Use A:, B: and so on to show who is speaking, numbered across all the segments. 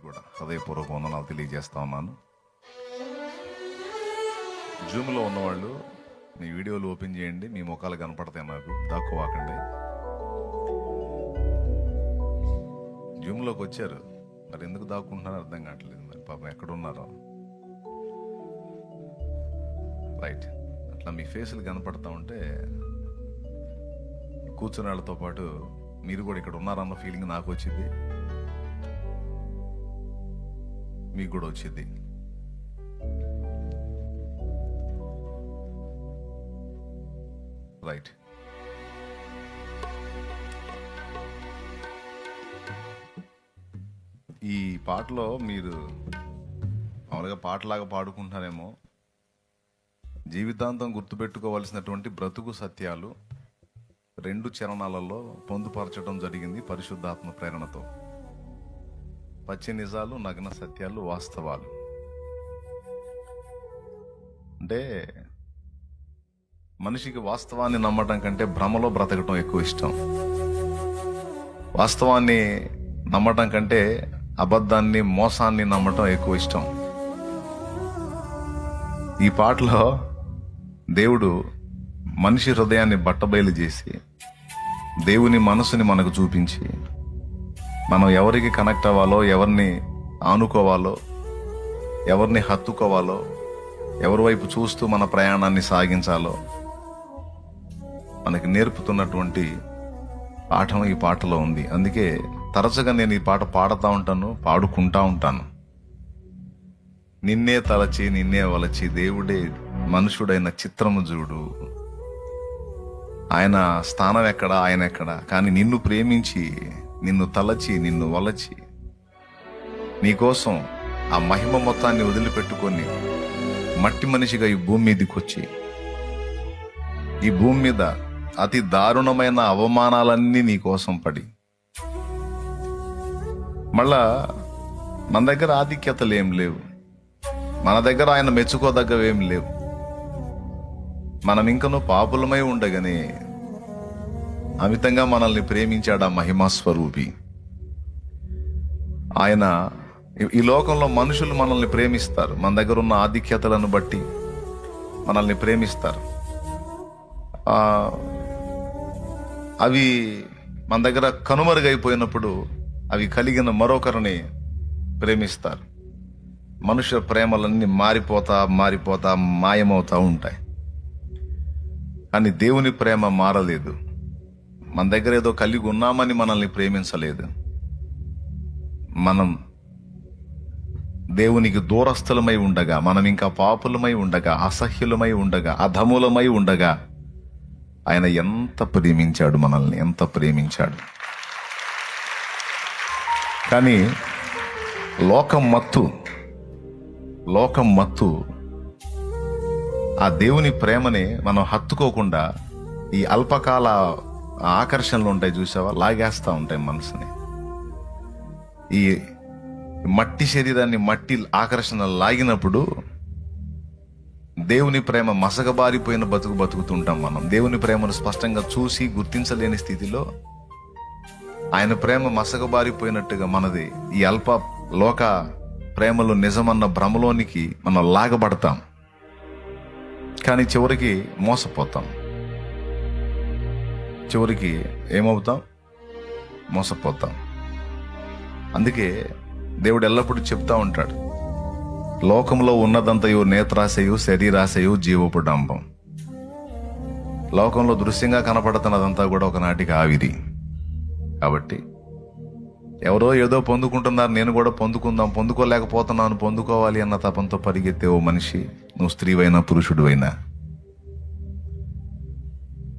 A: కూడా హృదయపూర్వక వందనాలు తెలియజేస్తా ఉన్నాను. జూమ్లో ఉన్నవాళ్ళు మీ వీడియోలు ఓపెన్ చేయండి, మీ ముఖాలు కనపడతాయి, నాకు దాక్కువాకండి. జూమ్లోకి వచ్చారు, మరి ఎందుకు దాక్కుంటున్నారో అర్థం కావట్లేదు. మరి పాపం ఎక్కడున్నారో. రైట్, అట్లా మీ ఫేసులు కనపడతా ఉంటే కూర్చున్న వాళ్ళతో పాటు మీరు కూడా ఇక్కడ ఉన్నారన్న ఫీలింగ్ నాకు వచ్చింది, మీకు కూడా వచ్చింది. రైట్, ఈ పాటలో మీరు మామూలుగా పాటలాగా పాడుకుంటున్నారేమో, జీవితాంతం గుర్తుపెట్టుకోవాల్సినటువంటి బ్రతుకు సత్యాలు 2 చరణాలలో పొందుపరచడం జరిగింది పరిశుద్ధాత్మ ప్రేరణతో. పచ్చి నిజాలు, నగ్న సత్యాలు, వాస్తవాలు. అంటే మనిషికి వాస్తవాన్ని నమ్మటం కంటే భ్రమలో బ్రతకటం ఎక్కువ ఇష్టం. వాస్తవాన్ని నమ్మటం కంటే అబద్ధాన్ని, మోసాన్ని నమ్మటం ఎక్కువ ఇష్టం. ఈ పాటలో దేవుడు మనిషి హృదయాన్ని బట్టబయలు చేసి, దేవుని మనసుని మనకు చూపించి, మనం ఎవరికి కనెక్ట్ అవ్వాలో, ఎవరిని ఆనుకోవాలో, ఎవరిని హత్తుకోవాలో, ఎవరి వైపు చూస్తూ మన ప్రయాణాన్ని సాగించాలో మనకి నేర్పుతున్నటువంటి పాఠం ఈ పాటలో ఉంది. అందుకే తరచుగా నేను ఈ పాట పాడుతూ ఉంటాను, పాడుకుంటా ఉంటాను. నిన్నే తలచి నిన్నే వలచి దేవుడే మనుషుడైన చిత్రము చూడు, ఆయన స్థానం ఎక్కడ, ఆయన ఎక్కడ, కానీ నిన్ను ప్రేమించి, నిన్ను తలచి, నిన్ను వలచి, నీకోసం ఆ మహిమ మొత్తాన్ని వదిలిపెట్టుకొని మట్టి మనిషిగా ఈ భూమి మీదకి వచ్చి, ఈ భూమి మీద అతి దారుణమైన అవమానాలన్నీ నీకోసం పడి, మళ్ళా మన దగ్గర ఆధిక్యతలు ఏం లేవు, మన దగ్గర ఆయన మెచ్చుకోదగ్గవేం లేవు. మనం ఇంకనూ పాపులమై ఉండగానే అమితంగా మనల్ని ప్రేమించాడు ఆ మహిమా స్వరూపి. ఆయన ఈ లోకంలో మనుషులు మనల్ని ప్రేమిస్తారు, మన దగ్గర ఉన్న ఆధిక్యతలను బట్టి మనల్ని ప్రేమిస్తారు. అవి మన దగ్గర కనుమరుగైపోయినప్పుడు అవి కలిగిన మరొకరిని ప్రేమిస్తారు. మనుషుల ప్రేమలన్నీ మారిపోతా మాయమవుతా ఉంటాయి. కానీ దేవుని ప్రేమ మారలేదు. మన దగ్గర ఏదో కలిగి ఉన్నామని మనల్ని ప్రేమించలేదు. మనం దేవునికి దూరస్థులమై ఉండగా, మనం ఇంకా పాపులమై ఉండగా, అసహ్యులమై ఉండగా, అధములమై ఉండగా ఆయన ఎంత ప్రేమించాడు మనల్ని, ఎంత ప్రేమించాడు. కానీ లోకం మత్తు ఆ దేవుని ప్రేమని మనం హత్తుకోకుండా ఈ అల్పకాల ఆకర్షణలు ఉంటాయి చూసావా, లాగేస్తా ఉంటాయి మనసుని. ఈ మట్టి శరీరాన్ని మట్టి ఆకర్షణ లాగినప్పుడు దేవుని ప్రేమ మసకబారిపోయిన బతుకుతుంటాం మనం. దేవుని ప్రేమను స్పష్టంగా చూసి గుర్తించలేని స్థితిలో ఆయన ప్రేమ మసకబారిపోయినట్టుగా మనది ఈ అల్ప లోక ప్రేమలో నిజమన్న భ్రమలోనికి మనం లాగబడతాం. కానీ చివరికి మోసపోతాం. చివరికి ఏమవుతాం? మోసపోతాం. అందుకే దేవుడు ఎల్లప్పుడూ చెప్తా ఉంటాడు, లోకంలో ఉన్నదంతయు నేత్రాశయు, శరీరాశయు, జీవపు డంబం. లోకంలో దృశ్యంగా కనపడుతున్నదంతా కూడా ఒకనాటికి ఆవిరి. కాబట్టి ఎవరో ఏదో పొందుకుంటున్నారు, నేను కూడా పొందుకోలేకపోతున్నాను, పొందుకోవాలి అన్న తపంతో పరిగెత్తే ఓ మనిషి, నువ్వు స్త్రీవైనా పురుషుడివైనా,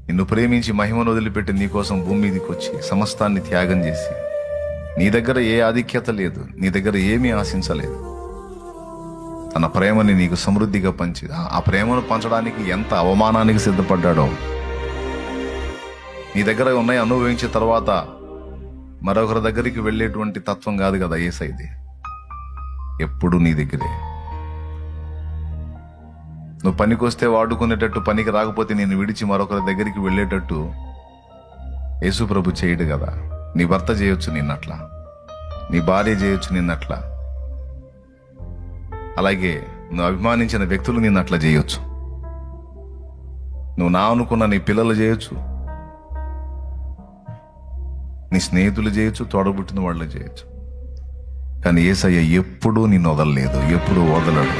A: నిన్ను ప్రేమించి మహిమను వదిలిపెట్టి నీకోసం భూమి మీదకి వచ్చి సమస్తాన్ని త్యాగం చేసి, నీ దగ్గర ఏ ఆధిక్యత లేదు, నీ దగ్గర ఏమీ ఆశించలేదు, తన ప్రేమని నీకు సమృద్ధిగా పంచి, ఆ ప్రేమను పంచడానికి ఎంత అవమానానికి సిద్ధపడ్డాడో, నీ దగ్గర ఉన్నాయి అనుభవించిన తర్వాత మరొకరి దగ్గరికి వెళ్ళేటువంటి తత్వం కాదు కదా యేసయ్యది. ఎప్పుడు నీ దగ్గరే. నువ్వు పనికొస్తే వాడుకునేటట్టు, పనికి రాకపోతే నేను విడిచి మరొకరి దగ్గరికి వెళ్ళేటట్టు యేసు ప్రభు చేయడు కదా. నీ భర్త చేయొచ్చు నిన్నట్లా, నీ భార్య చేయొచ్చు నిన్నట్లా, అలాగే నువ్వు అభిమానించిన వ్యక్తులు నిన్ను అట్లా చేయొచ్చు. నువ్వు నా అనుకున్న నీ పిల్లలు చేయొచ్చు, నీ స్నేహితులు చేయొచ్చు, తోడబుట్టిన వాళ్ళు చేయొచ్చు. కానీ యేసయ్య ఎప్పుడూ నిన్ను వదలలేదు, ఎప్పుడూ వదలడు.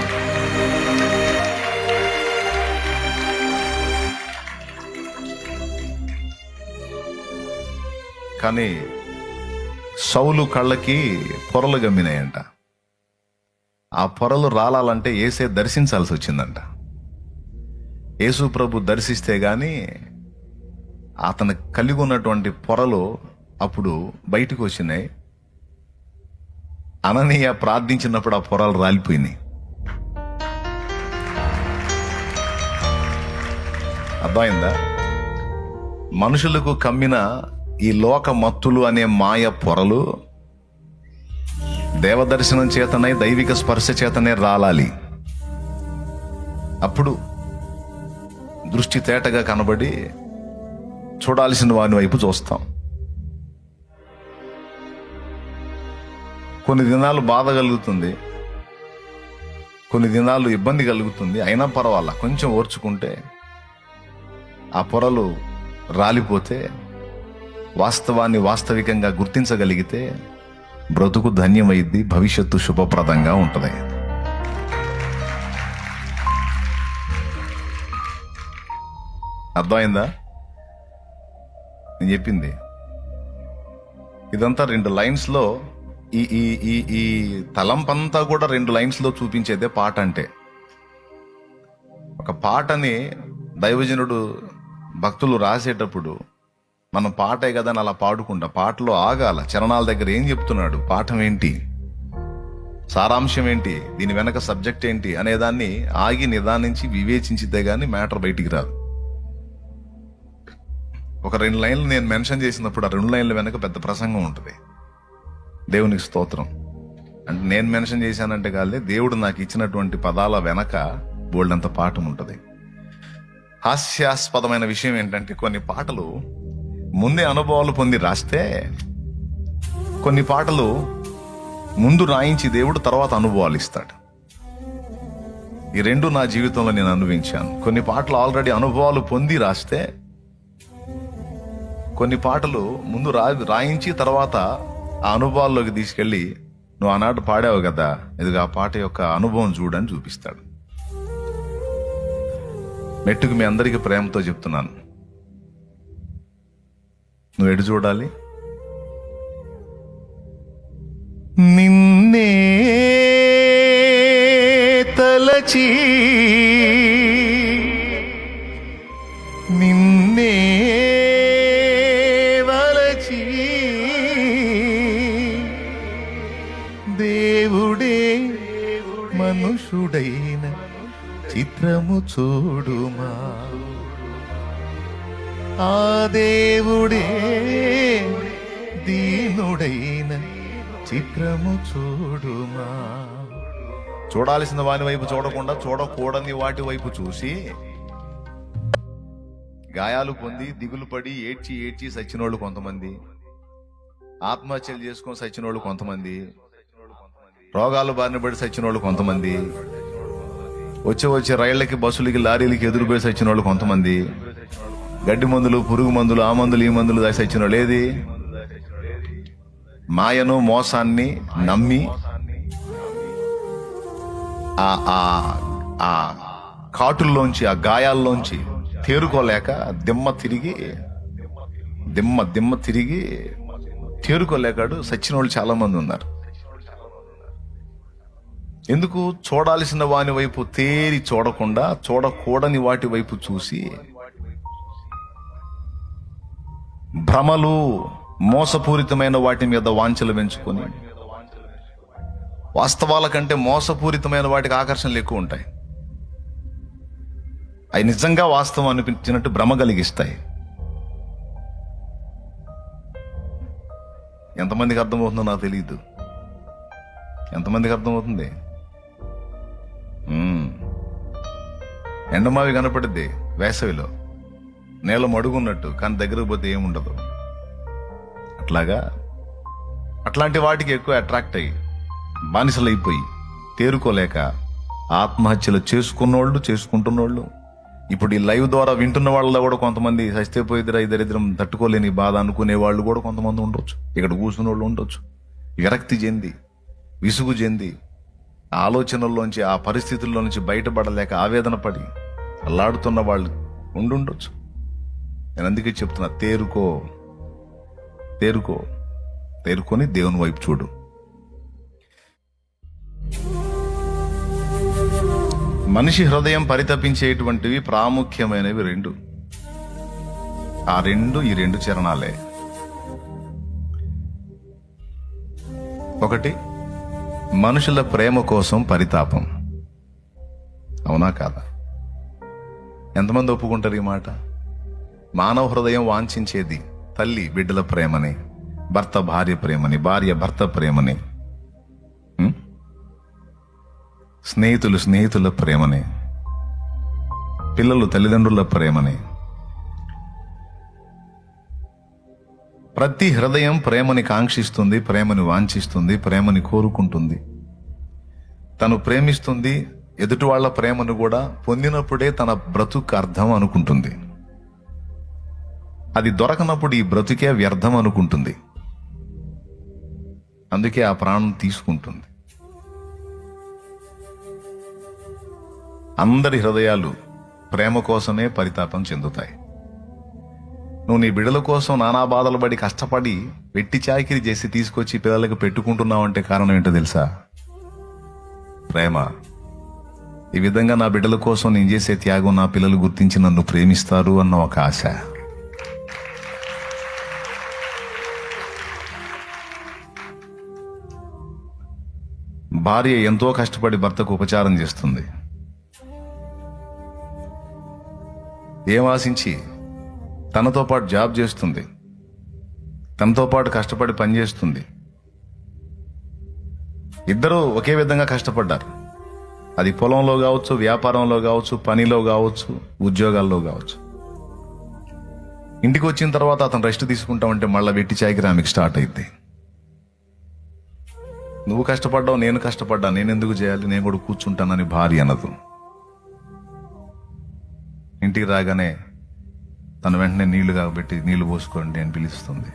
A: కానీ సౌలు కళ్ళకి పొరలు గమ్మినాయంట. ఆ పొరలు రాలాలంటే యేసే దర్శించాల్సి వచ్చిందంట. యేసు ప్రభు దర్శిస్తే గాని అతను కలిగి ఉన్నటువంటి పొరలు అప్పుడు బయటకు వచ్చినాయి. అననీయ ప్రార్థించినప్పుడు ఆ పొరలు రాలిపోయినాయి. అర్థమైందా? మనుషులకు కమ్మిన ఈ లోక మత్తులు అనే మాయ పొరలు దేవదర్శనం చేతనే, దైవిక స్పర్శ చేతనే రాలాలి. అప్పుడు దృష్టి తేటగా కనబడి చూడాల్సిన వాని వైపు చూస్తాం. కొన్ని దినాలు బాధ కలుగుతుంది, కొన్ని దినాలు ఇబ్బంది కలుగుతుంది. అయినా పర్వాలా, కొంచెం ఓర్చుకుంటే ఆ పొరలు రాలిపోతే, వాస్తవాన్ని వాస్తవికంగా గుర్తించగలిగితే బ్రతుకు ధన్యమైద్ది, భవిష్యత్తు శుభప్రదంగా ఉంటుంది. అర్థమైందా నేను చెప్పింది? ఇదంతా 2 లైన్స్ లో, ఈ ఈ ఈ ఈ తలంపంతా కూడా 2 లైన్స్ లో చూపించేదే పాట. అంటే ఒక పాటని దైవజనుడు, భక్తులు రాసేటప్పుడు మనం పాటే కదా అని అలా పాడుకుంటా. పాటలో ఆగాల, చరణాల దగ్గర ఏం చెప్తున్నాడు, పాఠం ఏంటి, సారాంశం ఏంటి, దీని వెనక సబ్జెక్ట్ ఏంటి అనేదాన్ని ఆగి నిదానించి వివేచించితే గానీ మ్యాటర్ బయటికి రాదు. ఒక 2 లైన్లు నేను మెన్షన్ చేసినప్పుడు ఆ 2 లైన్ల వెనక పెద్ద ప్రసంగం ఉంటుంది. దేవునికి స్తోత్రం. అంటే నేను మెన్షన్ చేశానంటే కాదే, దేవుడు నాకు ఇచ్చినటువంటి పదాల వెనక బోల్డంత పాఠం ఉంటుంది. హాస్యాస్పదమైన విషయం ఏంటంటే, కొన్ని పాటలు ముందే అనుభవాలు పొంది రాస్తే, కొన్ని పాటలు ముందు రాయించి దేవుడు తర్వాత అనుభవాలు ఇస్తాడు. ఈ 2 నా జీవితంలో నేను అనుభవించాను. కొన్ని పాటలు ఆల్రెడీ అనుభవాలు పొంది రాస్తే, కొన్ని పాటలు ముందు రాయించి తర్వాత ఆ అనుభవాల్లోకి తీసుకెళ్ళి, నువ్వు ఆనాడు పాడావు కదా, ఇదిగా ఆ పాట యొక్క అనుభవం చూడని చూపిస్తాడు. మెట్టుకు మీ అందరికీ ప్రేమతో చెప్తున్నాను, నువ్వు ఎటు చూడాలి? నిన్నే తలచి, నిన్నే వలచి, దేవుడే మనుషుడైన చిత్రము చూడుమా, ఆ దేవుడే దీనుడైన చిత్రము చూడుమా. చూడాల్సిన వాని వైపు చూడకుండా చూడకూడని వాటి వైపు చూసి గాయాలు పొంది దిగులు పడి ఏడ్చి ఏడ్చి సచ్చినోళ్ళు కొంతమంది, ఆత్మహత్యలు చేసుకొని సచ్చినోళ్ళు కొంతమంది, రోగాలు బారిన పడి సచ్చినోళ్ళు కొంతమంది, వచ్చే రైళ్లకి, బస్సులకి, లారీలకి ఎదురుపోయి సచ్చినోళ్ళు కొంతమంది, గడ్డి మందులు, పురుగు మందులు, ఆ మందులు, ఈ మందులు దాసి సచ్చినోళ్ళు. ఏది? మాయను, మోసాన్ని నమ్మి ఆ కాటుల్లోంచి, ఆ గాయాల్లోంచి తేరుకోలేక దిమ్మ తిరిగి తేరుకోలేకాడు సచ్చినోళ్ళు చాలా మంది ఉన్నారు. ఎందుకు? చూడాల్సిన వాని వైపు తేరి చూడకుండా చూడకూడని వాటి వైపు చూసి భ్రమలు, మోసపూరితమైన వాటి మీద వాంఛలు పెంచుకొని, వాస్తవాల కంటే మోసపూరితమైన వాటికి ఆకర్షణలు ఎక్కువ ఉంటాయి. అవి నిజంగా వాస్తవం అనిపించినట్టు భ్రమ కలిగిస్తాయి. ఎంతమందికి అర్థమవుతుందో నాకు తెలియదు. ఎంతమందికి అర్థమవుతుంది? ఎండమావి కనపడిద్ది వేసవిలో, నేలం అడుగున్నట్టు, కానీ దగ్గరకు పోతే ఏముండదు. అట్లాంటి వాటికి ఎక్కువ అట్రాక్ట్ అయ్యి బానిసలు అయిపోయి తేరుకోలేక ఆత్మహత్యలు చేసుకున్నోళ్ళు, చేసుకుంటున్నోళ్ళు, ఇప్పుడు ఈ లైవ్ ద్వారా వింటున్న వాళ్ళలో కూడా కొంతమంది సస్తే పోయిద్దరా ఈ దరిద్రం తట్టుకోలేని బాధ అనుకునే వాళ్ళు కూడా కొంతమంది ఉండొచ్చు. ఇక్కడ కూర్చున్న వాళ్ళు ఉండొచ్చు. విరక్తి చెంది, విసుగు చెంది, ఆలోచనల్లోంచి, ఆ పరిస్థితుల్లో నుంచి బయటపడలేక ఆవేదన పడి అల్లాడుతున్న వాళ్ళు ఉండుండొచ్చు. నేను అందుకే చెప్తున్నా, తేరుకో, తేరుకో, తేరుకొని దేవుని వైపు చూడు. మనిషి హృదయం పరితపించేటువంటివి ప్రాముఖ్యమైనవి రెండు. ఈ రెండు చరణాలే. ఒకటి, మనుషుల ప్రేమ కోసం పరితాపం. అవునా కాదా? ఎంతమంది ఒప్పుకుంటారు ఈ మాట? మానవ హృదయం వాంఛించేది తల్లి బిడ్డల ప్రేమని, భర్త భార్య ప్రేమని, భార్య భర్త ప్రేమని, స్నేహితుల ప్రేమని, పిల్లలు తల్లిదండ్రుల ప్రేమని. ప్రతి హృదయం ప్రేమని కాంక్షిస్తుంది, ప్రేమని వాంఛిస్తుంది, ప్రేమని కోరుకుంటుంది. తను ప్రేమిస్తుంది, ఎదుటి వాళ్ళ ప్రేమను కూడా పొందినప్పుడే తన బ్రతుకు అర్థం అనుకుంటుంది. అది దొరకనప్పుడు ఈ బ్రతుకే వ్యర్థం అనుకుంటుంది. అందుకే ఆ ప్రాణం తీసుకుంటుంది. అందరి హృదయాలు ప్రేమ కోసమే పరితాపం చెందుతాయి. నువ్వు నీ బిడ్డల కోసం నానా బాధలు పడి కష్టపడి వెట్టి చాకిరి చేసి తీసుకొచ్చి పిల్లలకు పెట్టుకుంటున్నావు అంటే కారణం ఏంటో తెలుసా? ప్రేమ. ఈ విధంగా నా బిడ్డల కోసం నేను చేసే త్యాగం నా పిల్లలు గుర్తించి నన్ను ప్రేమిస్తారు అన్న ఒక ఆశ. భార్య ఎంతో కష్టపడి భర్తకు ఉపచారం చేస్తుంది. ఏం ఆశించి? తనతో పాటు జాబ్ చేస్తుంది, తనతో పాటు కష్టపడి పనిచేస్తుంది. ఇద్దరూ ఒకే విధంగా కష్టపడ్డారు. అది పొలంలో కావచ్చు, వ్యాపారంలో కావచ్చు, పనిలో కావచ్చు, ఉద్యోగాల్లో కావచ్చు. ఇంటికి వచ్చిన తర్వాత అతను రెస్ట్ తీసుకుంటామంటే మళ్ళీ వెట్టి చాకిరి ఆమెకి స్టార్ట్ అయింది. నువ్వు కష్టపడ్డావు, నేను కష్టపడ్డా, నేను ఎందుకు చేయాలి, నేను కూడా కూర్చుంటానని భార్య అనదు. ఇంటికి రాగానే తను వెంటనే నీళ్లు కాబట్టి నీళ్లు పోసుకోండి అని పిలుస్తుంది.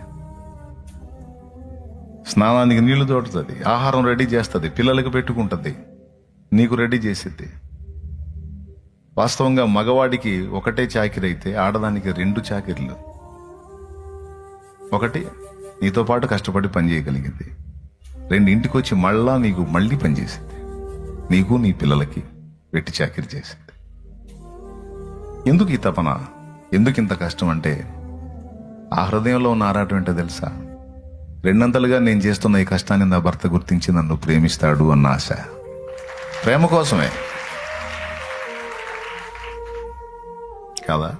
A: స్నానానికి నీళ్లు తోడుతుంది, ఆహారం రెడీ చేస్తుంది, పిల్లలకు పెట్టుకుంటుంది, నీకు రెడీ చేసిద్ది. వాస్తవంగా మగవాడికి ఒకటే చాకిరి అయితే ఆడదానికి 2 చాకిరీలు. ఒకటి, నీతో పాటు కష్టపడి పని చేయగలిగింది. 2, ఇంటికి వచ్చి మళ్ళీ పని చేసింది, నీకు నీ పిల్లలకి వెట్టి చాకిరి చేసింది. ఎందుకు ఈ తపన, ఎందుకు ఇంత కష్టం అంటే ఆ హృదయంలో ఉన్న ఆరాటం ఏంటో తెలుసా? 2 నేను చేస్తున్న ఈ కష్టాన్ని నా భర్త గుర్తించి నన్ను ప్రేమిస్తాడు అన్న ఆశ. ప్రేమ కోసమే కాదా?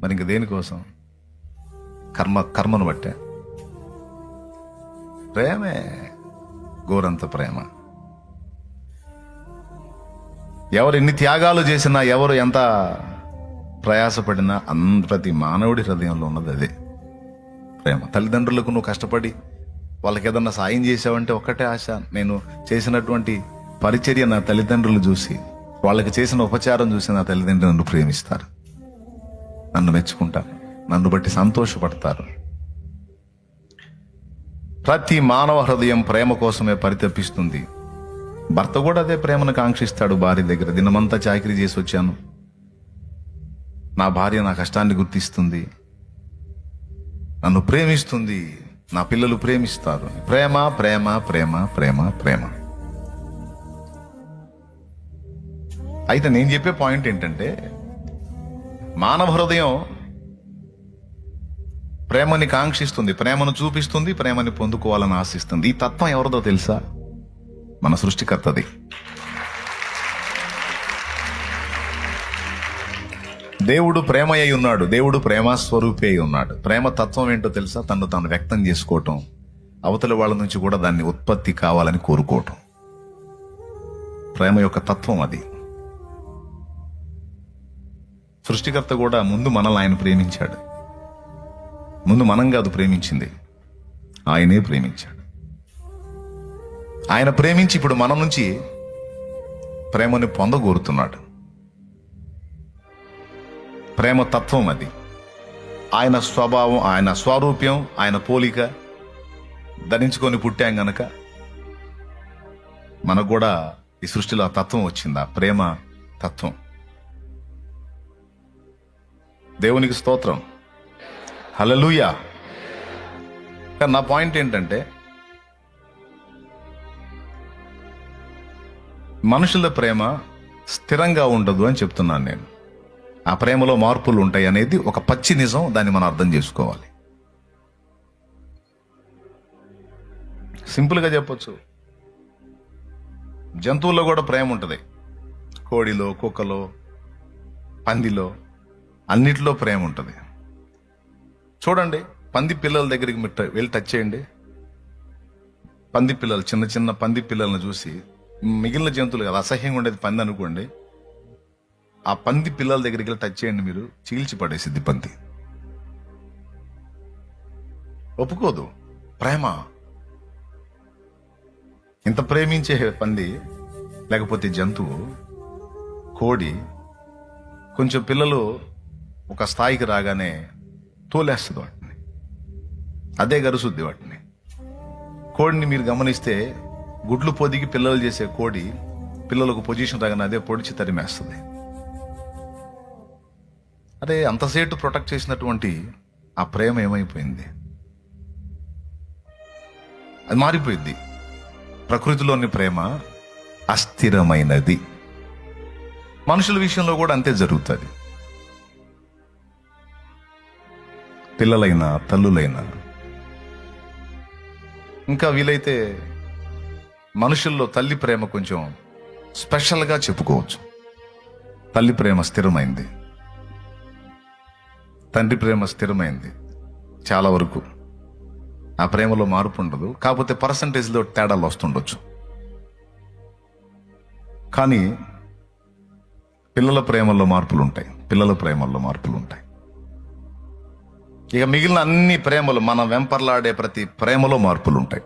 A: మరి ఇంక దేనికోసం? కర్మను బట్టే. ప్రేమే, గోరంత ప్రేమ. ఎవరు ఎన్ని త్యాగాలు చేసినా, ఎవరు ఎంత ప్రయాసపడినా, ప్రతి మానవుడి హృదయంలో ఉన్నది అదే ప్రేమ. తల్లిదండ్రులకు నువ్వు కష్టపడి వాళ్ళకి ఏదన్నా సాయం చేసావంటే ఒక్కటే ఆశ, నేను చేసినటువంటి పరిచర్య నా తల్లిదండ్రులు చూసి, వాళ్ళకి చేసిన ఉపచారం చూసి నా తల్లిదండ్రులు నన్ను ప్రేమిస్తారు, నన్ను మెచ్చుకుంటారు, నన్ను బట్టి సంతోషపడతారు. ప్రతి మానవ హృదయం ప్రేమ కోసమే పరితపిస్తుంది. భర్త కూడా అదే ప్రేమను కాంక్షిస్తాడు భార్య దగ్గర. దినమంతా చాకిరీ చేసి వచ్చాను, నా భార్య నా కష్టాన్ని గుర్తిస్తుంది, నన్ను ప్రేమిస్తుంది, నా పిల్లలు ప్రేమిస్తారు. ప్రేమ ప్రేమ ప్రేమ ప్రేమ ప్రేమ. అయితే నేను చెప్పే పాయింట్ ఏంటంటే, మానవ హృదయం ప్రేమని కాంక్షిస్తుంది, ప్రేమను చూపిస్తుంది, ప్రేమని పొందుకోవాలని ఆశిస్తుంది. ఈ తత్వం ఎవరిదో తెలుసా? మన సృష్టికర్తది. దేవుడు ప్రేమ అయి ఉన్నాడు, దేవుడు ప్రేమ స్వరూపి అయి ఉన్నాడు. ప్రేమ తత్వం ఏంటో తెలుసా? తను తాను వ్యక్తం చేసుకోవటం, అవతల వాళ్ళ నుంచి కూడా దాన్ని ఉత్పత్తి కావాలని కోరుకోవటం. ప్రేమ యొక్క తత్వం అది. సృష్టికర్త కూడా ముందు మనల్ని ఆయన ప్రేమించాడు. ముందు మనం కాదు ప్రేమించింది, ఆయనే ప్రేమించాడు. ఆయన ప్రేమించి ఇప్పుడు మన నుంచి ప్రేమని పొందగోరుతున్నాడు. ప్రేమ తత్వం అది. ఆయన స్వభావం, ఆయన స్వరూప్యం, ఆయన పోలిక ధరించుకొని పుట్టాం గనక మనకు కూడా ఈ సృష్టిలో ఆ తత్వం వచ్చింది, ఆ ప్రేమ తత్వం. దేవునికి స్తోత్రం, హల్లెలూయా. కానీ నా పాయింట్ ఏంటంటే, మనుషుల ప్రేమ స్థిరంగా ఉండదు అని చెప్తున్నాను నేను. ఆ ప్రేమలో మార్పులు ఉంటాయి అనేది ఒక పచ్చి నిజం. దాన్ని మనం అర్థం చేసుకోవాలి. సింపుల్గా చెప్పొచ్చు, జంతువుల్లో కూడా ప్రేమ ఉంటుంది. కోడిలో, కుక్కలో, పందిలో, అన్నిటిలో ప్రేమ ఉంటుంది. చూడండి, పంది పిల్లల దగ్గరికి మీరు వెళ్ళి టచ్ చేయండి. పంది పిల్లలు, చిన్న చిన్న పంది పిల్లలను చూసి, మిగిలిన జంతువులు కదా, అసహ్యంగా ఉండేది పంది అనుకోండి, ఆ పంది పిల్లల దగ్గరికి వెళ్ళి టచ్ చేయండి, మీరు చీల్చి పడేసిద్ది పంది. ఒప్పుకోదు. ప్రేమ. ఇంత ప్రేమించే పంది లేకపోతే జంతువు, కోడి, కొంచెం పిల్లలు ఒక స్థాయికి రాగానే తోలేస్తుంది వాటిని, అదే గరుసుద్ది వాటిని. కోడిని మీరు గమనిస్తే, గుడ్లు పొదిగి పిల్లలు చేసే కోడి పిల్లలకు పొజిషన్ రాగానే అదే పొడిచి తరిమేస్తుంది. అదే అంతసేటు ప్రొటెక్ట్ చేసినటువంటి ఆ ప్రేమ ఏమైపోయింది? అది మారిపోయింది. ప్రకృతిలోని ప్రేమ అస్థిరమైనది. మనుషుల విషయంలో కూడా అంతే జరుగుతుంది. పిల్లలైనా, తల్లులైనా, ఇంకా వీలైతే మనుషుల్లో తల్లి ప్రేమ కొంచెం స్పెషల్గా చెప్పుకోవచ్చు. తల్లి ప్రేమ స్థిరమైంది, తండ్రి ప్రేమ స్థిరమైంది. చాలా వరకు ఆ ప్రేమలో మార్పు ఉండదు. కాకపోతే పర్సంటేజ్లో తేడాలు వస్తుండొచ్చు. కానీ పిల్లల ప్రేమల్లో మార్పులు ఉంటాయి. పిల్లల ప్రేమల్లో మార్పులు ఉంటాయి. ఇక మిగిలిన అన్ని ప్రేమలు, మనం వెంపర్లాడే ప్రతి ప్రేమలో మార్పులు ఉంటాయి,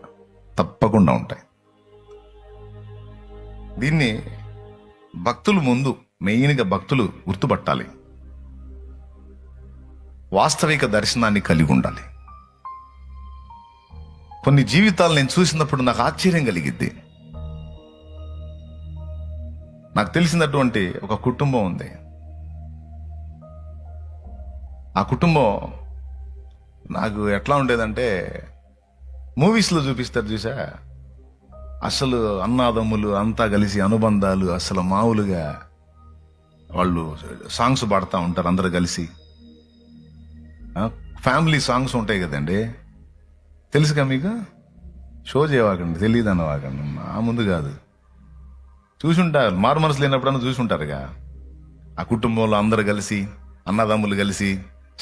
A: తప్పకుండా ఉంటాయి. దీన్ని భక్తులు ముందు, మెయిన్గా భక్తులు గుర్తుపట్టాలి. వాస్తవిక దర్శనాన్ని కలిగి ఉండాలి. కొన్ని జీవితాలు నేను చూసినప్పుడు నాకు ఆశ్చర్యం కలిగిద్ది. నాకు తెలిసినటువంటి ఒక కుటుంబం ఉంది. ఆ కుటుంబం నాకు ఎట్లా ఉండేదంటే, మూవీస్లో చూపిస్తారు చూసా, అసలు అన్నాదమ్ములు అంతా కలిసి అనుబంధాలు అసలు మామూలుగా, వాళ్ళు సాంగ్స్ పాడుతూ ఉంటారు అందరు కలిసి. ఫ్యామిలీ సాంగ్స్ ఉంటాయి కదండి, తెలుసుగా మీకు? షో చేయవాకండి, తెలియదు అన్నవాకండి, మా ముందు కాదు. చూసుంటారు, మారు మనసు లేనప్పుడన్నా చూసుంటారుగా. ఆ కుటుంబంలో అందరు కలిసి, అన్నదమ్ములు కలిసి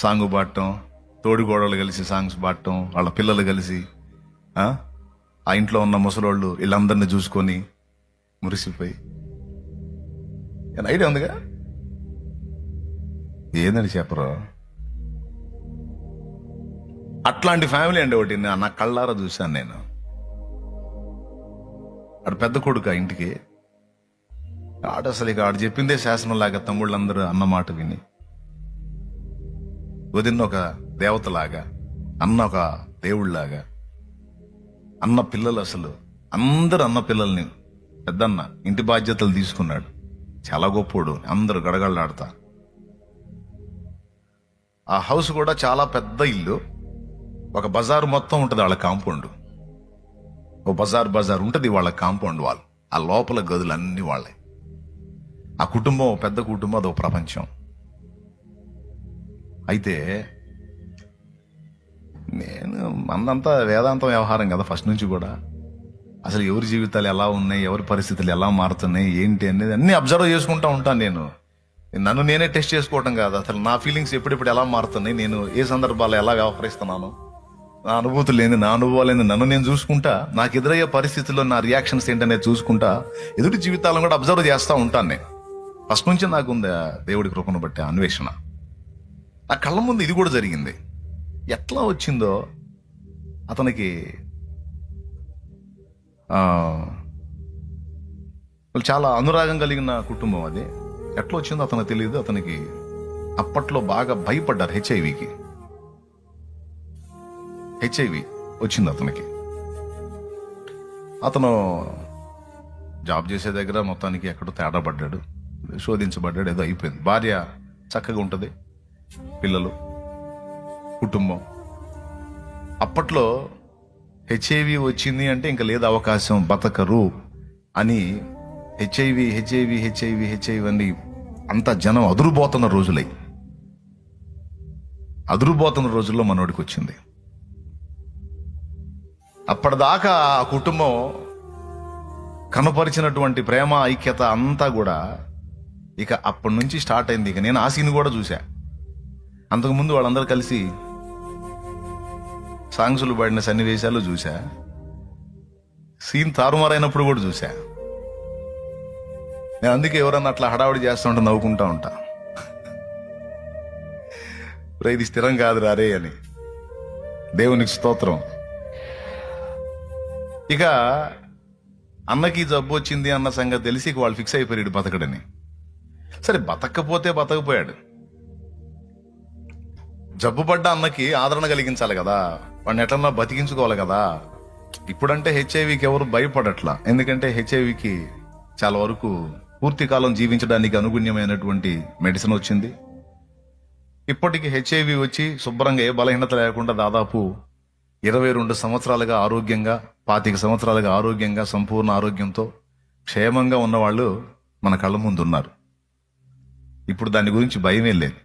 A: సాంగ్ పాడటం, తోడిగోడలు కలిసి సాంగ్స్ పాడటం, వాళ్ళ పిల్లలు కలిసి, ఆ ఇంట్లో ఉన్న ముసలోళ్ళు వీళ్ళందరినీ చూసుకొని మురిసిపోయి. ఐడియా ఉందిగా? ఏందని చెప్పరు. అట్లాంటి ఫ్యామిలీ అండి ఒకటి నా కళ్ళారా చూశాను నేను. ఆడు పెద్ద కొడుకు ఆ ఇంటికి. ఆడు అసలు ఇక ఆడు చెప్పిందే శాసనంలాగా తమ్ముళ్ళందరూ అన్నమాట విని, వదిన ఒక దేవతలాగా, అన్న ఒక దేవుళ్ళలాగా, అన్న పిల్లలు అసలు అందరు అన్న పిల్లల్ని, పెద్దన్న ఇంటి బాధ్యతలు తీసుకున్నాడు. చాలా గొప్పోడు, అందరూ గడగడలాడతా. ఆ హౌస్ కూడా చాలా పెద్ద ఇల్లు. ఒక బజారు మొత్తం ఉంటుంది వాళ్ళ కాంపౌండ్. ఓ బజార్ ఉంటుంది వాళ్ళ కాంపౌండ్ వాల్. ఆ లోపల గదులు అన్ని వాళ్ళే. ఆ కుటుంబం పెద్ద కుటుంబం, అదొక ప్రపంచం. అయితే నేను అన్నంతా వేదాంతం వ్యవహారం కదా ఫస్ట్ నుంచి కూడా. అసలు ఎవరి జీవితాలు ఎలా ఉన్నాయి, ఎవరి పరిస్థితులు ఎలా మారుతున్నాయి, ఏంటి అనేది అన్ని అబ్జర్వ్ చేసుకుంటా ఉంటాను నేను. నన్ను నేనే టెస్ట్ చేసుకోవటం కాదు, అసలు నా ఫీలింగ్స్ ఎప్పుడెప్పుడు ఎలా మారుతున్నాయి, నేను ఏ సందర్భాల్లో ఎలా వ్యవహరిస్తున్నాను, నా అనుభూతులు ఏంది, నా అనుభవాలు ఏంది, నన్ను నేను చూసుకుంటా, నాకు ఎదురయ్యే పరిస్థితుల్లో నా రియాక్షన్స్ ఏంటనేది చూసుకుంటా, ఎదుటి జీవితాలను కూడా అబ్జర్వ్ చేస్తూ ఉంటాను నేను. ఫస్ట్ నుంచి నాకు ఉంది దేవుడి కృపను బట్టి అన్వేషణ. నా కళ్ళ ముందు ఇది కూడా జరిగింది. ఎట్లా వచ్చిందో అతనికి వాళ్ళు చాలా అనురాగం కలిగిన కుటుంబం అది. ఎట్లా వచ్చిందో అతనికి తెలియదు. అతనికి అప్పట్లో బాగా భయపడ్డారు హెచ్ఐవి వచ్చింది అతనికి. అతను జాబ్ చేసే దగ్గర మొత్తానికి ఎక్కడో తేడా పడ్డాడు, శోధించబడ్డాడు, ఏదో అయిపోయింది. భార్య చక్కగా ఉంటుంది, పిల్లలు, కుటుంబం. అప్పట్లో హెచ్ఐవి వచ్చింది అంటే ఇంకా లేదు అవకాశం, బతకరు అని హెచ్ఐవి అని అంత జనం అదురుబోతున్న రోజుల్లో మనోడికి వచ్చింది. అప్పటిదాకా ఆ కుటుంబం కనపరిచినటువంటి ప్రేమ ఐక్యత అంతా కూడా ఇక అప్పటి నుంచి స్టార్ట్ అయింది. ఇక నేను ఆ సీన్ కూడా చూసా. అంతకుముందు వాళ్ళందరూ కలిసి సాంగ్సులు పాడిన సన్నివేశాలు చూసా, సీన్ తారుమారైనప్పుడు కూడా చూసా. నేను అందుకే ఎవరన్నా అట్లా హడావుడి చేస్తూ ఉంటే నవ్వుకుంటా ఉంటా, ఇది స్థిరం కాదు రారే అని. దేవునికి స్తోత్రం. ఇక అన్నకి జబ్బు వచ్చింది అన్న సంగతి తెలిసి ఇక వాళ్ళు ఫిక్స్ అయిపోయాడు బతకడని. సరే బతకపోతే బతకపోయాడు, జబ్బు పడ్డ అన్నకి ఆదరణ కలిగించాలి కదా, వాడిని ఎట్లన్నా బతికించుకోవాలి కదా. ఇప్పుడంటే హెచ్ఐవికి ఎవరు భయపడట్లా, ఎందుకంటే హెచ్ఐవికి చాలా వరకు పూర్తి కాలం జీవించడానికి అనుగుణ్యమైనటువంటి మెడిసిన్ వచ్చింది. ఇప్పటికి హెచ్ఐవి వచ్చి శుభ్రంగా ఏ బలహీనత లేకుండా దాదాపు 22 సంవత్సరాలుగా ఆరోగ్యంగా, 25 సంవత్సరాలుగా ఆరోగ్యంగా, సంపూర్ణ ఆరోగ్యంతో క్షేమంగా ఉన్నవాళ్ళు మన కళ్ళ ముందు ఉన్నారు. ఇప్పుడు దాని గురించి భయమేం లేదు,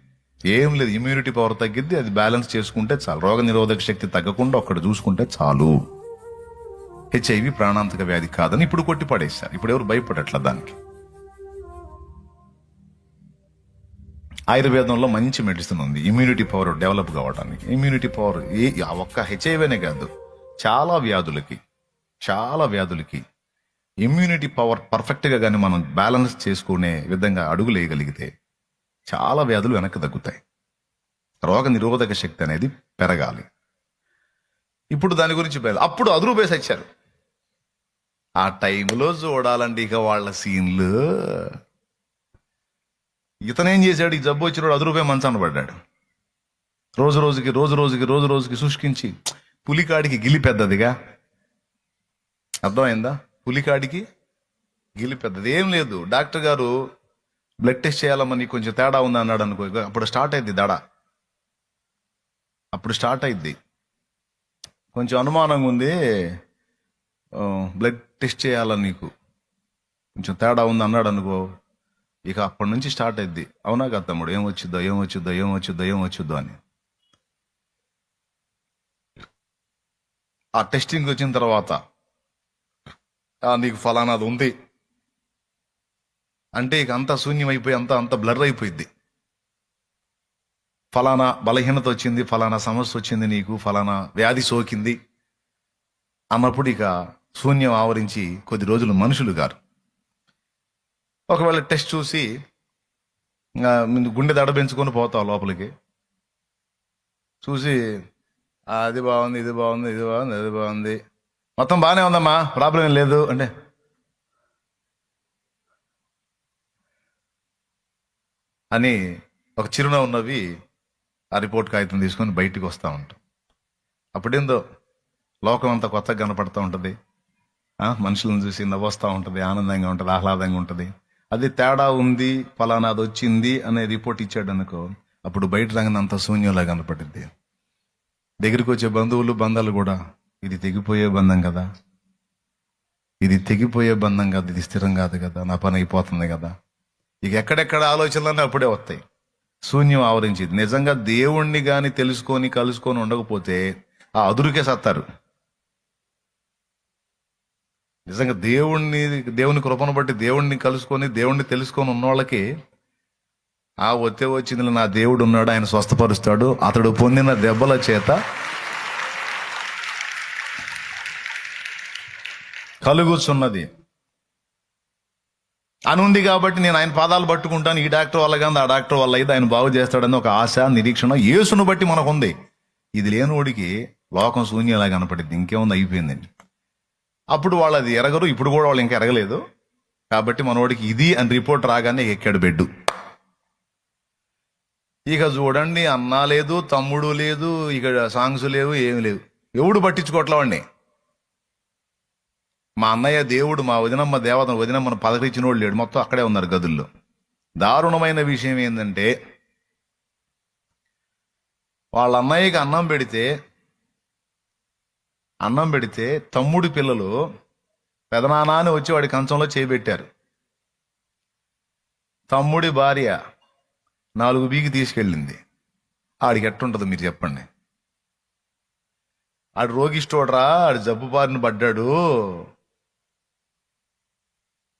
A: ఏం లేదు. ఇమ్యూనిటీ పవర్ తగ్గిద్ది, అది బ్యాలెన్స్ చేసుకుంటే చాలు. రోగ నిరోధక శక్తి తగ్గకుండా ఒక్కడ చూసుకుంటే చాలు. హెచ్ఐవి ప్రాణాంతక వ్యాధి కాదని ఇప్పుడు కొట్టి పడేశారు. ఇప్పుడు ఎవరు భయపడట్లా దానికి. ఆయుర్వేదంలో మంచి మెడిసిన్ ఉంది ఇమ్యూనిటీ పవర్ డెవలప్ కావడానికి. ఇమ్యూనిటీ పవర్ ఒక్క హెచ్ఐవినే కాదు, చాలా వ్యాధులకి ఇమ్యూనిటీ పవర్ పర్ఫెక్ట్గా కానీ మనం బ్యాలెన్స్ చేసుకునే విధంగా అడుగులు వేయగలిగితే చాలా వ్యాధులు వెనక్కి తగ్గుతాయి. రోగ నిరోధక శక్తి అనేది పెరగాలి. ఇప్పుడు దాని గురించి అప్పుడు అదురు బేస్ వచ్చారు. ఆ టైంలో చూడాలండి ఇక వాళ్ళ సీన్లు. ఇతనేం చేశాడు, ఈ జబ్బు వచ్చినాడు 10 రూపాయలు మంచాన పడ్డాడు. రోజు రోజుకి శుష్కించి పులికాడికి గిలి పెద్దదిగా. అర్థమైందా? పులికాడికి గిలి పెద్దది. ఏం లేదు, డాక్టర్ గారు బ్లడ్ టెస్ట్ చేయాలమ్మా, నీకు కొంచెం తేడా ఉంది అన్నాడు అనుకో. అప్పుడు స్టార్ట్ అయింది దడ, కొంచెం అనుమానంగా ఉంది, బ్లడ్ టెస్ట్ చేయాలని నీకు కొంచెం తేడా ఉంది అన్నాడు అనుకో. ఇక అప్పటి నుంచి స్టార్ట్ అయింది. అవునా కదా తమ్ముడు, ఏం వచ్చిద్దో అని. ఆ టెస్టింగ్ వచ్చిన తర్వాత నీకు ఫలానాది ఉంది అంటే ఇక అంతా శూన్యం అయిపోయి అంత బ్లర్ అయిపోయింది. ఫలానా బలహీనత వచ్చింది, ఫలానా సమస్య వచ్చింది, నీకు ఫలానా వ్యాధి సోకింది అన్నప్పుడు ఇక శూన్యం ఆవరించి కొద్ది రోజులు మనుషులు గారు. ఒకవేళ టెస్ట్ చూసి గుండె దడ పెంచుకొని పోతావు లోపలికి, చూసి అది బాగుంది, ఇది బాగుంది, మొత్తం బాగానే ఉందమ్మా, ప్రాబ్లం ఏం లేదు అంటే అని ఒక చిరునవ్వు నవ్వి ఆ రిపోర్ట్ కాగితం తీసుకొని బయటికి వస్తూ ఉంటాం. అప్పుడేందో లోకం అంతా కొత్తగా కనపడుతూ ఉంటుంది, మనుషులను చూసి నవ్వొస్తూ ఉంటుంది, ఆనందంగా ఉంటుంది, ఆహ్లాదంగా ఉంటుంది. అది తేడా ఉంది, ఫలానాది వచ్చింది అనే రిపోర్ట్ ఇచ్చాడు అనుకో, అప్పుడు బయట రంగం అంతా శూన్యంలా కనపడుద్ది. దగ్గరికి వచ్చే బంధాలు కూడా ఇది తెగిపోయే బంధం కదా, ఇది స్థిరం కాదు కదా, నా పని అయిపోతుంది కదా. ఇక ఎక్కడెక్కడ ఆలోచనలన్నీ అప్పుడే వస్తాయి. శూన్యం ఆవరించింది. నిజంగా దేవుణ్ణి కానీ కలుసుకొని ఉండకపోతే ఆ అదురుకే సత్తారు. నిజంగా దేవుని కృపను బట్టి దేవుణ్ణి తెలుసుకొని ఉన్న వాళ్ళకి వచ్చింది, నా దేవుడు ఉన్నాడు, ఆయన స్వస్థపరుస్తాడు, అతడు పొందిన దెబ్బల చేత కలుగుచున్నది అని ఉంది. కాబట్టి నేను ఆయన పాదాలు పట్టుకుంటాను, ఈ డాక్టర్ వల్ల కానీ ఆ డాక్టర్ వల్ల అయితే ఆయన బాగు చేస్తాడని ఒక ఆశ, నిరీక్షణ యేసును బట్టి మనకుంది. ఇది లేనివాడికి లోకం శూన్యంలా కనపడింది, ఇంకేముంది, అయిపోయిందండి. అప్పుడు వాళ్ళు అది ఎరగరు, ఇప్పుడు కూడా వాళ్ళు ఇంకా ఎరగలేదు. కాబట్టి మనోడికి ఇది అని రిపోర్ట్ రాగానే ఎక్కాడు బెడ్డు. ఇక చూడండి, అన్న లేదు, తమ్ముడు లేదు, ఇక సాంగ్స్ లేవు, ఏమి లేవు. ఎవడు పట్టించుకోవట్లేవండి. మా అన్నయ్య దేవుడు, మా వదినమ్మ దేవత, వదినమ్మను పదకరించినోడు లేడు, మొత్తం అక్కడే ఉన్నారు గదుల్లో. దారుణమైన విషయం ఏంటంటే, వాళ్ళ అన్నయ్యకి అన్నం పెడితే తమ్ముడి పిల్లలు పెదనాన్న అని వచ్చి వాడి కంచంలో చేయబెట్టారు. తమ్ముడి భార్య 4 బీకి తీసుకెళ్ళింది. ఆడికి ఎట్టుంటుంది మీరు చెప్పండి? ఆడు రోగిష్టోడ్రా, ఆడు జబ్బు బారిన పడ్డాడు,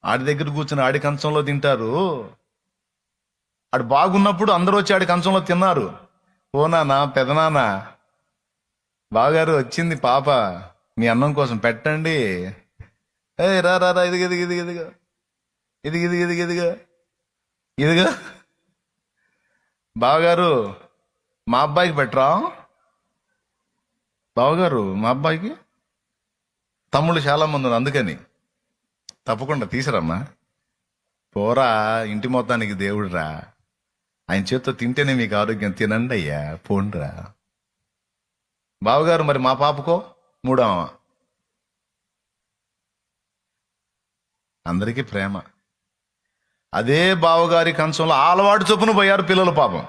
A: ఆడి దగ్గర కూర్చుని ఆడి కంచంలో తింటారు. ఆడు బాగున్నప్పుడు అందరూ వచ్చి ఆడి కంచంలో తిన్నారు. ఓ నాన్న, పెదనాన్న, బావగారు వచ్చింది పాప, మీ అన్నం కోసం పెట్టండి. ఏ రా రా రా, ఇదిగా ఇదిగా ఇదిగా ఇదిగా ఇదిగా ఇదిగా ఇదిగా ఇదిగా బావగారు మా అబ్బాయికి పెట్టరా, బావగారు మా అబ్బాయికి. తమ్ముళ్ళు చాలా మంది ఉన్నారు, అందుకని తప్పకుండా తీసిరమ్మా. పోరా, ఇంటి మొత్తానికి దేవుడురా, ఆయన చేత్తో తింటేనే మీకు ఆరోగ్యం, తినండి అయ్యా, పోండ్రా. బావగారు మరి మా పాపకో 3వ. అందరికీ ప్రేమ. అదే బావగారి కంచంలో అలవాటు చొప్పున పోయారు పిల్లలు పాపం.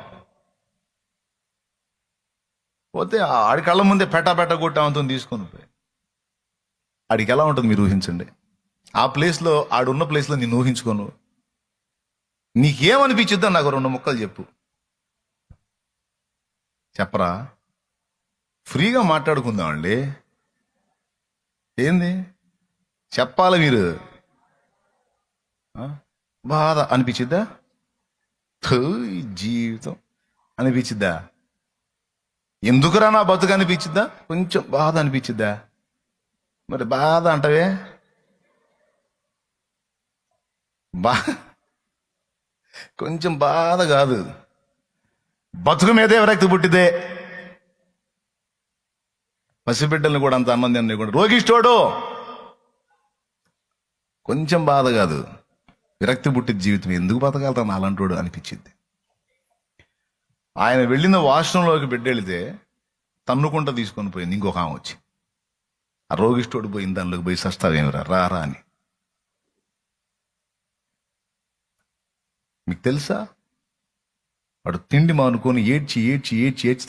A: పోతే ఆడి కళ్ళ ముందే పెట్ట కొట్టామంతో తీసుకొని పోయి. ఆడికి ఎలా ఉంటుంది మీరు ఊహించండి. ఆ ప్లేస్లో, ఆడున్న ప్లేస్లో నేను ఊహించుకోను. నీకేమనిపించిద్దా నాకు 2 ముక్కలు చెప్పు. చెప్పరా, ఫ్రీగా మాట్లాడుకుందామండి. ఏంది చెప్పాలి మీరు? బాధ అనిపించిద్దా? జీవితం అనిపించిద్దా? ఎందుకురా నా బతుకు అనిపించిద్దా? కొంచెం బాధ అనిపించిద్దా? మరి బాధ అంటవే, కొంచెం బాధ కాదు, బతుకు మీదే విరక్తి పుట్టిదే. పసిబిడ్డల్ని కూడా అంత అన్నం కూడా రోగిష్టోడు, కొంచెం బాధ కాదు, విరక్తి పుట్టిన జీవితం ఎందుకు బతకాలరా అలాంటోడు అనిపించింది. ఆయన వెళ్ళిన వాష్రూంలోకి బిడ్డ వెళితే తన్నుకుంటా తీసుకొని పోయింది ఇంకొక ఆమె వచ్చి. ఆ రోగిష్టోడు పోయింది దానిలోకి పోయి, సస్తావేమిరా రారా అని. మీకు తెలుసా, వాడు తిండి మానుకొని ఏడ్చి ఏడ్చి ఏడ్చి ఏడ్చి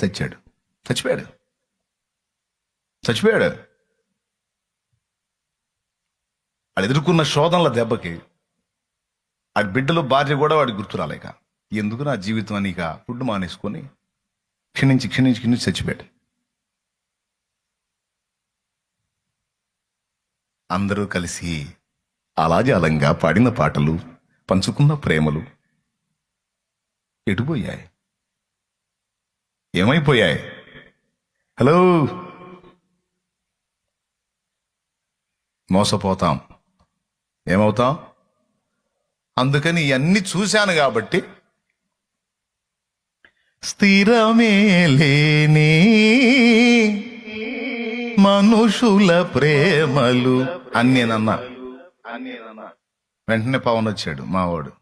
A: చచ్చిపోయాడు. వాడు ఎదుర్కొన్న శోధనల దెబ్బకి ఆ బిడ్డలు, భార్య కూడా వాడికి గుర్తు రాలేక, ఎందుకు నా జీవితం అని ఇక ఫుడ్ మానేసుకొని క్షణించి చచ్చిపోయాడు. అందరూ కలిసి అలాజాలంగా పాడిన పాటలు, పంచుకున్న ప్రేమలు ఎటుపోయాయి? ఏమైపోయాయి? హలో, మోసపోతాం, ఏమవుతాం? అందుకని ఇవన్నీ చూశాను కాబట్టి, స్థిరమే లేని మనుషుల ప్రేమలు అని నేనన్నా. వెంటనే పవన్ వచ్చాడు, మావాడు.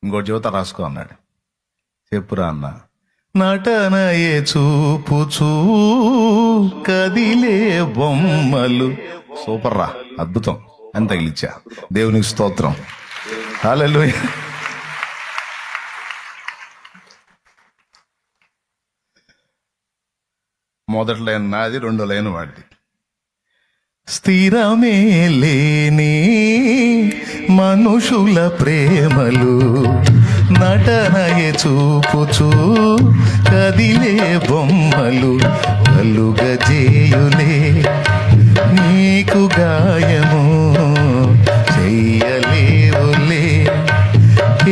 A: ఇంకోటి యువత రాసుకో అన్నాడు. చెప్పురా అన్న. నటనయే చూపుచూ కదిలే బొమ్మలు. సూపర్ రా, అద్భుతం అని తగిలిచ్చా. దేవునికి స్తోత్రం, హల్లెలూయా. మొదటి లైన్ నాది, 2వ లైన్ వాడిది. స్థిరమే లేని మనుషుల ప్రేమలు, నటనయే చూపుచూ కదిలే బొమ్మలు, కలుగజేయులే నీకు గాయము, చెయ్యలేవులే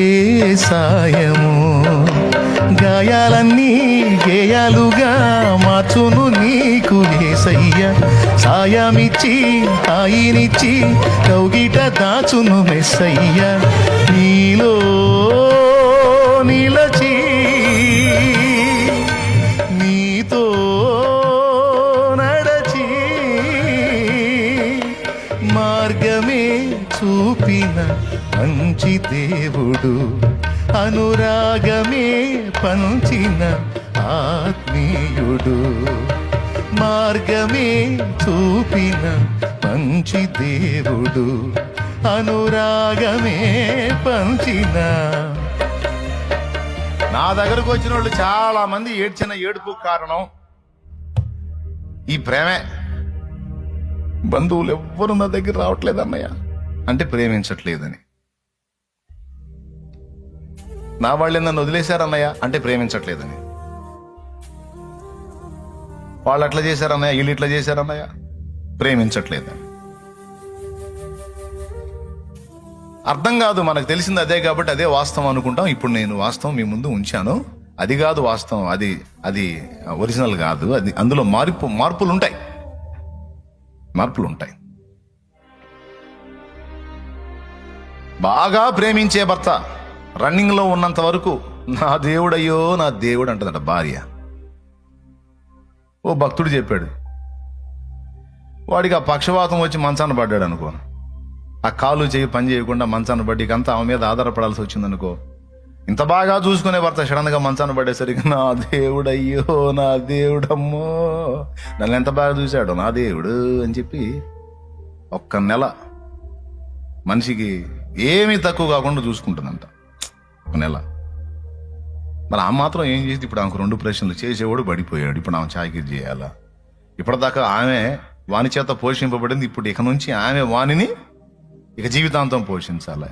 A: ఏ సాయము. గాయాలన్నీ గేయాలుగా మార్చును నీకు యేసయ్య, సాయమిచ్చి హాయినిచ్చి కౌగిట దాచును మెస్సయ్య. నీలో నిలచి నీతో నడచి మార్గమే చూపిన మంచి దేవుడు, అనురాగమే పంచిన ఆత్మీయుడు. మార్గమే చూపిన మంచి దేవుడు, అనురాగమే పంచిన. నా దగ్గరకు వచ్చిన వాళ్ళు చాలా మంది ఏడ్చిన ఏడుపు కారణం ఈ ప్రేమే. బంధువులు ఎవ్వరు నా దగ్గర రావట్లేదు అన్నయ్య అంటే ప్రేమించట్లేదని. నా వాళ్ళే నన్ను వదిలేశారన్నయ్య అంటే ప్రేమించట్లేదని. వాళ్ళు అట్లా చేశారన్నయ్య, వీళ్ళు ఇట్లా చేశారన్నయ్య, ప్రేమించట్లేదని. అర్థం కాదు, మనకు తెలిసింది అదే కాబట్టి అదే వాస్తవం అనుకుంటాం. ఇప్పుడు నేను వాస్తవం మీ ముందు ఉంచాను. అది కాదు వాస్తవం, అది ఒరిజినల్ కాదు. అది అందులో మార్పులు ఉంటాయి. బాగా ప్రేమించే భర్త రన్నింగ్ లో ఉన్నంత వరకు నా దేవుడయ్యో నా దేవుడు అంటుందట భార్య. ఓ భక్తుడు చెప్పాడు, వాడికి ఆ పక్షవాతం వచ్చి మంచాన పడ్డాడు అనుకో, ఆ కాలు చేయి పని చేయకుండా మంచాన పడ్డి అంతా ఆమె మీద ఆధారపడాల్సి వచ్చిందనుకో, ఇంత బాగా చూసుకునే భర్త సడన్ గా మంచాన పడేసరికి నా దేవుడయ్యో నా దేవుడమ్మో నన్ను ఎంత బాగా చూశాడు నా దేవుడు అని చెప్పి ఒక్క నెల మనిషికి ఏమీ తక్కువ కాకుండా చూసుకుంటుందంట. ఒక నెల. మరి ఆ మాత్రం ఏం చేసి ఇప్పుడు ఆమెకు 2 ప్రశ్నలు చేసేవాడు పడిపోయాడు. ఇప్పుడు ఆమె చాకిరి చేయాలా? ఇప్పటిదాకా ఆమె వాని చేత పోషింపబడింది, ఇప్పుడు ఇక నుంచి ఆమె వాణిని ఇక జీవితాంతం పోషించాలి.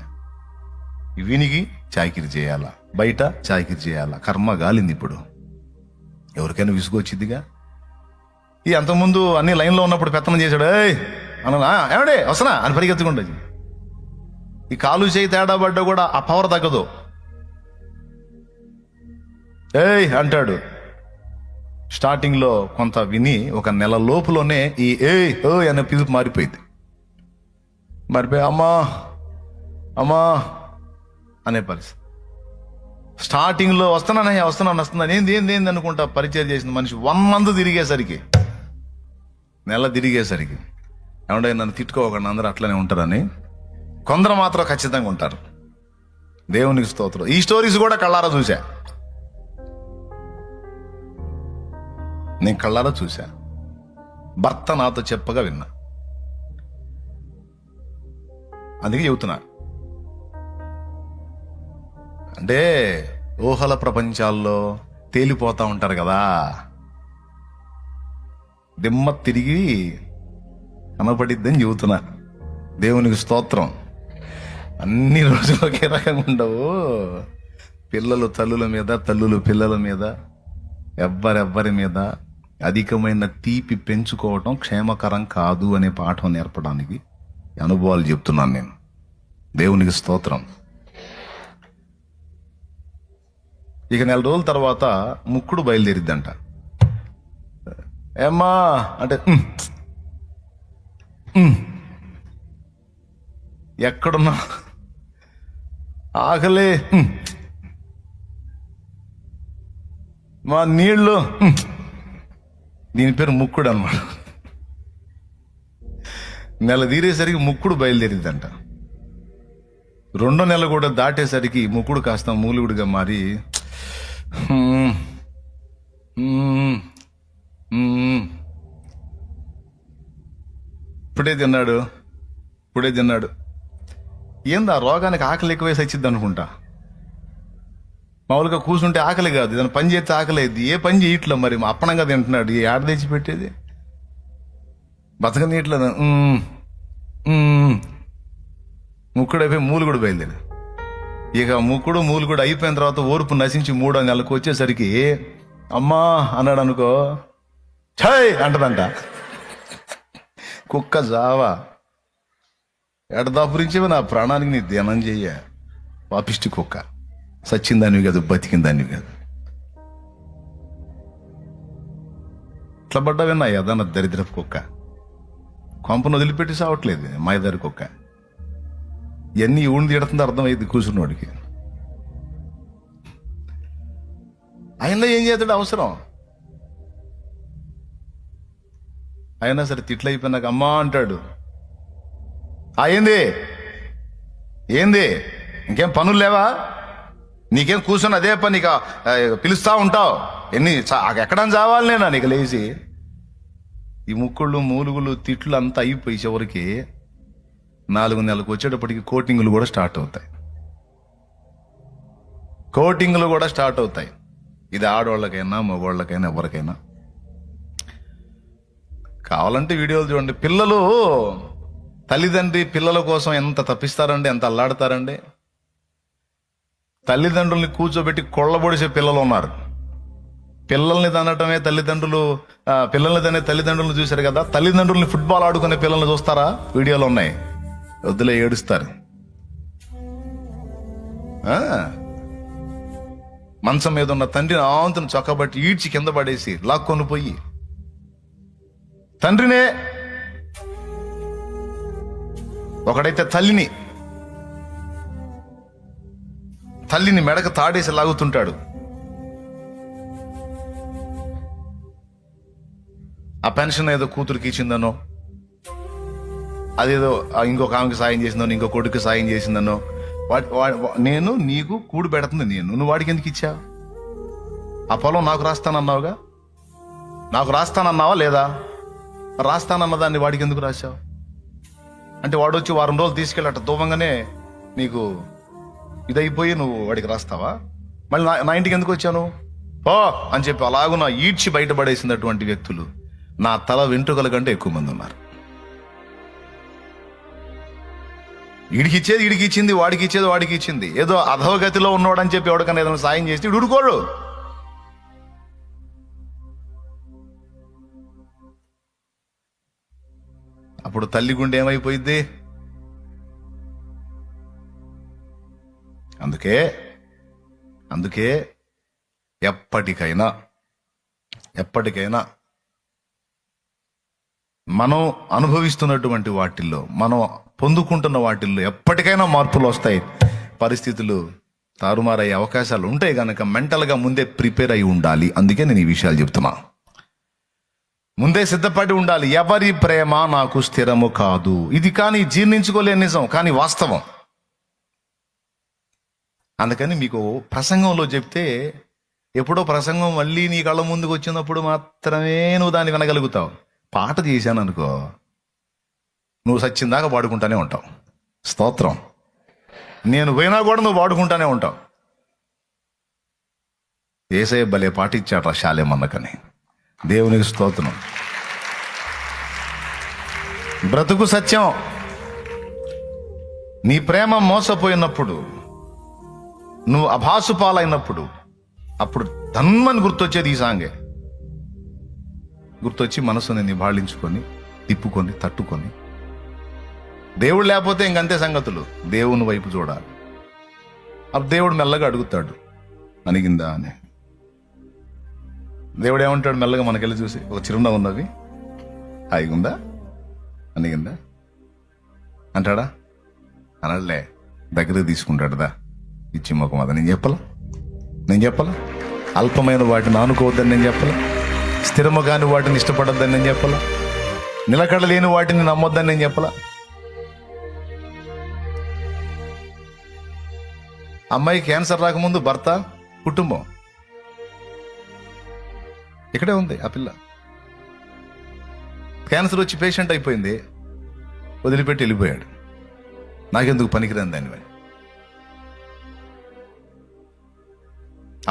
A: వీనికి చాకిరి చేయాలా, బయట చాకిరి చేయాలా. కర్మ గాలింది. ఇప్పుడు ఎవరికైనా విసుగొచ్చిద్దిగా. ఈ అంతకుముందు అన్ని లైన్లో ఉన్నప్పుడు పెత్తనం చేశాడు, అన్నా ఏమండే వస్తున్నా అని పరిగెత్తుకుంటుంది. ఈ కాలు చేయి తేడా పడ్డా కూడా ఆ పవర్ తగ్గదు. అంటాడు. స్టార్టింగ్ లో కొంత విని ఒక నెల లోపులోనే ఈ అనే పిలుపు మారిపోయింది. అమ్మా అమ్మా అనే పరిస్థితి. స్టార్టింగ్ లో వస్తున్నాను ఏంది అనుకుంటా పరిచయం చేసిన మనిషి 1 month తిరిగేసరికి, నెల తిరిగేసరికి ఏమంటే నన్ను తిట్టుకోకుండా అందరూ అట్లనే ఉంటారని, కొందరు మాత్రం ఖచ్చితంగా ఉంటారు. దేవునికి స్తోత్రం. ఈ స్టోరీస్ కూడా కళ్ళారా చూశా, నేను కళ్ళారా చూశా. భర్త నాతో చెప్పగా విన్నా, అందుకే చెబుతున్నా. అంటే ఊహల ప్రపంచాల్లో తేలిపోతా ఉంటారు కదా, దిమ్మ తిరిగి కనపడిద్దని చెబుతున్నా. దేవునికి స్తోత్రం. అన్ని రోజులు ఒకే రకంగా ఉండవు. పిల్లలు తల్లుల మీద, తల్లులు పిల్లల మీద, ఎవ్వరెవ్వరి మీద అధికమైన తీపి పెంచుకోవటం క్షేమకరం కాదు అనే పాఠం నేర్పడానికి అనుభవాలు చెప్తున్నాను నేను. దేవునికి స్తోత్రం. ఇక 1 నెల రోజుల తర్వాత ముక్కుడు బయలుదేరిద్దంట. ఏమ్మా అంటే ఎక్కడున్నా ఆకలే, మా నీళ్ళు, దీని పేరు ముక్కుడు అన్నమాట. నెల తీరేసరికి ముక్కుడు బయలుదేరిద్దంట. 2వ నెల కూడా దాటేసరికి ముక్కుడు కాస్త మూలుగుడిగా మారి ఇప్పుడే తిన్నాడు. ఏంది ఆ రోగానికి ఆకలి ఎక్కువేసి వచ్చింది అనుకుంటా. మామూలుగా కూర్చుంటే ఆకలి కాదు, ఏదైనా పని చేస్తే ఆకలి అయింది. ఏ పని చేయట్లా, మరి అప్పనంగా తింటున్నాడు. ఏడ తెచ్చి పెట్టేది? బతకనీట్లా. ముక్కుడు అయిపోయి మూలుగుడు బయలుదేరి. ఇక ముక్కుడు మూలుగుడు అయిపోయిన తర్వాత ఓర్పు నశించి 3వ నెలకు వచ్చేసరికి అమ్మా అన్నాడు అనుకో, ఛాయ్ అంటదంట. కుక్క జావా ఎడదాపురించేవి నా ప్రాణానికి నీ ధ్యానం చెయ్య. పాపిష్టి కుక్క. సచ్చిందానివి కాదు, బతికిందానివి కాదు. ఇట్లా పడ్డావిన్నా ఏదన్నా దరిద్రపు కుక్క. కొంపను వదిలిపెట్టి సావట్లేదు మాయదారి కుక్క. ఇవన్నీ ఊడి తీడుతుందో అర్థమైంది కూర్చున్నోడికి. ఆయనలో ఏం చేస్తాడు అవసరం? అయినా సరే తిట్లు అయిపోయినాక అమ్మా అంటాడు. అయింది ఏంది ఇంకేం పనులు లేవా? నీకేం కూర్చొని అదే పని ఇక పిలుస్తా ఉంటావు. ఎక్కడని చావాలి నేనా నీకు లేచి? ఈ ముక్కుళ్ళు మూలుగులు తిట్లు అంతా అయిపోయి చివరికి 4 నెలలకు వచ్చేటప్పటికి కోటింగులు కూడా స్టార్ట్ అవుతాయి. ఇది ఆడవాళ్ళకైనా మగవాళ్ళకైనా ఎవరికైనా. కావాలంటే వీడియోలు చూడండి. పిల్లలు తల్లిదండ్రి పిల్లల కోసం ఎంత తప్పిస్తారండి, ఎంత అల్లాడతారండి. తల్లిదండ్రుల్ని కూర్చోబెట్టి కొళ్ళబొడిసే పిల్లలు ఉన్నారు. పిల్లల్ని తనటమే తల్లిదండ్రులు, పిల్లల్ని తనే తల్లిదండ్రులను చూశారు కదా. తల్లిదండ్రుల్ని ఫుట్బాల్ ఆడుకునే పిల్లల్ని చూస్తారా? వీడియోలు ఉన్నాయి. వద్దులే, ఏడుస్తారు. మంచం మీద ఉన్న తండ్రిని ఆంతును చొక్కబట్టి ఈడ్చి కింద పడేసి లాక్కొని పోయి తండ్రినే, ఒకడైతే తల్లిని మెడకు తాడేసి లాగుతుంటాడు. ఆ పెన్షన్ ఏదో కూతురికి ఇచ్చిందనో, అదేదో ఇంకొక ఆమెకి సాయం చేసిందనో, ఇంకో కొడుకు సాయం చేసిందనో, నేను నీకు కూడు పెడుతుంది నువ్వు వాడికి ఎందుకు ఇచ్చా? ఆ పొలం నాకు రాస్తానన్నావుగా, నాకు రాస్తానన్నావా లేదా? రాస్తానన్న దాన్ని వాడికి ఎందుకు రాశావు? అంటే వాడు వచ్చి వారం రోజులు తీసుకెళ్ళట దూవంగానే నీకు ఇదైపోయి నువ్వు వాడికి రాస్తావా? మళ్ళీ నా ఇంటికి ఎందుకు వచ్చాను ఓ అని చెప్పి అలాగున ఈడ్చి బయటపడేసినటువంటి వ్యక్తులు నా తల వెంట్రుకల కంటే ఎక్కువ మంది ఉన్నారు. వీడికి ఇచ్చింది, వాడికి ఇచ్చింది. ఏదో అధోగతిలో ఉన్నవాడని చెప్పి ఎవరికైనా ఏదైనా సాయం చేసి వీడు ఊరుకోడు. అప్పుడు తల్లి గుండె ఏమైపోయింది? అందుకే ఎప్పటికైనా మనం అనుభవిస్తున్నటువంటి వాటిల్లో, మనం పొందుకుంటున్న వాటిల్లో ఎప్పటికైనా మార్పులు వస్తాయి. పరిస్థితులు తారుమారయ్యే అవకాశాలు ఉంటాయి కనుక మెంటల్గా ముందే ప్రిపేర్ అయి ఉండాలి. అందుకే నేను ఈ విషయాలు చెప్తున్నా. ముందే సిద్ధపడి ఉండాలి. ఎవరి ప్రేమ నాకు స్థిరము కాదు. ఇది కానీ జీర్ణించుకోలేని నిజం, కానీ వాస్తవం. అందుకని మీకు ప్రసంగంలో చెప్తే, ఎప్పుడో ప్రసంగం మళ్ళీ నీ కళ్ళ ముందుకు వచ్చినప్పుడు మాత్రమే నువ్వు దాన్ని వినగలుగుతావు. పాట చేశాను అనుకో, నువ్వు సచ్చిందాకా పాడుకుంటానే ఉంటావు. స్తోత్రం. నేను పోయినా కూడా నువ్వు పాడుకుంటానే ఉంటావు. యేసయ్య భలే పాట ఇచ్చాట శాలేమన్నకని. దేవునికి స్తోత్రం. బ్రతుకు సత్యం. నీ ప్రేమ మోసపోయినప్పుడు, నువ్వు అభాసు పాలైనప్పుడు, అప్పుడు ధన్మని గుర్తొచ్చేది ఈ సాంగే. గుర్తొచ్చి మనసుని నిభాళించుకొని, తిప్పుకొని, తట్టుకొని, దేవుడు లేకపోతే ఇంకంతే సంగతులు. దేవుని వైపు చూడాలి. అప్పుడు దేవుడు మెల్లగా అడుగుతాడు, అణిగిందా అని. దేవుడు ఏమంటాడు? మెల్లగా మనకెళ్ళి చూసి, ఒక చిరునవ్వు ఉన్నది, హాయిగుందా, అణిగిందా అంటాడా? అనలే, దగ్గరికి తీసుకుంటాడుదా, ఇచ్చి ముఖం. అదా నేను చెప్పలా? అల్పమైన వాటిని ఆనుకోవద్దని నేను చెప్పలా? స్థిరము కాని వాటిని ఇష్టపడొద్దని నేను చెప్పలా? నిలకడలేని వాటిని నమ్మొద్దని నేను చెప్పలా? అమ్మాయి క్యాన్సర్ రాకముందు భర్త, కుటుంబం ఇక్కడే ఉంది. ఆ పిల్ల క్యాన్సర్ వచ్చి పేషెంట్ అయిపోయింది, వదిలిపెట్టి వెళ్ళిపోయాడు. నాకెందుకు పనికిరాని దానివై.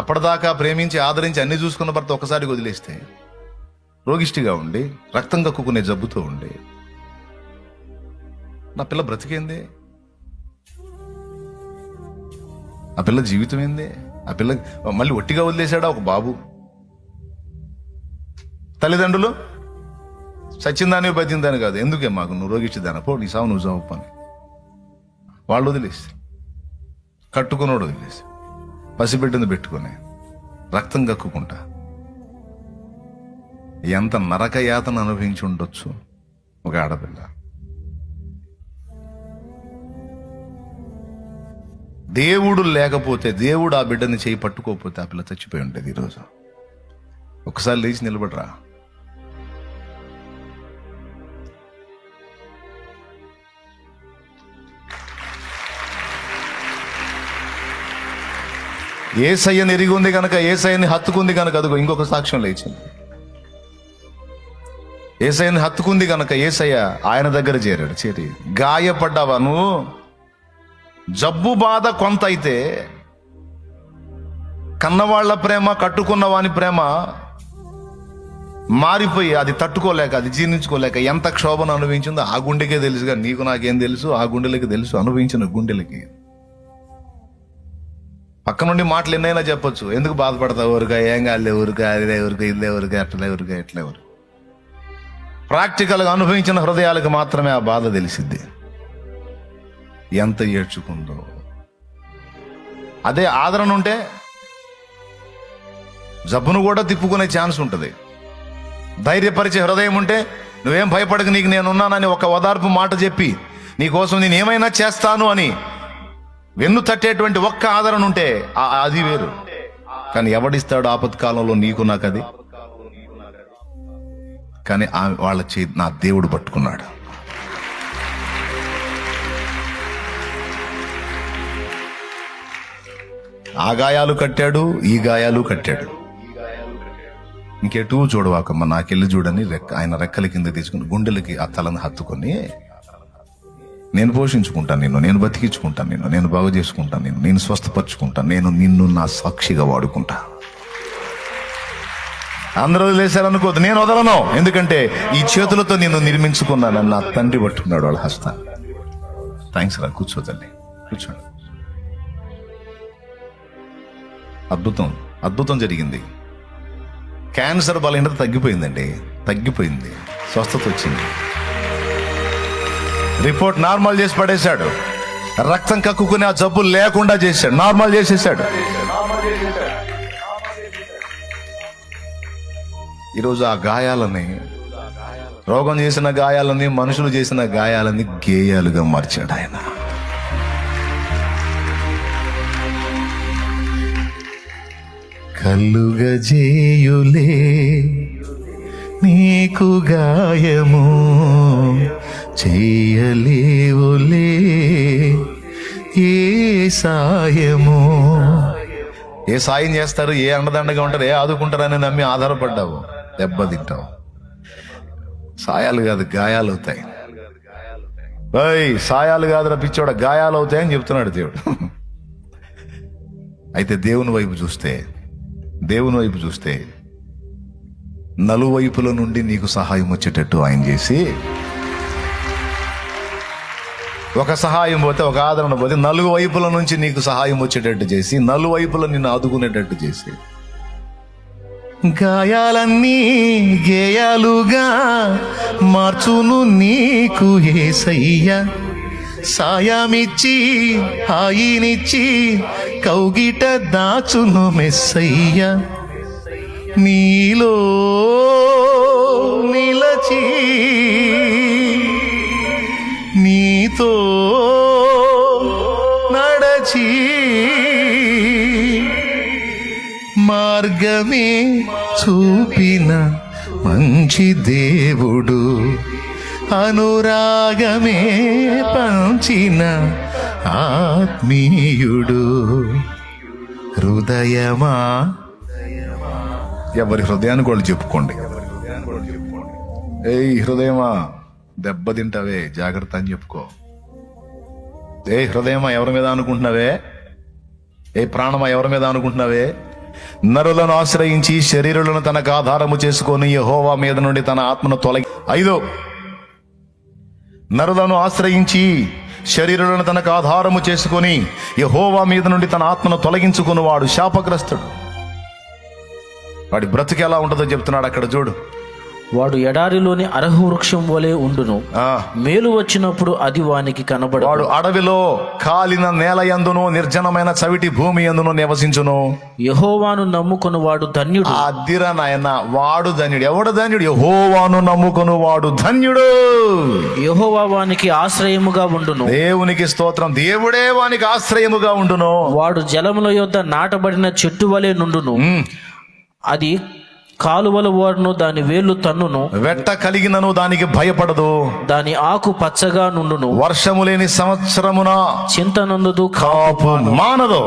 A: అప్పటిదాకా ప్రేమించి ఆదరించి అన్ని చూసుకున్న భర్త ఒక్కసారి వదిలేస్తే, రోగిష్టిగా ఉండి రక్తం కక్కుకునే జబ్బుతో ఉండి, నా పిల్ల బ్రతికేంది? ఆ పిల్ల జీవితం ఏంది? ఆ పిల్ల మళ్ళీ ఒట్టిగా వదిలేశాడా ఒక బాబు? తల్లిదండ్రులు సచ్చిందాని బతిందాని కాదు, ఎందుకే మాకు నువ్వు రోగిష్టిదాన, పో నీ సావు నువ్వు చావు పని. వాళ్ళు వదిలేసి, కట్టుకున్నోడు వదిలేసి, పసిబిడ్డను పెట్టుకుని రక్తం కక్కుకుంటా ఎంత నరక యాతన అనుభవించి ఉండొచ్చు ఒక ఆడపిల్ల. దేవుడు లేకపోతే, దేవుడు ఆ బిడ్డని చేయి పట్టుకోకపోతే ఆ పిల్ల చచ్చిపోయి ఉండేది ఈరోజు. ఒకసారి లేచి నిలబడరా. యేసయ్యని ఎరిగి ఉంది కనుక, యేసయ్యని హత్తుకుంది కనుక, అదిగో ఇంకొక సాక్ష్యం లేచింది. యేసయ్యని హత్తుకుంది కనుక యేసయ్య ఆయన దగ్గర చేరి, గాయపడ్డావా నువ్వు? జబ్బు బాధ కొంత అయితే, కన్నవాళ్ల ప్రేమ, కట్టుకున్న వాని ప్రేమ మారిపోయి అది తట్టుకోలేక, అది జీర్ణించుకోలేక ఎంత క్షోభను అనుభవించిందో ఆ గుండెకే తెలుసుగా. నీకు నాకేం తెలుసు? ఆ గుండెలకి తెలుసు, అనుభవించిన గుండెలకి. పక్క నుండి మాటలు ఎన్నైనా చెప్పొచ్చు, ఎందుకు బాధపడతావు ఊరుగా, ఏం కాలే ఊరుగా, అదే ఊరుగా, ఇదే ఊరుగా, ఎట్లే ఊరుగా, ఎట్లే ఊరు. ప్రాక్టికల్గా అనుభవించిన హృదయాలకు మాత్రమే ఆ బాధ తెలిసిద్ది, ఎంత ఏడ్చుకుందో. అదే ఆదరణ ఉంటే జబ్బును కూడా తిప్పుకునే ఛాన్స్ ఉంటుంది. ధైర్యపరిచే హృదయం ఉంటే, నువ్వేం భయపడక, నీకు నేనున్నానని ఒక ఓదార్పు మాట చెప్పి, నీకోసం నేను ఏమైనా చేస్తాను అని వెన్ను తట్టేటువంటి ఒక్క ఆదరణ ఉంటే అది వేరు. కానీ ఎవడిస్తాడు ఆపత్కాలంలో నీకు నాకు అది? కానీ వాళ్ళ చేయి నా దేవుడు పట్టుకున్నాడు. ఆ గాయాలు కట్టాడు, ఈ గాయాలు కట్టాడు. ఇంకెటూ చూడవాకమ్మ, నాకెళ్ళి చూడని ఆయన రెక్కల కింద తీసుకుని గుండెలకి ఆ తలను హత్తుకొని, నేను పోషించుకుంటాను నిన్ను, నేను బతికించుకుంటాను నిన్ను, నేను బాగు చేసుకుంటాను నిన్ను, నేను స్వస్థపరచుకుంటాను, నేను నిన్ను నా సాక్షిగా వాడుకుంటా. అందరూ వదిలేశారనుకోదు, నేను వదలను. ఎందుకంటే ఈ చేతులతో నిన్ను నిర్మించుకున్నానని నా తండ్రి పట్టుకున్నాడు వాళ్ళ హస్తాన్ని. థ్యాంక్స్ రా, కూర్చోదండి, కూర్చోండి. అద్భుతం జరిగింది. క్యాన్సర్ బలహీనత తగ్గిపోయిందండి, తగ్గిపోయింది, స్వస్థత వచ్చింది. రిపోర్ట్ నార్మల్ చేసి పడేశాడు. రక్తం కక్కుకునే ఆ జబ్బు లేకుండా చేశాడు, నార్మల్ చేసేసాడు. ఈరోజు ఆ గాయాలని, రోగం చేసిన గాయాలని, మనుషులు చేసిన గాయాలని గేయాలుగా మార్చాడు ఆయన. కలుగజేయులే నీకు గాయము, చేయలేవులే ఏ సాయము. ఏ సాయం చేస్తారు, ఏ అండదండగా ఉంటారు, ఏ ఆదుకుంటారని నమ్మి ఆధారపడ్డావు, దెబ్బతింటావు. సాయాలు కాదు, గాయాలు అవుతాయి. సాయాలు కాదురా పిచ్చోడ, గాయాలు అవుతాయని చెప్తున్నాడు దేవుడు. అయితే దేవుని వైపు చూస్తే నలువైపుల నుండి నీకు సహాయం వచ్చేటట్టు ఆయన చేసి, ఒక సహాయం పోతే, ఒక ఆదరణ పోతే, నలువైపుల నుంచి నీకు సహాయం వచ్చేటట్టు చేసి, నలువైపుల నిన్ను ఆదుకునేటట్టు చేసి, గాయాలన్నీ గేయాలుగా మార్చును నీకు యేసయ్య. సాయమిచ్చి హాయినిచ్చి కౌగిట దాచును మెస్సయ్య. నీలో నిలచి నీతో నడచి మార్గమే చూపిన మంచి దేవుడు, అనురాగమే పంచిన ఆత్మీయుడు. హృదయమా, ఎవరి హృదయాన్ని కూడా చెప్పుకోండి. ఏయ్ హృదయమా, దెబ్బతింటావే, జాగ్రత్త అని చెప్పుకో. ఏ హృదయమా, ఎవరి మీద అనుకుంటున్నావే? ఏ ప్రాణమా, ఎవరి మీద అనుకుంటున్నావే? నరులను ఆశ్రయించి శరీరులను తనకు ఆధారము చేసుకొని యెహోవా మీద నుండి తన ఆత్మను తొలగి. 5, నరులను ఆశ్రయించి శరీరులను తనకు ఆధారము చేసుకొని యెహోవా మీద నుండి తన ఆత్మను తొలగించుకుని వాడు శాపగ్రస్తుడు. వాడి బ్రతుకు ఎలా ఉంటుందో చెప్తున్నాడు అక్కడ చూడు.
B: వాడు ఎడారిలోని అరహ వృక్షం వలె ఉండును, మేలు వచ్చినప్పుడు అది వానికి కనబడు.
A: వాడు అడవిలో కాలిన నేల యందును నిర్జనమైన చవిటి భూమి యందును నివసించును.
B: యెహోవాను నమ్ముకుని వాడు ధన్యుడు.
A: అద్దిరా నాయన, వాడు ధన్యుడు. ఎవడు ధన్యుడు? యెహోవాను నమ్ముకుని వాడు ధన్యుడు.
B: యెహోవా వానికి ఆశ్రయముగా ఉండును.
A: దేవునికి స్తోత్రం. దేవుడే వానికి ఆశ్రయముగా ఉండును.
B: వాడు జలముల యొద్ద నాటబడిన చెట్టు వలె నుండును, అది కాలువల ఓడను, దాని వేళ్ళు తన్నును.
A: వెట్ట కలిగినను దానికి భయపడదు,
B: దాని ఆకు పచ్చగా నుండును.
A: వర్షము లేని సంవత్సరమున
B: చింతనందుదు,
A: కాపు మానదు.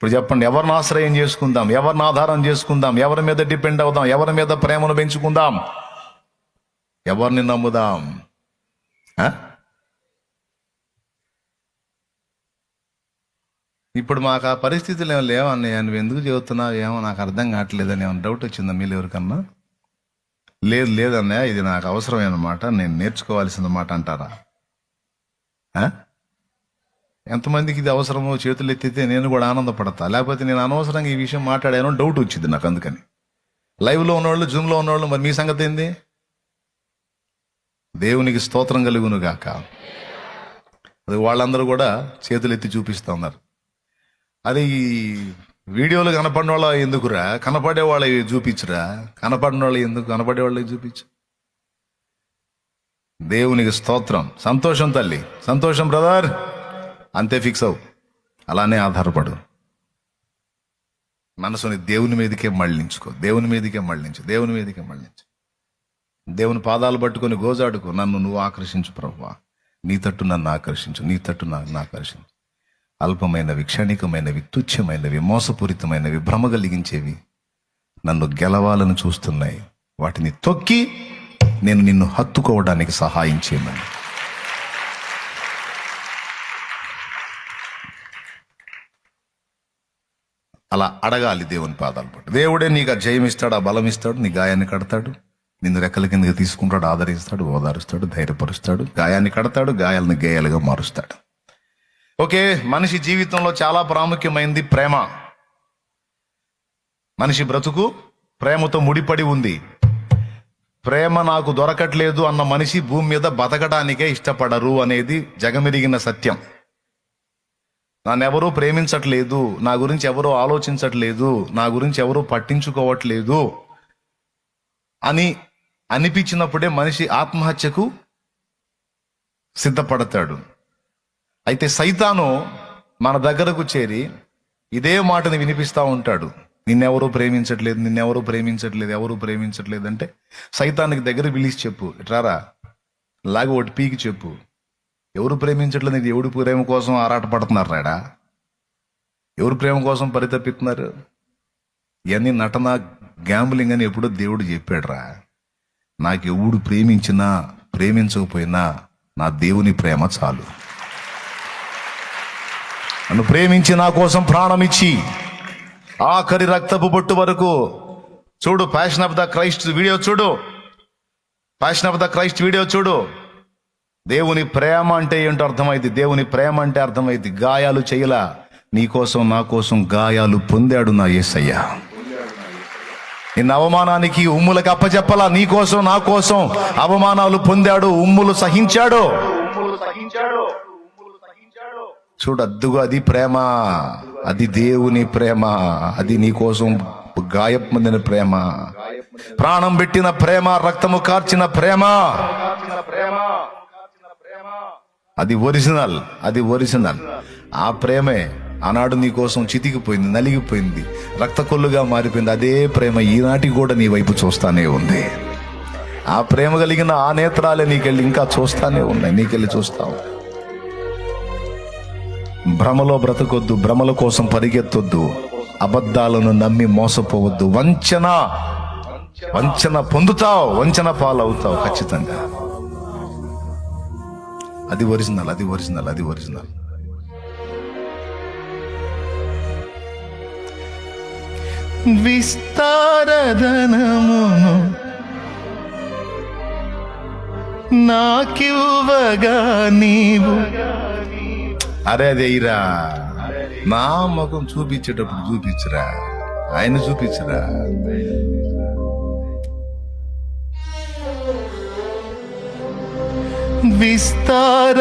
A: ఇప్పుడు చెప్పండి, ఎవరిని ఆశ్రయం చేసుకుందాం, ఎవరిని ఆధారం చేసుకుందాం, ఎవరి మీద డిపెండ్ అవుదాం, ఎవరి మీద ప్రేమను పెంచుకుందాం, ఎవరిని నమ్ముదాం? ఇప్పుడు మాకు ఆ పరిస్థితులు ఏమో లేవన్నయ్య, నువ్వు ఎందుకు చెబుతున్నావు ఏమో నాకు అర్థం కావట్లేదని ఏమైనా డౌట్ వచ్చిందా మీరు ఎవరికన్నా? లేదన్నయ్య, ఇది నాకు అవసరమైన మాట, నేను నేర్చుకోవాల్సిన మాట అంటారా? ఎంతమందికి ఇది అవసరమో చేతులు ఎత్తితే నేను కూడా ఆనందపడతా. లేకపోతే నేను అనవసరంగా ఈ విషయం మాట్లాడానో డౌట్ వచ్చింది నాకు. అందుకని లైవ్లో ఉన్నవాళ్ళు, జూమ్లో ఉన్నవాళ్ళు, మరి మీ సంగతి ఏంది? దేవునికి స్తోత్రం కలుగును గాక. అది వాళ్ళందరూ కూడా చేతులు ఎత్తి చూపిస్తూ ఉన్నారు. అది వీడియోలు కనపడిన వాళ్ళ ఎందుకురా, కనపడే వాళ్ళకి చూపించురా, కనపడిన వాళ్ళు ఎందుకు, కనపడే వాళ్ళకి చూపించు. దేవునికి స్తోత్రం. సంతోషం తల్లి, సంతోషం బ్రదర్, అంతే ఫిక్స్ అవు, అలానే ఆధారపడు. మనసుని దేవుని మీదకే మళ్ళించుకో, దేవుని మీదకే మళ్ళించు, దేవుని మీదకే మళ్ళించు. దేవుని పాదాలు పట్టుకొని గోజాడుకో, నన్ను నువ్వు ఆకర్షించు ప్రభువా, నీ తట్టు నన్ను ఆకర్షించు, నీ తట్టు నన్ను ఆకర్షించు. అల్పమైనవి, క్షణికమైనవి, తుచ్చమైనవి, మోసపూరితమైనవి, భ్రమ కలిగించేవి నన్ను గెలవాలని చూస్తున్నాయి. వాటిని తొక్కి నేను నిన్ను హత్తుకోవడానికి సహాయం చేయమని. అలా అడగాలి దేవుని పాదాలు పట్టు. దేవుడే నీకు ఆ జయం ఇస్తాడు, ఆ బలం ఇస్తాడు, నీ గాయాన్ని కడతాడు, నిన్ను రెక్కల కిందకి తీసుకుంటాడు, ఆదరిస్తాడు, ఓదారుస్తాడు, ధైర్యపరుస్తాడు, గాయాన్ని కడతాడు, గాయాలను గేయాలుగా మారుస్తాడు. ఓకే, మనిషి జీవితంలో చాలా ప్రాముఖ్యమైనది ప్రేమ. మనిషి బ్రతుకు ప్రేమతో ముడిపడి ఉంది. ప్రేమ నాకు దొరకట్లేదు అన్న మనిషి భూమి మీద బతకడానికే ఇష్టపడరు అనేది జగమెరిగిన సత్యం. నన్నెవరూ ప్రేమించట్లేదు, నా గురించి ఎవరూ ఆలోచించట్లేదు, నా గురించి ఎవరూ పట్టించుకోవట్లేదు అని అనిపించినప్పుడే మనిషి ఆత్మహత్యకు సిద్ధపడతాడు. అయితే సైతాను మన దగ్గరకు చేరి ఇదే మాటని వినిపిస్తూ ఉంటాడు. నిన్నెవరూ ప్రేమించట్లేదు, నిన్నెవరూ ప్రేమించట్లేదు, ఎవరూ ప్రేమించట్లేదు అంటే సైతానికి దగ్గర పిలిచి చెప్పు, ఇట్రారా లాగా ఒకటి పీకి చెప్పు, ఎవరు ప్రేమించట్లేదు, ఇది ఎవడి ప్రేమ కోసం ఆరాట పడుతున్నారు రాడా, ఎవరు ప్రేమ కోసం పరితపిస్తున్నారు, ఇవన్నీ నటన, గ్యాంబ్లింగ్ అని ఎప్పుడో దేవుడు చెప్పాడు రా. నాకు ఎవడు ప్రేమించినా ప్రేమించకపోయినా నా దేవుని ప్రేమ చాలు. నన్ను ప్రేమించి నా కోసం ప్రాణం ఇచ్చి ఆఖరి రక్తపు బొట్టు వరకు చూడు. Passion of the Christ video చూడు, Passion of the Christ video చూడు. దేవుని ప్రేమ అంటే ఏంటో అర్థమైంది. దేవుని ప్రేమ అంటే అర్థమైంది. గాయాలు చేయలా, నీ కోసం నా కోసం గాయాలు పొందాడు నా యేసయ్య. నిన్న అవమానానికి ఉమ్ములకు అప్పచెప్పలా, నీ కోసం నా కోసం అవమానాలు పొందాడు, ఉమ్ములు సహించాడు. చూడు, అద్దుగా అది ప్రేమ, అది దేవుని ప్రేమ, అది నీ కోసం గాయం పొందిన ప్రేమ, ప్రాణం పెట్టిన ప్రేమ, రక్తము కార్చిన ప్రేమ, అది ఒరిజినల్, అది ఒరిజినల్. ఆ ప్రేమే ఆనాడు నీ కోసం చితికిపోయింది, నలిగిపోయింది, రక్త కొల్లుగా మారిపోయింది. అదే ప్రేమ ఈనాటికి కూడా నీ వైపు చూస్తానే ఉంది. ఆ ప్రేమ కలిగిన ఆ నేత్రాలే నీకెళ్ళి ఇంకా చూస్తానే ఉన్నాయి, నీకెళ్ళి చూస్తావు. భ్రమలో బ్రతకొద్దు, భ్రమల కోసం పరిగెత్తొద్దు, అబద్ధాలను నమ్మి మోసపోవద్దు. వంచన పొందుతావు, వంచన పాలవుతావు ఖచ్చితంగా. అది ఒరిజినల్, అది ఒరిజినల్, అది ఒరిజినల్. విస్తారధనమును నాకివ్వగా నీవు, అరే అదేరా నా ముఖం చూపించేటప్పుడు చూపించరా, ఆయన చూపించరా.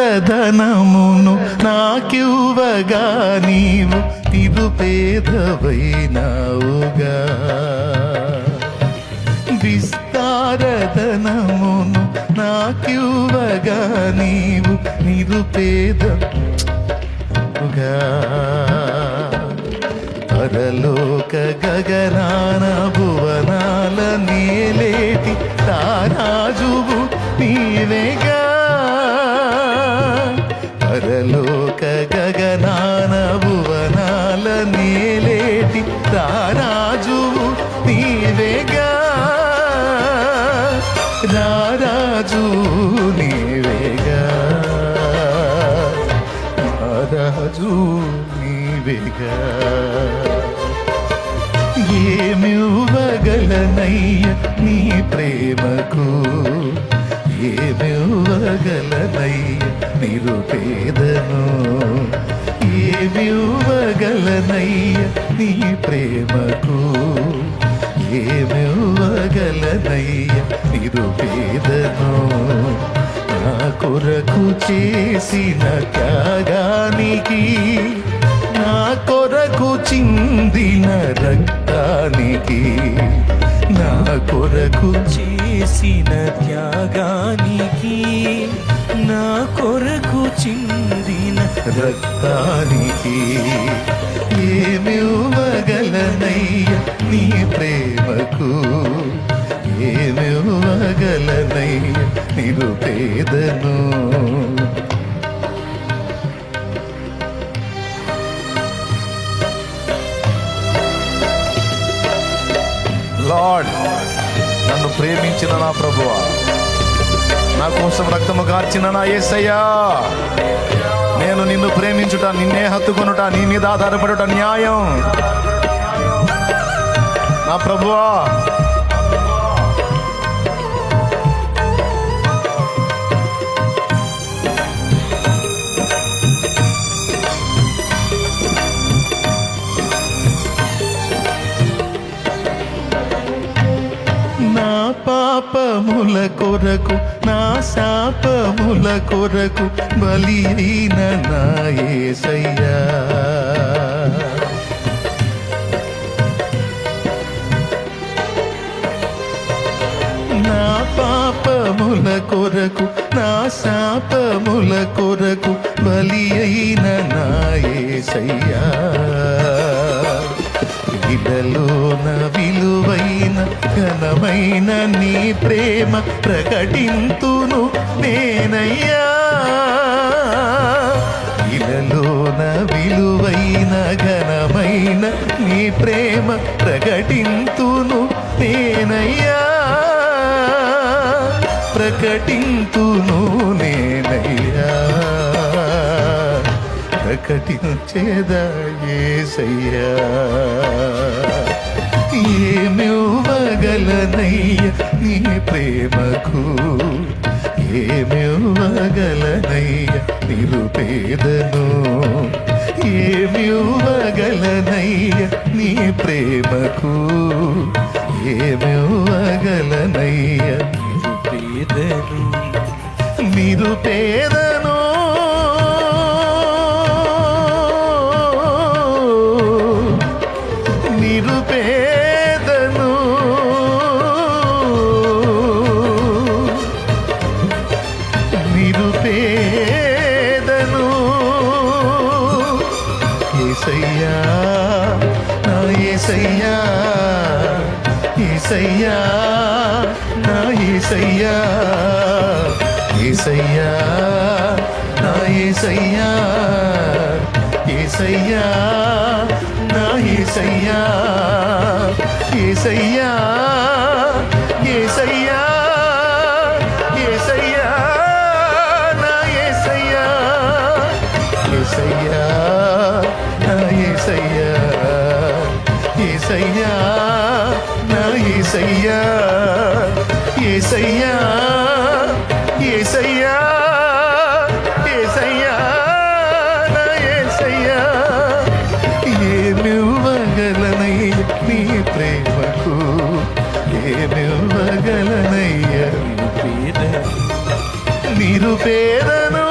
A: విస్తారధనమును నాకివ్వగా నీవు నిరుపేదవైనావుగా. విస్తారధనమును నాకివ్వగా నీవు నిరుపేదవుగా. పరలోక గగనాన భువనాల నేలేటి తారాజువు నీవేగా. పరలోక గగనాన భువనాల రాజుల నేలేటి రారాజు నీవేగా, రారాజు నీవేగా, రారాజు నీవేగా. ఏమివ్వగలనయ్య నీ ప్రేమకు, ఏమివ్వగలనయ్య నిరుపేదను, ఏమివ్వగలనయ్య నీ ప్రేమకు, ఏమివ్వగలనయ్య నిరుపేదను. నా కొరకు చేసిన త్యాగానికి, నా కొరకు చిందిన రక్తానికి, నా కొరకు
B: చేసిన త్యాగానికి, నా కొరకు చిందిన
A: రక్తానికి, ఏమివ్వగలనయ్య నీ ప్రేమకు, ఏమివ్వగలనయ్య నిరుపేదను. లార్డ్, నన్ను ప్రేమించిన నా ప్రభువా, నా కోసం రక్తము కార్చిన నా యేసయ్యా, నేను నిన్ను ప్రేమించుట, నిన్నే హత్తుకొనుట, నీ మీద ఆధారపడుట న్యాయం. నా ప్రభువా, నా పాపముల కొరకు, నా శాపముల కొరకు బలి అయిన నా యేసయ్యా, నా పాపముల కొరకు, నా శాపముల కొరకు బలి అయిన నా యేసయ్యా. ఇలలోన విలువైన ఘనమైన నీ ప్రేమ ప్రకటింతును నేనయ్యా, ఇలలోన విలువైన ఘనమైన నీ ప్రేమ ప్రకటింతును నేనయ్యా, ప్రకటింతును నేనయ్యా, ప్రకటించేదా యేసయ్యా. ఏమివ్వగలనయ్య నీ ప్రేమకు, ఏమివ్వగలనయ్య నిరుపేదను, ఏమివ్వగలనయ్య నీ ప్రేమకు, ఏమివ్వగలనయ్య నిరుపేదను, నిరుపేదను. నిరుపేదను, నిరుపేదను. యేసయ్యా, నా యేసయ్యా, యేసయ్యా, నా యేసయ్యా, యేసయ్యా, నా యేసయ్యా, యేసయ్యా, నా యేసయ్యా, యేసయ్యా, యేసయ్యా, యేసయ్యా, నా యేసయ్యా, యేసయ్యా, నా యేసయ్యా, యేసయ్యా, నా యేసయ్యా, యేసయ్యా, యేసయ్యా, యేసయ్యా, నా యేసయ్యా. ఏమివ్వగలనయ్య నీ ప్రేమకు, ఏమివ్వగలనయ్య నిరుపేదను, నిరుపేదను.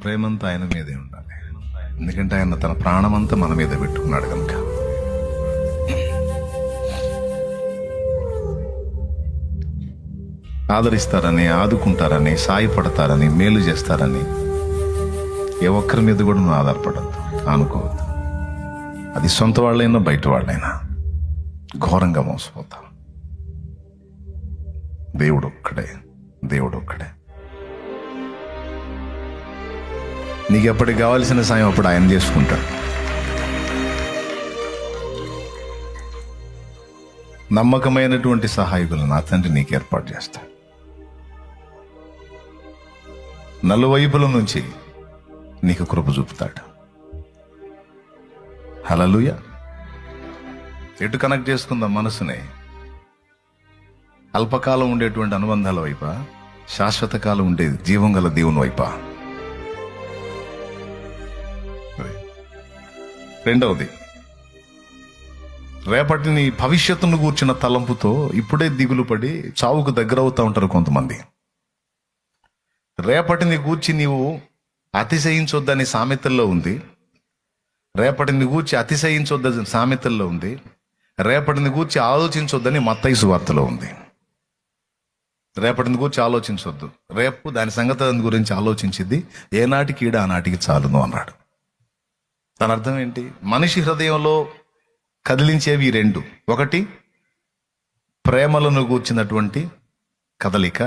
A: ప్రేమంతా ఆయన మీదే ఉండాలి. ఎందుకంటే ఆయన తన ప్రాణమంతా మన మీద పెట్టుకున్నాడు కనుక. ఆదరిస్తారని, ఆదుకుంటారని, సాయపడతారని, మేలు చేస్తారని ఏ ఒక్కరి మీద కూడా నువ్వు ఆధారపడద్దు, అనుకోవద్దు. అది సొంత వాళ్ళైనా బయట వాళ్ళైనా ఘోరంగా మోసపోతాం. దేవుడు ఒక్కడే, దేవుడు ఒక్కడే. నీకు ఎప్పటికి కావాల్సిన సాయం అప్పుడు ఆయన చేసుకుంటాడు. నమ్మకమైనటువంటి సహాయకులు నా తండ్రి నీకు ఏర్పాటు చేస్తాడు. నలువైపుల నుంచి నీకు కృప చూపుతాడు. హల్లెలూయా. ఎటు కనెక్ట్ చేసుకుందాం మనసునే? అల్పకాలం ఉండేటువంటి అనుబంధాల వైపా, శాశ్వత కాలం ఉండే జీవం గల దేవుని వైపా? రెండవది, రేపటి నీ భవిష్యత్తును గూర్చిన తలంపుతో ఇప్పుడే దిగులు పడి చావుకు దగ్గర అవుతా ఉంటారు కొంతమంది. రేపటిని గూర్చి నీవు అతిశయించొద్దని సామెతల్లో ఉంది. రేపటిని గూర్చి అతిశయించొద్దని సామెతల్లో ఉంది. రేపటిని గూర్చి ఆలోచించొద్దని మత్తయి సువార్తలో ఉంది. రేపటిని గూర్చి ఆలోచించొద్దు, రేపు దాని సంగతి గురించి ఆలోచించింది ఏనాటికి ఈడ ఆనాటికి చాలును అన్నాడు. దాని అర్థం ఏంటి? మనిషి హృదయంలో కదిలించేవి రెండు. ఒకటి ప్రేమలను గూర్చినటువంటి కదలిక,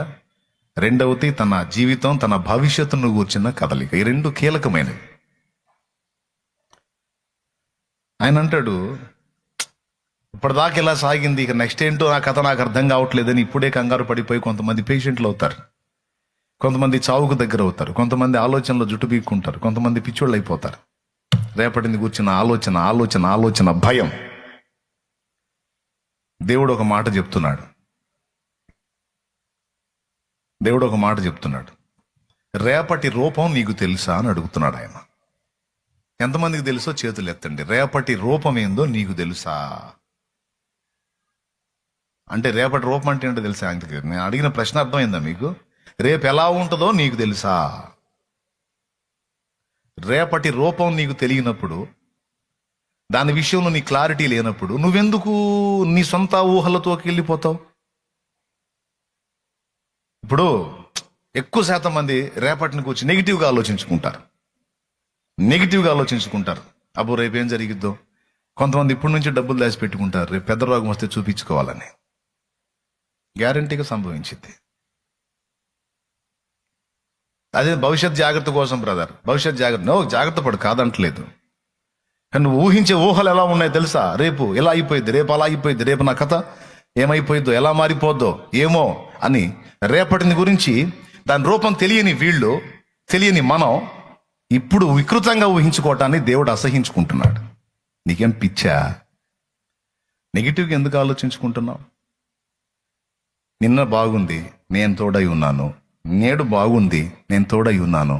A: రెండవది తన జీవితం, తన భవిష్యత్తును గూర్చిన కదలిక. ఈ రెండు కీలకమైనవి. ఆయన అంటాడు, ఇప్పటిదాకా ఇలా సాగింది, ఇక నెక్స్ట్ ఏంటో నా కథ నాకు అర్థం కావట్లేదని ఇప్పుడే కంగారు పడిపోయి కొంతమంది పేషెంట్లు అవుతారు, కొంతమంది చావుకు దగ్గర అవుతారు, కొంతమంది ఆలోచనలో జుట్టు పీక్కుంటారు, కొంతమంది పిచ్చోళ్ళు అయిపోతారు. రేపటిని కూర్చున్న ఆలోచన ఆలోచన ఆలోచన భయం. దేవుడు ఒక మాట చెప్తున్నాడు. దేవుడు ఒక మాట చెప్తున్నాడు. రేపటి రూపం నీకు తెలుసా అని అడుగుతున్నాడు ఆయన. ఎంతమందికి తెలుసో చేతులు ఎత్తండి. రేపటి రూపం ఏందో నీకు తెలుసా అంటే, రేపటి రూపం అంటే ఏంటో తెలుసా? నేను అడిగిన ప్రశ్న అర్థమైందా మీకు? రేపు ఎలా ఉంటుందో నీకు తెలుసా? రేపటి రూపం నీకు తెలియనప్పుడు, దాని విషయంలో నీ క్లారిటీ లేనప్పుడు నువ్వెందుకు నీ సొంత ఊహలతోకి వెళ్ళిపోతావు? ఇప్పుడు ఎక్కువ శాతం మంది రేపటిని కూర్చి నెగిటివ్గా ఆలోచించుకుంటారు. అబ్బో రేపు ఏం జరిగిద్దో. కొంతమంది ఇప్పటి నుంచి డబ్బులు దాచి పెట్టుకుంటారు, రేపు పెద్ద రోగం వస్తే చూపించుకోవాలని. గ్యారంటీగా సంభవించింది. అదే భవిష్యత్ జాగ్రత్త కోసం బ్రదర్, భవిష్యత్ జాగ్రత్త. జాగ్రత్త పడు, కాదంటలేదు. కానీ నువ్వు ఊహించే ఊహలు ఎలా ఉన్నాయో తెలుసా? రేపు ఎలా అయిపోయింది, రేపు అలా అయిపోయింది, రేపు నా కథ ఏమైపోయిద్దో, ఎలా మారిపోద్దో ఏమో అని రేపటిని గురించి దాని రూపం తెలియని వీళ్ళు, తెలియని మనం ఇప్పుడు వికృతంగా ఊహించుకోవటాన్ని దేవుడు అసహించుకుంటున్నాడు. నీకేం పిచ్చా? నెగిటివ్గా ఎందుకు ఆలోచించుకుంటున్నావు? నిన్న బాగుంది, నేను తోడై ఉన్నాను. నేడు బాగుంది, నేను తోడై ఉన్నాను.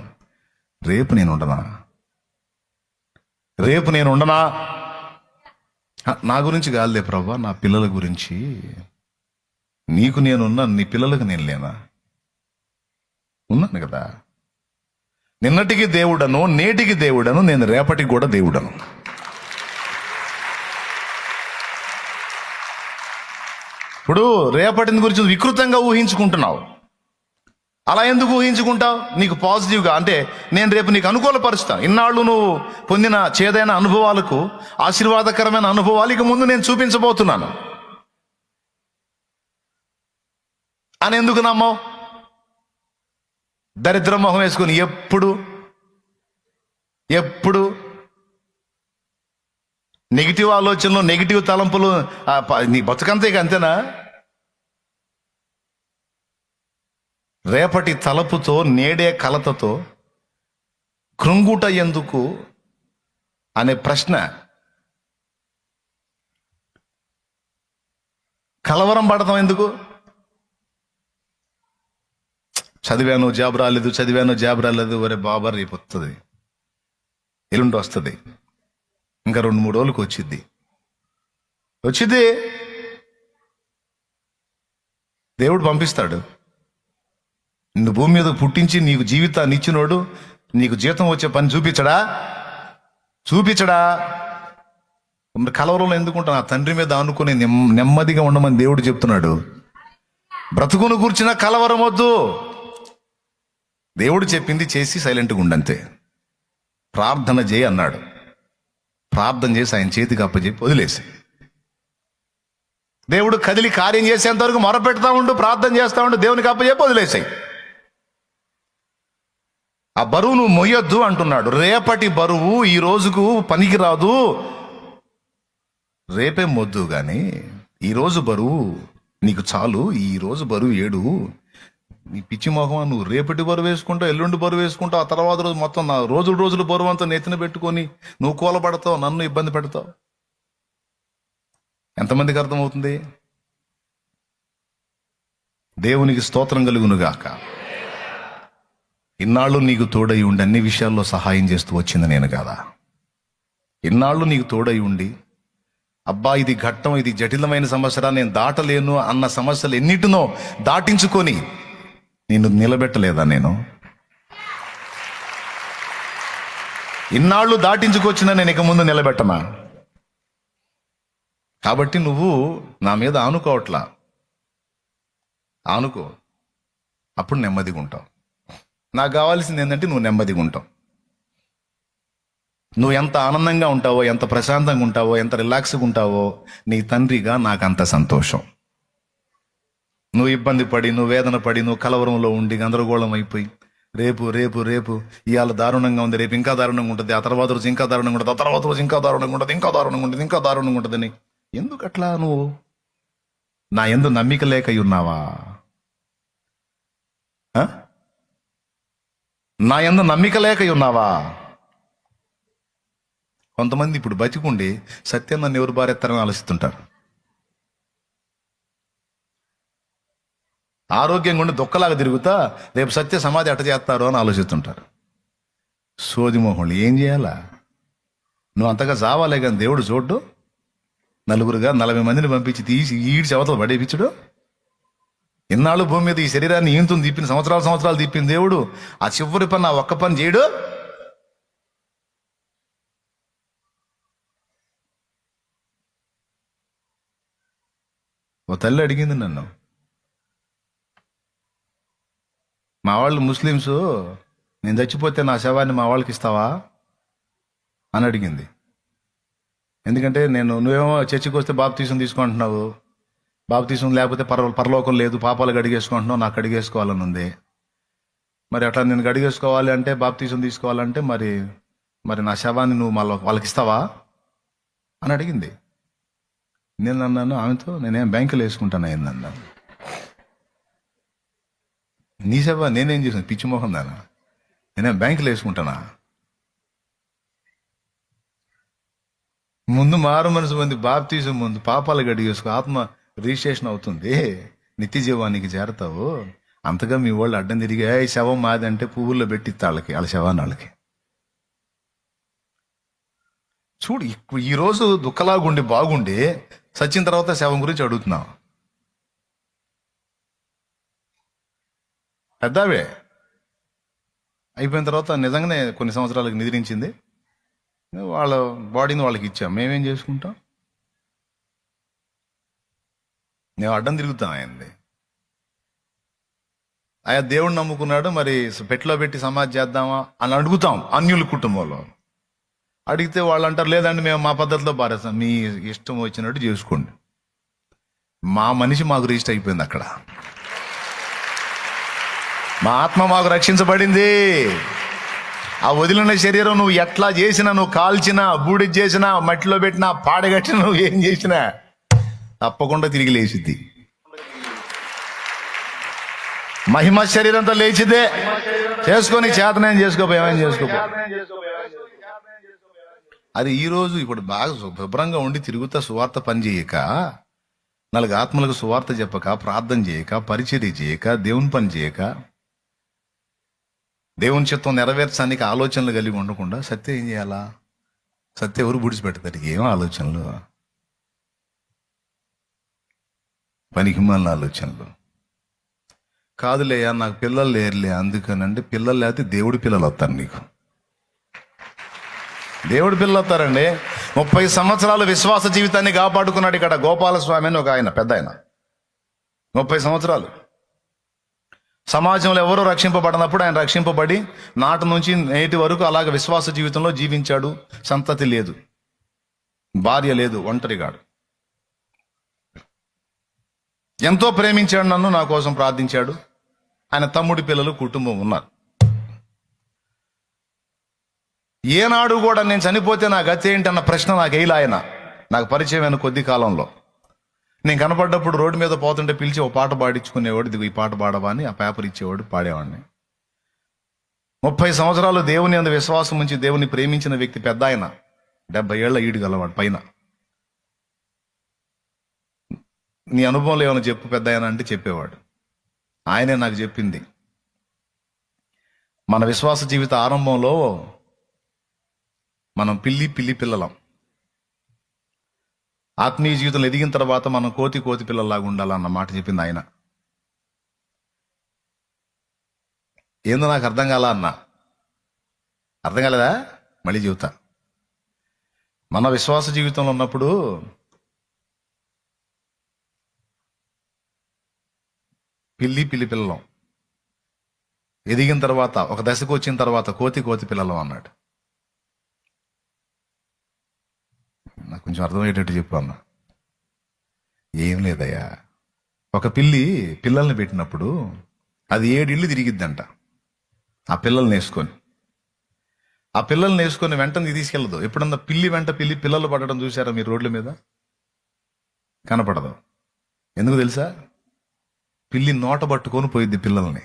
A: రేపు నేను ఉండనా? నా గురించి కాదులే ప్రభా, నా పిల్లల గురించి. నీకు నేనున్నా, నీ పిల్లలకు నేను లేనా? ఉన్నాను కదా. నిన్నటికి దేవుడను, నేటికి దేవుడను, నేను రేపటికి కూడా దేవుడను. ఇప్పుడు రేపటిని గురించి వికృతంగా ఊహించుకుంటున్నావు. అలా ఎందుకు ఊహించుకుంటావు? నీకు పాజిటివ్గా అంటే నేను రేపు నీకు అనుకూలపరుస్తాను. ఇన్నాళ్ళు నువ్వు పొందిన చేదైన అనుభవాలకు ఆశీర్వాదకరమైన అనుభవాలు ఇక ముందు నేను చూపించబోతున్నాను అని ఎందుకు నమ్మవు? దరిద్ర మొహం వేసుకుని ఎప్పుడు నెగిటివ్ ఆలోచనలు, నెగిటివ్ తలంపులు, నీ బతుకంతే అంతేనా? రేపటి తలపుతో, నేడే కలతతో కృంగుట ఎందుకు అనే ప్రశ్న, కలవరం పడతాం ఎందుకు? చదివాను జాబ్ రాలేదు, ఒరే బాబా రేపు వస్తుంది, ఎల్లుండి వస్తుంది, ఇంకా 2-3 రోజులకు వచ్చింది. దేవుడు పంపిస్తాడు. నిన్ను భూమి మీద పుట్టించి నీకు జీవితాన్ని ఇచ్చినోడు నీకు జీతం వచ్చే పని చూపించడా? మరి కలవరంలో ఎందుకుంటా? నా తండ్రి మీద ఆనుకుని నెమ్మదిగా ఉండమని దేవుడు చెప్తున్నాడు. బ్రతుకును కూర్చిన కలవరం వద్దు. దేవుడు చెప్పింది చేసి సైలెంట్గా ఉండంతే. ప్రార్థన చేయి అన్నాడు. ప్రార్థన చేసి ఆయన చేతికి అప్పచెప్పి వదిలేసి, దేవుడు కదిలి కార్యం చేసేంత వరకు మొరపెడతా ఉండు, ప్రార్థన చేస్తా ఉండు, దేవునికి అప్పచెప్పి వదిలేసాయి. ఆ బరువు నువ్వు మొయ్యొద్దు అంటున్నాడు. రేపటి బరువు ఈ రోజుకు పనికి రాదు. రేపే మొద్దు కానీ ఈరోజు బరువు నీకు చాలు. ఈ రోజు బరువు ఏడు. నీ పిచ్చి మొహమా, నువ్వు రేపటి బరువు వేసుకుంటావు, ఎల్లుండి బరువు వేసుకుంటావు, ఆ తర్వాత రోజు మొత్తం నా రోజులు బరువు అంతా నెత్తిన పెట్టుకొని నువ్వు కూలబడతావు, నన్ను ఇబ్బంది పెడతావు. ఎంతమందికి అర్థమవుతుంది? దేవునికి స్తోత్రం కలుగునుగాక. ఇన్నాళ్ళు నీకు తోడై ఉండి అన్ని విషయాల్లో సహాయం చేస్తూ వచ్చింది నేను కాదా? ఇన్నాళ్ళు నీకు తోడై ఉండి, అబ్బా ఇది ఘట్టం, ఇది జటిలమైన సమస్య, నేను దాటలేను అన్న సమస్యలు ఎన్నిటినో దాటించుకొని నిన్ను నిలబెట్టలేదా నేను? ఇన్నాళ్ళు దాటించుకొచ్చినా నేను ఇక ముందు నిలబెట్టనా? కాబట్టి నువ్వు నా మీద ఆనుకోవట్లా. ఆనుకో, అప్పుడు నెమ్మదిగా ఉంటావు. నాకు కావాల్సింది ఏంటంటే నువ్వు నెమ్మదిగా ఉంటావు. నువ్వు ఎంత ఆనందంగా ఉంటావో, ఎంత ప్రశాంతంగా ఉంటావో, ఎంత రిలాక్స్గా ఉంటావో, నీ తండ్రిగా నాకు అంత సంతోషం. నువ్వు ఇబ్బంది పడి, నువ్వు వేదన పడి, నువ్వు కలవరంలో ఉండి గందరగోళం అయిపోయి రేపు రేపు రేపు ఇవాళ దారుణంగా ఉంది, రేపు ఇంకా దారుణంగా ఉంటుంది, ఆ తర్వాత రోజు ఇంకా దారుణంగా ఉంటుంది, ఆ తర్వాత రోజు ఇంకా దారుణంగా ఉంటుంది, ఇంకా దారుణంగా ఉంటుంది, ఇంకా దారుణంగా ఉంటుందని ఎందుకు అట్లా? నువ్వు నా యందు నమ్మిక లేక ఉన్నావా? నా యందు నమ్మిక లేక ఉన్నావా? కొంతమంది ఇప్పుడు బతికుండి సత్యం నన్ను ఎవరు బారెత్తారని ఆలోచిస్తుంటారు. ఆరోగ్యంగా ఉండి దొక్కలాగా తిరుగుతా రేపు సత్య సమాధి అట్ట చేస్తారు అని ఆలోచిస్తుంటారు. సోదిమోహన్లు ఏం చేయాలా? నువ్వు అంతగా చావాలే కానీ దేవుడు చూడ్డు. నలుగురుగా 40 మందిని పంపించి తీసి ఈడ్చి అవతల పడేపించడు. ఇన్నాళ్ళు భూమి మీద ఈ శరీరాన్ని ఈంతో తిప్పిన సంవత్సరాలు తిప్పిన దేవుడు ఆ చివరి పని, ఆ ఒక్క పని చేయడు. ఓ తల్లి అడిగింది నన్ను, మా వాళ్ళు ముస్లిమ్స్, నేను చచ్చిపోతే నా శవాన్ని మా వాళ్ళకి ఇస్తావా అని అడిగింది. ఎందుకంటే నువ్వేమో చర్చికి వస్తే బాప్తీసం తీసుకుంటున్నావు, బాప్తీసం లేకపోతే పరలోకం లేదు, పాపాలు గడిగేసుకుంటున్నావు, నాకు గడిగేసుకోవాలని ఉంది. మరి అట్లా నేను గడిగేసుకోవాలి అంటే, బాప్తీసం తీసుకోవాలంటే మరి నా శవాన్ని నువ్వు వాళ్ళకి ఇస్తావా అని అడిగింది. నేను అన్నాను ఆమెతో, నేనేం బ్యాంకులో వేసుకుంటాను అయిందన్నాను. నీ శవ నేనేం చేసాను పిచ్చి మొహం దానా? నేనేం బ్యాంకులో వేసుకుంటానా? ముందు మారు మనసు మంది బాప్తీసం ముందు పాపాలు గడిగేసుకో, ఆత్మ రిజిస్ట్రేషన్ అవుతుంది, నిత్య జీవానికి చేరతావు. అంతగా మీ వాళ్ళు అడ్డం తిరిగి శవం మాది అంటే పువ్వుల్లో పెట్టిస్తా వాళ్ళ శవాన్ని వాళ్ళకి. చూడు, ఈరోజు దుఃఖలాగుండి బాగుండి సచ్చిన తర్వాత శవం గురించి అడుగుతున్నావు. పెద్దవే అయిపోయిన తర్వాత నిజంగానే కొన్ని సంవత్సరాలకు నిద్రించింది, వాళ్ళ బాడీని వాళ్ళకి ఇచ్చాం, మేమేం చేసుకుంటాం? మేము అడ్డం తిరుగుతాం ఆయనది. ఆయా దేవుడిని నమ్ముకున్నాడు, మరి పెట్టిలో పెట్టి సమాధి చేద్దామా అని అడుగుతాం అన్యుల కుటుంబంలో. అడిగితే వాళ్ళు అంటారు, లేదండి మేము మా పద్ధతిలో పారేస్తాం. మీ ఇష్టం వచ్చినట్టు చేసుకోండి. మా మనిషి మాకు రిజిస్టర్ అయిపోయింది అక్కడ. మా ఆత్మ మాకు రక్షించబడింది. ఆ వదిలిన శరీరం నువ్వు ఎట్లా చేసినా, నువ్వు కాల్చినా, బూడి చేసినా, మట్టిలో పెట్టినా, పాడగట్టినా, నువ్వు ఏం చేసినా తప్పకుండా తిరిగి లేచిద్ది. మహిమ శరీరంతో లేచిదే. చేసుకొని చేతనేం చేసుకోపో, ఏమేం చేసుకోపో. అది ఈరోజు ఇప్పుడు బాగా శుభ్రంగా ఉండి తిరుగుతా సువార్త పని చేయక, 4 ఆత్మలకు సువార్త చెప్పక, ప్రార్థన చేయక, పరిచర్య చేయక, దేవుని పని చేయక, దేవుని చిత్తం నెరవేర్చడానికి ఆలోచనలు కలిగి ఉండకుండా సత్య ఏం చేయాలా? సత్య ఎవరు బుడిచిపెడతాడు? ఏం ఆలోచనలు, పనికి మాలిన ఆలోచనలు. కాదులేయా నాకు పిల్లలు లేరులే అందుకనంటే పిల్లలు లేకపోతే దేవుడి పిల్లలు వస్తారు నీకు. దేవుడి పిల్లలు వస్తారండి. 30 సంవత్సరాలు విశ్వాస జీవితాన్ని కాపాడుకున్నాడు ఇక్కడ గోపాలస్వామి అని ఒక ఆయన, పెద్ద ఆయన. 30 సంవత్సరాలు సమాజంలో ఎవరో రక్షింపబడినప్పుడు ఆయన రక్షింపబడి నాటి నుంచి నేటి వరకు అలాగ విశ్వాస జీవితంలో జీవించాడు. సంతతి లేదు, భార్య లేదు, ఒంటరిగాడు. ఎంతో ప్రేమించాడు నన్ను, నా కోసం ప్రార్థించాడు. ఆయన తమ్ముడి పిల్లలు, కుటుంబం ఉన్నారు. ఏనాడు కూడా నేను చనిపోతే నా గతి ఏంటన్న ప్రశ్న నాకు వేయలే ఆయన. నాకు పరిచయమైన కొద్ది కాలంలో నేను కనపడ్డప్పుడు రోడ్డు మీద పోతుంటే పిలిచి ఓ పాట పాడించుకునేవాడు. ఇదిగో ఈ పాట పాడవా అని ఆ పేపర్ ఇచ్చేవాడు, పాడేవాడిని. 30 సంవత్సరాలు దేవుని అందు విశ్వాసం ఉంచి దేవుని ప్రేమించిన వ్యక్తి పెద్ద ఆయన, 70 ఏళ్ల ఈడు గలవాడు పైన. నీ అనుభవంలో ఏమైనా చెప్పు పెద్ద ఆయన అంటే చెప్పేవాడు. ఆయనే నాకు చెప్పింది, మన విశ్వాస జీవిత ఆరంభంలో మనం పిల్లి పిల్లలం. ఆత్మీయ జీవితంలో ఎదిగిన తర్వాత మనం కోతి పిల్లల్లాగా ఉండాలన్న మాట చెప్పింది ఆయన. ఏందో నాకు అర్థం కాలా అన్న, అర్థం కాలేదా? మళ్ళీ చెబుతా. మన విశ్వాస జీవితంలో ఉన్నప్పుడు పిల్లి పిల్లలం, ఎదిగిన తర్వాత ఒక దశకు వచ్చిన తర్వాత కోతి పిల్లలం అన్నాడు. నాకు కొంచెం అర్థమయ్యేటట్టు చెప్పు అన్న. ఏం లేదయ్యా, ఒక పిల్లల్ని పెట్టినప్పుడు అది 7 ఇళ్ళు తిరిగిద్దంట. ఆ పిల్లల్ని వేసుకొని వెంటనే తీసుకెళ్ళదు. ఎప్పుడన్నా పిల్లి వెంట పిల్లలు పడడం చూసారా మీరు రోడ్ల మీద? కనపడదు. ఎందుకు తెలుసా? పిల్లి నోట పట్టుకొని పోయిద్ది పిల్లల్ని.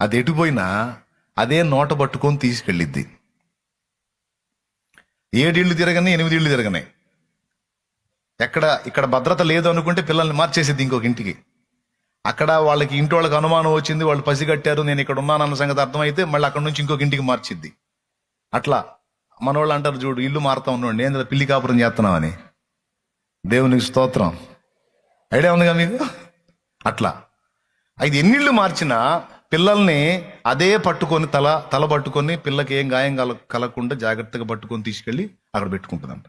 A: అది ఎటుపోయినా అదే నోట పట్టుకొని తీసుకెళ్ళిద్ది. 7 ఇళ్ళు తిరగని 8 ఇళ్ళు తిరగని. ఇక్కడ భద్రత లేదు అనుకుంటే పిల్లల్ని మార్చేసిద్ది ఇంకొక ఇంటికి. అక్కడ ఇంటి వాళ్ళకి అనుమానం వచ్చింది, వాళ్ళు పసిగట్టారు నేను ఇక్కడ ఉన్నానన్న సంగతి అర్థమైతే మళ్ళీ అక్కడ నుంచి ఇంకొక ఇంటికి మార్చిద్ది. అట్లా మనోళ్ళు అంటారు చూడు, ఇల్లు మారుతా ఉన్నాడు, నేను పిల్లి కాపురం చేస్తున్నామని. దేవునికి స్తోత్రం. ఐడియా ఉందిగా మీకు? అట్లా అది ఎన్నిళ్ళు మార్చినా పిల్లల్ని అదే పట్టుకొని తల పట్టుకొని పిల్లకి ఏం గాయం కలగకుండా జాగ్రత్తగా పట్టుకొని తీసుకెళ్ళి అక్కడ పెట్టుకుంటుందంట.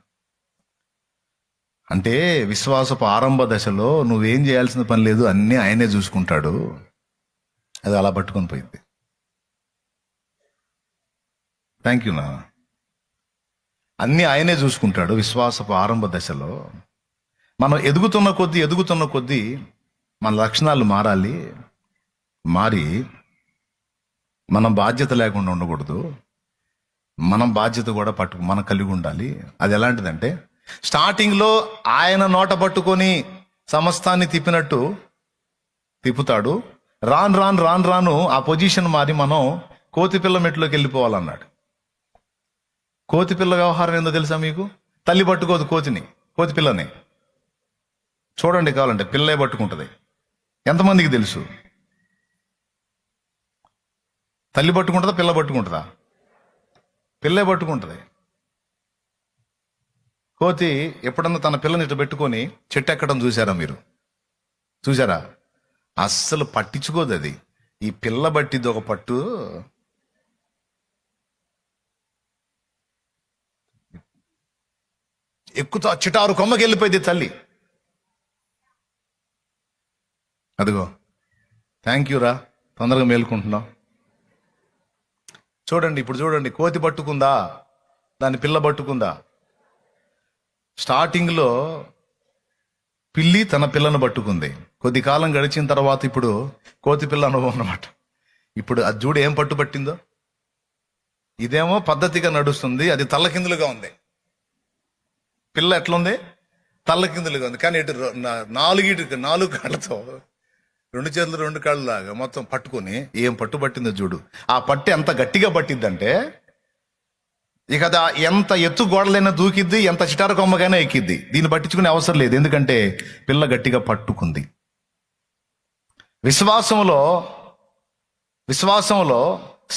A: అంటే విశ్వాసపు ఆరంభ దశలో నువ్వేం చేయాల్సిన పని లేదు, అన్నీ ఆయనే చూసుకుంటాడు. అది అలా పట్టుకొని పోయింది. థ్యాంక్ యూ నా. అన్నీ ఆయనే చూసుకుంటాడు విశ్వాసపు ఆరంభ దశలో. మనం ఎదుగుతున్న కొద్దీ మన లక్షణాలు మారి మనం బాధ్యత లేకుండా ఉండకూడదు. మనం బాధ్యత కూడా మనం కలిగి ఉండాలి. అది ఎలాంటిదంటే, స్టార్టింగ్లో ఆయన నోట పట్టుకొని సమస్తాన్ని తిప్పినట్టు తిప్పుతాడు. రాను ఆ పొజిషన్ మారి మనం కోతిపిల్ల మెట్లోకి వెళ్ళిపోవాలన్నాడు. కోతిపిల్ల వ్యవహారం ఏందో తెలుసా మీకు? తల్లి పట్టుకోదు కోతిపిల్లని. చూడండి కావాలంటే, పిల్లే పట్టుకుంటుంది. ఎంతమందికి తెలుసు? తల్లి పట్టుకుంటుందా, పిల్ల పట్టుకుంటుందా? పిల్లే పట్టుకుంటుంది. కోతి ఎప్పుడన్నా తన పిల్లని ఇటు పెట్టుకొని చెట్టు ఎక్కడం చూసారా మీరు? చూసారా? అస్సలు పట్టించుకోదు అది. ఈ పిల్ల బట్టిది ఒక పట్టు. ఎక్కుతా చిటారు కొమ్మకి వెళ్ళిపోయింది తల్లి. అదిగో, థ్యాంక్ యూ రా, తొందరగా మేలుకుంటున్నాం. ఇప్పుడు చూడండి, కోతి పట్టుకుందా, దాని పిల్ల పట్టుకుందా? స్టార్టింగ్లో పిల్లి తన పిల్లను పట్టుకుంది. కొద్ది కాలం గడిచిన తర్వాత ఇప్పుడు కోతి పిల్ల అనుభవం అన్నమాట. ఇప్పుడు అది చూడు ఏం పట్టిందో. ఇదేమో పద్ధతిగా నడుస్తుంది, అది తల్లకిందులుగా ఉంది. పిల్ల ఎట్లుంది? తల్లకిందులుగా ఉంది. కానీ ఇటు 4 కాళ్ళతో 2 చేతులు 2 కాళ్ళు లాగా మొత్తం పట్టుకొని ఏం పట్టిందో చూడు. ఆ పట్టి ఎంత గట్టిగా పట్టిద్దంటే, ఇక ఎంత ఎత్తు గోడలైనా దూకిద్ది, ఎంత చిటారు కొమ్మకైనా ఎక్కిద్ది. దీన్ని పట్టించుకునే అవసరం లేదు, ఎందుకంటే పిల్ల గట్టిగా పట్టుకుంది. విశ్వాసంలో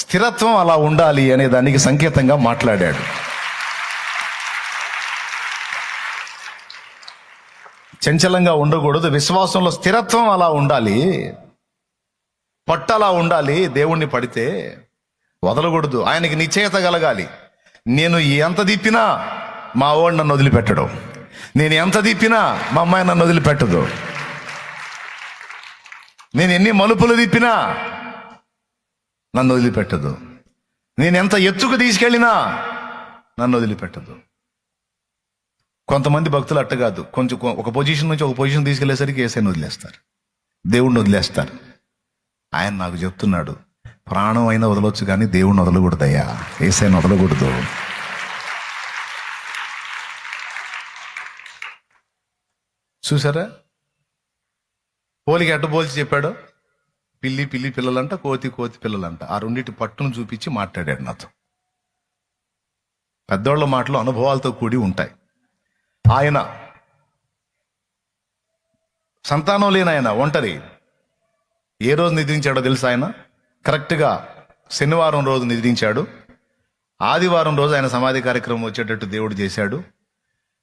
A: స్థిరత్వం అలా ఉండాలి అనే దానికి సంకేతంగా మాట్లాడాడు. చంచలంగా ఉండకూడదు, విశ్వాసంలో స్థిరత్వం అలా ఉండాలి. పట్టలా ఉండాలి. దేవుణ్ణి పడితే వదలకూడదు. ఆయనకి నిశ్చయత కలగాలి. నేను ఎంత తిప్పినా మా వాడు నన్ను వదిలిపెట్టడు. నేను ఎంత తిప్పినా మా అమ్మాయి నన్ను వదిలిపెట్టదు. నేను ఎన్ని మలుపులు తిప్పినా నన్ను వదిలిపెట్టదు. నేను ఎంత ఎత్తుకు తీసుకెళ్ళినా నన్ను వదిలిపెట్టదు. కొంతమంది భక్తులు అట్ట కాదు, కొంచెం ఒక పొజిషన్ నుంచి ఒక పొజిషన్ తీసుకెళ్లేసరికి యేసయ్యను వదిలేస్తారు, దేవుణ్ణి వదిలేస్తారు. ఆయన నాకు చెప్తున్నాడు, ప్రాణం అయినా వదలొచ్చు కానీ దేవుణ్ణి వదలకూడదయ్యా, యేసయ్యను వదలకూడదు. చూసారా పోలికి ఎట్ట పోల్చి చెప్పాడు? పిల్లి పిల్లి పిల్లలంట, కోతి కోతి పిల్లలంట. ఆ రెండింటి పట్టును చూపించి మాట్లాడాడు నాతో. పెద్దోళ్ళ మాటలు అనుభవాలతో కూడి ఉంటాయి. ఆయన సంతానం లేని ఆయన ఒంటరి. ఏ రోజు నిద్రించాడో తెలుసా? ఆయన కరెక్ట్గా శనివారం రోజు నిద్రించాడు. ఆదివారం రోజు ఆయన సమాధి కార్యక్రమం వచ్చేటట్టు దేవుడు చేశాడు.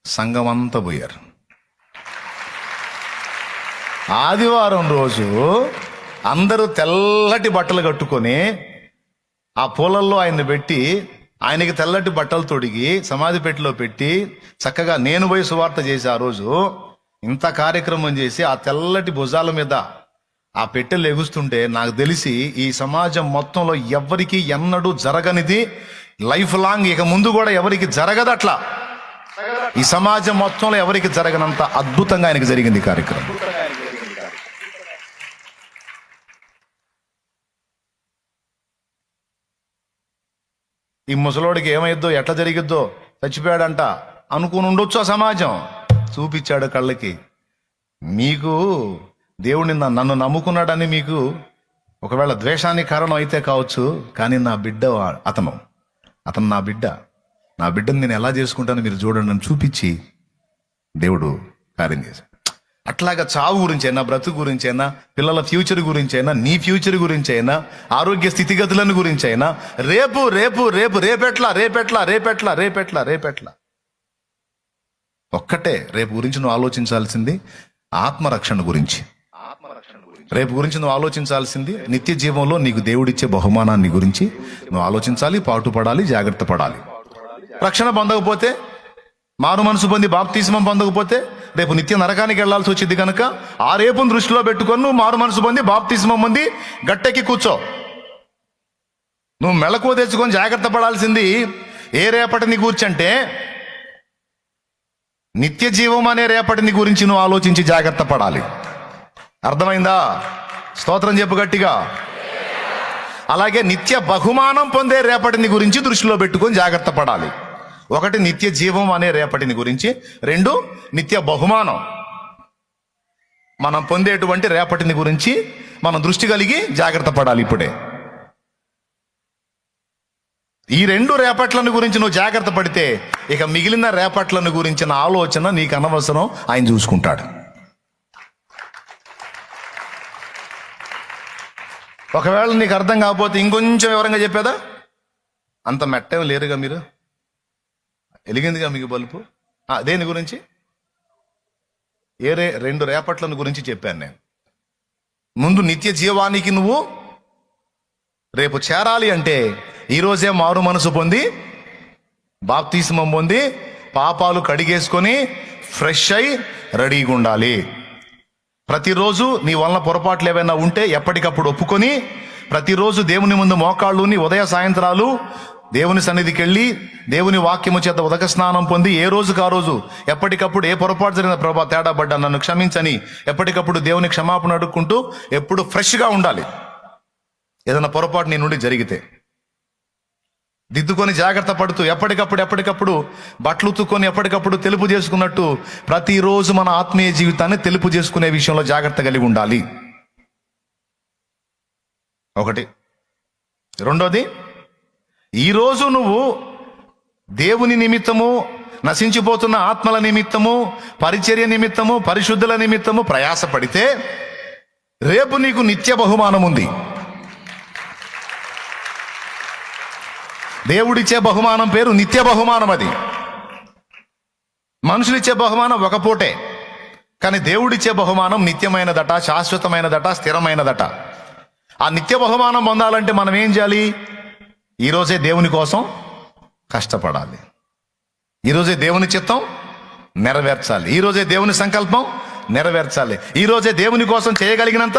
A: సంఘం అంతా పోయారు. ఆదివారం రోజు అందరూ తెల్లటి బట్టలు కట్టుకొని ఆ పూలల్లో ఆయన్ని పెట్టి, ఆయనకి తెల్లటి బట్టలు తొడిగి సమాధి పెట్టిలో పెట్టి చక్కగా నేను పోయి సువార్త చేసి ఆ రోజు ఇంత కార్యక్రమం చేసి ఆ తెల్లటి భుజాల మీద ఆ పెట్టెలు ఎగుస్తుంటే నాకు తెలిసి ఈ సమాజం మొత్తంలో ఎవరికి ఎన్నడూ జరగనిది, లైఫ్ లాంగ్ ఇక ముందు కూడా ఎవరికి జరగదు. అట్లా ఈ సమాజం మొత్తంలో ఎవరికి జరగనంత అద్భుతంగా ఆయనకి జరిగింది కార్యక్రమం. ఈ ముసలోడికి ఏమైద్దో, ఎట్లా జరిగిద్దో, చచ్చిపోయాడంట అనుకుని ఉండొచ్చు ఆ సమాజం. చూపించాడు కళ్ళకి. మీకు దేవుడిని నన్ను నమ్ముకున్నాడని మీకు ఒకవేళ ద్వేషానికి కారణం అయితే కావచ్చు, కానీ నా బిడ్డ అతను నా బిడ్డని నేను ఎలా చేసుకుంటానో మీరు చూడండి అని చూపించి దేవుడు కార్యం చేశాడు. అట్లాగా చావు గురించి అయినా, బ్రతుకు గురించి అయినా, పిల్లల ఫ్యూచర్ గురించి అయినా, నీ ఫ్యూచర్ గురించి అయినా, ఆరోగ్య స్థితిగతులను గురించి అయినా, రేపు రేపు రేపు రేపెట్లా రేపెట్లా రేపెట్లా రేపెట్లా రేపెట్లా ఒక్కటే. రేపు గురించి నువ్వు ఆలోచించాల్సింది ఆత్మరక్షణ గురించి. రేపు గురించి నువ్వు ఆలోచించాల్సింది నిత్య జీవంలో నీకు దేవుడిచ్చే బహుమానాన్ని గురించి నువ్వు ఆలోచించాలి, పాటుపడాలి, జాగ్రత్త పడాలి. రక్షణ పొందకపోతే, మారు మనసు పొంది బాప్తిస్మం పొందకపోతే రేపు నిత్య నరకానికి వెళ్లాల్సి వచ్చింది కనుక ఆ రేపును దృష్టిలో పెట్టుకొని నువ్వు మారు మనసు పొంది బాప్తిస్మం పొంది గట్టెక్కి కూర్చో. నువ్వు మెళకువ తెచ్చుకొని జాగ్రత్త పడాల్సింది ఏ రేపటిని కూర్చంటే నిత్య జీవం అనే రేపటిని గురించి నువ్వు ఆలోచించి జాగ్రత్త పడాలి. అర్థమైందా? స్తోత్రం చెప్పు గట్టిగా. అలాగే నిత్య బహుమానం పొందే రేపటిని గురించి దృష్టిలో పెట్టుకొని జాగ్రత్త పడాలి. ఒకటి నిత్య జీవం అనే రేపటిని గురించి, రెండు నిత్య బహుమానం మనం పొందేటువంటి రేపటిని గురించి మనం దృష్టి కలిగి జాగ్రత్త పడాలి. ఇప్పుడే ఈ రెండు రేపట్లను గురించి నువ్వు జాగ్రత్త పడితే ఇక మిగిలిన రేపట్లను గురించిన ఆలోచన నీకు అనవసరం, ఆయన చూసుకుంటాడు. ఒకవేళ నీకు అర్థం కాకపోతే ఇంకొంచెం వివరంగా చెప్పేదా? అంత మెట్టేం లేరుగా మీరు, వెలిగిందిగా మీకు బల్బు. దేని గురించి? రెండు రేపట్లను గురించి చెప్పాను నేను. ముందు నిత్య జీవానికి నువ్వు రేపు చేరాలి అంటే ఈరోజే మారు మనసు పొంది బాప్తిస్మం పొంది పాపాలు కడిగేసుకొని ఫ్రెష్ అయి రెడీగా ఉండాలి. ప్రతిరోజు నీ వలన పొరపాట్లు ఏవైనా ఉంటే ఎప్పటికప్పుడు ఒప్పుకొని, ప్రతిరోజు దేవుని ముందు మోకాళ్ళుని ఉదయ సాయంత్రాలు దేవుని సన్నిధికి వెళ్ళి దేవుని వాక్యము చేత ఉదక స్నానం పొంది ఏ రోజుకు ఆ రోజు ఎప్పటికప్పుడు ఏ పొరపాటు జరిగిన ప్రభా తేడా పడ్డా నన్ను క్షమించని ఎప్పటికప్పుడు దేవుని క్షమాపణ అడుక్కుంటూ ఎప్పుడు ఫ్రెష్గా ఉండాలి. ఏదైనా పొరపాటు నీ నుండి జరిగితే దిద్దుకొని జాగ్రత్త పడుతూ ఎప్పటికప్పుడు బట్టలు ఉతుక్కొని ఎప్పటికప్పుడు తెలుపు చేసుకున్నట్టు ప్రతిరోజు మన ఆత్మీయ జీవితాన్ని తెలుపు చేసుకునే విషయంలో జాగ్రత్త కలిగి ఉండాలి. ఒకటి. రెండోది, ఈరోజు నువ్వు దేవుని నిమిత్తము, నశించిపోతున్న ఆత్మల నిమిత్తము, పరిచర్య నిమిత్తము, పరిశుద్ధుల నిమిత్తము ప్రయాసపడితే రేపు నీకు నిత్య బహుమానం ఉంది. దేవుడిచ్చే బహుమానం పేరు నిత్య బహుమానం. అది మనుషులిచ్చే బహుమానం ఒక పూటే, కానీ దేవుడిచ్చే బహుమానం నిత్యమైనదట, శాశ్వతమైనదట, స్థిరమైనదట. ఆ నిత్య బహుమానం పొందాలంటే మనం ఏం చేయాలి? ఈరోజే దేవుని కోసం కష్టపడాలి. ఈరోజే దేవుని చిత్తం నెరవేర్చాలి. ఈరోజే దేవుని సంకల్పం నెరవేర్చాలి. ఈరోజే దేవుని కోసం చేయగలిగినంత.